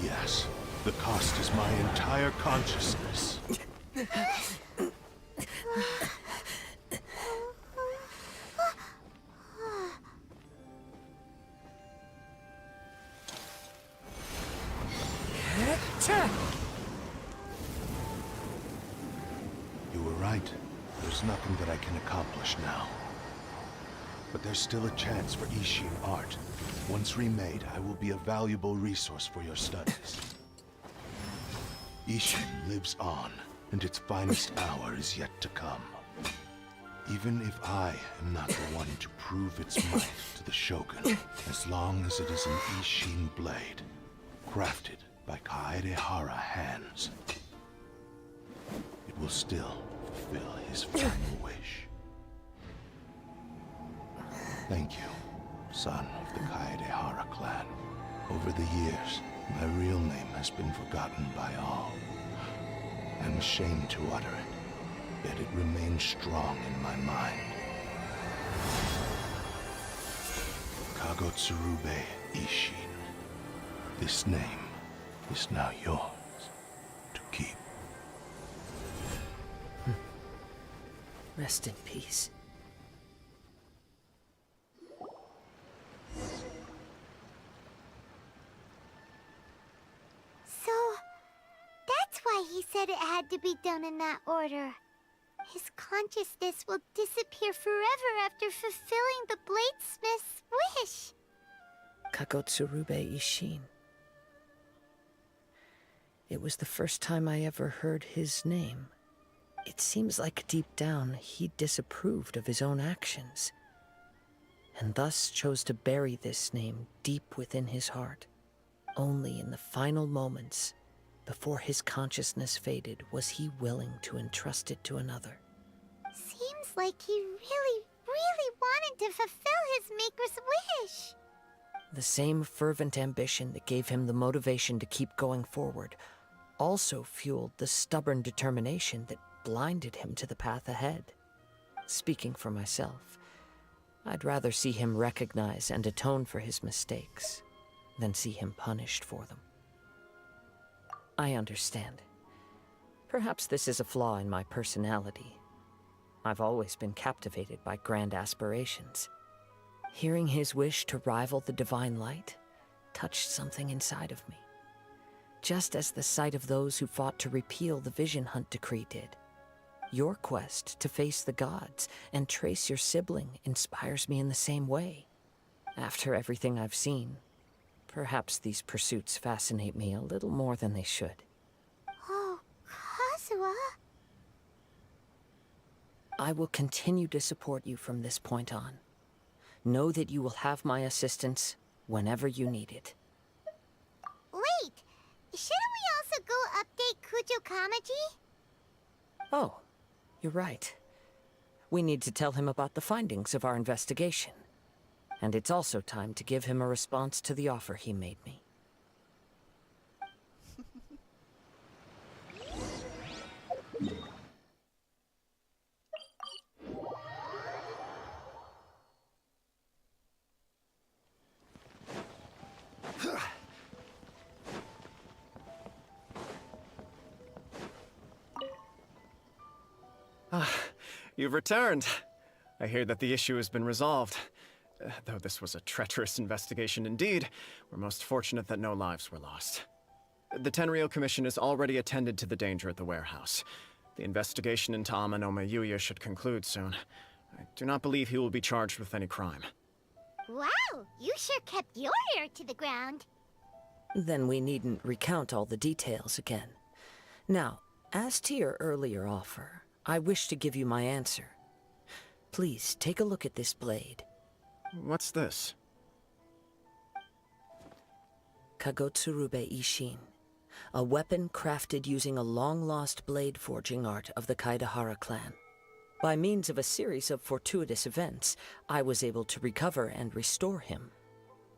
Yes. The cost is my entire consciousness. You were right. There's nothing that I can accomplish now. But there's still a chance for Ishin art. Once remade, I will be a valuable resource for your studies. Ishin lives on, and its finest hour is yet to come. Even if I am not the one to prove its might to the Shogun, as long as it is an Ishin blade, crafted by Kaedehara hands, it will still fulfill his final wish. Thank you, son of the Kaedehara clan. Over the years, my real name has been forgotten by all. I'm ashamed to utter it, yet it remains strong in my mind. Kagotsurube Ishin. This name is now yours to keep. Rest in peace. So, that's why he said it had to be done in that order. His consciousness will disappear forever after fulfilling the bladesmith's wish. Kagotsurube Ishin. It was the first time I ever heard his name. It seems like deep down he disapproved of his own actions, and thus chose to bury this name deep within his heart. Only in the final moments, before his consciousness faded, was he willing to entrust it to another. Seems like he really wanted to fulfill his maker's wish. The same fervent ambition that gave him the motivation to keep going forward also fueled the stubborn determination that blinded him to the path ahead. Speaking for myself, I'd rather see him recognize and atone for his mistakes than see him punished for them. I understand. Perhaps this is a flaw in my personality. I've always been captivated by grand aspirations. Hearing his wish to rival the divine light touched something inside of me. just as the sight of those who fought to repeal the Vision Hunt decree did. Your quest to face the gods and trace your sibling inspires me in the same way. After everything I've seen, perhaps these pursuits fascinate me a little more than they should. Oh, Kazuha? I will continue to support you from this point on. Know that you will have my assistance whenever you need it. Wait! Shouldn't we also go update Kujo Kamaji? Oh, you're right. We need to tell him about the findings of our investigation. And it's also time to give him a response to the offer he made me. You've returned. I hear that the issue has been resolved. Though this was a treacherous investigation indeed, we're most fortunate that no lives were lost. The Tenryou Commission has already attended to the danger at the warehouse. The investigation into Enkanomiya should conclude soon. I do not believe he will be charged with any crime. Wow, you sure kept your ear to the ground. Then we needn't recount all the details again. Now, as to your earlier offer, I wish to give you my answer. Please take a look at this blade. What's this? Kagotsurube Ishin, a weapon crafted using a long-lost blade forging art of the Kaidahara clan. By means of a series of fortuitous events, I was able to recover and restore him.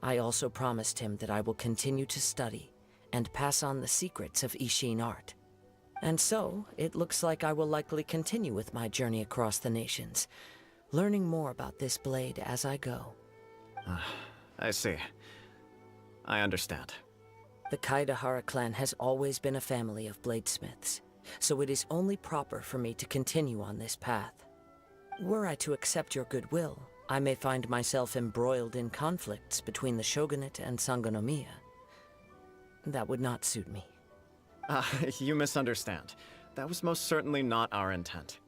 I also promised him that I will continue to study and pass on the secrets of Ishin art. And so, it looks like I will likely continue with my journey across the nations, learning more about this blade as I go. I see. I understand. The Kaidahara clan has always been a family of bladesmiths, so it is only proper for me to continue on this path. Were I to accept your goodwill, I may find myself embroiled in conflicts between the shogunate and Enkanomiya. That would not suit me. You misunderstand. That was most certainly not our intent.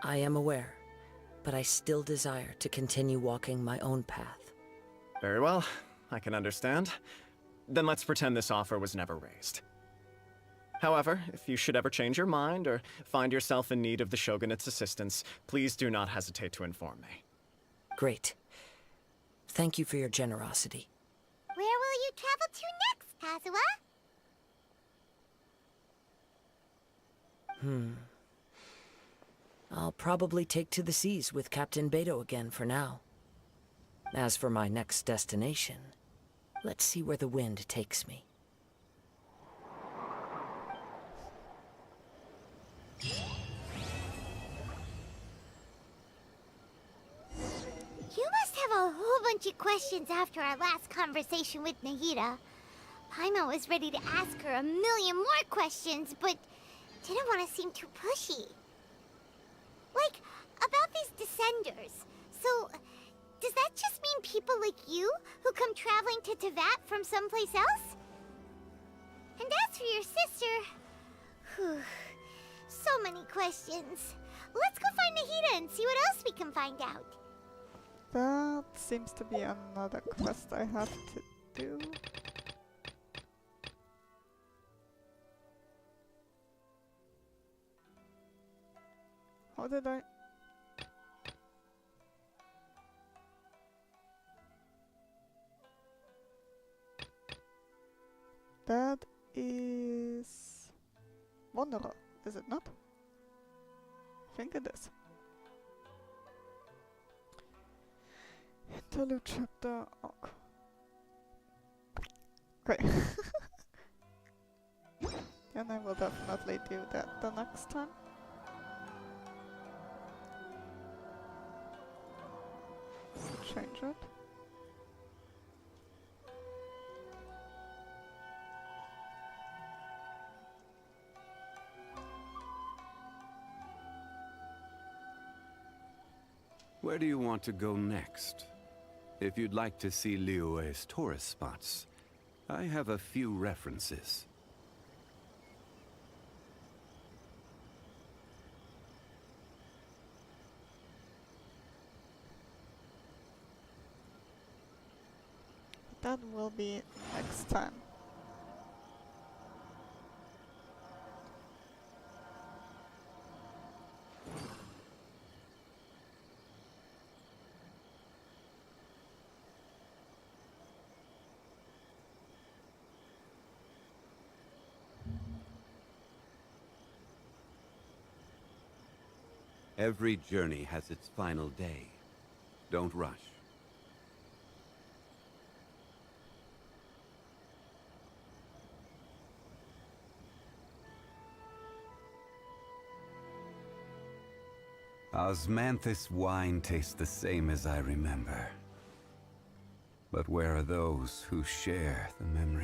I am aware, but I still desire to continue walking my own path. Very well, I can understand. Then let's pretend this offer was never raised. However, if you should ever change your mind or find yourself in need of the Shogunate's assistance, please do not hesitate to inform me. Great. Thank you for your generosity. Where will you travel to next, Kazuha? I'll probably take to the seas with Captain Beto again for now. As for my next destination, let's see where the wind takes me. You must have a whole bunch of questions after our last conversation with Nahida. Paimon was ready to ask her a million more questions, but didn't want to seem too pushy. Like, about these Descenders. So, does that just mean people like you who come traveling to Teyvat from someplace else? And as for your sister... Whew, so many questions. Let's go find Nahida and see what else we can find out. That seems to be another quest I have to do. How did I... That is... Wanderer, is it not? I think it is. Interlude chapter... Oh. Okay. Then I will definitely do that the next time. Change it. Where do you want to go next? If you'd like to see Liyue's tourist spots, I have a few references. That will be next time. Every journey has its final day. Don't rush. Osmanthus wine tastes the same as I remember. But where are those who share the memory?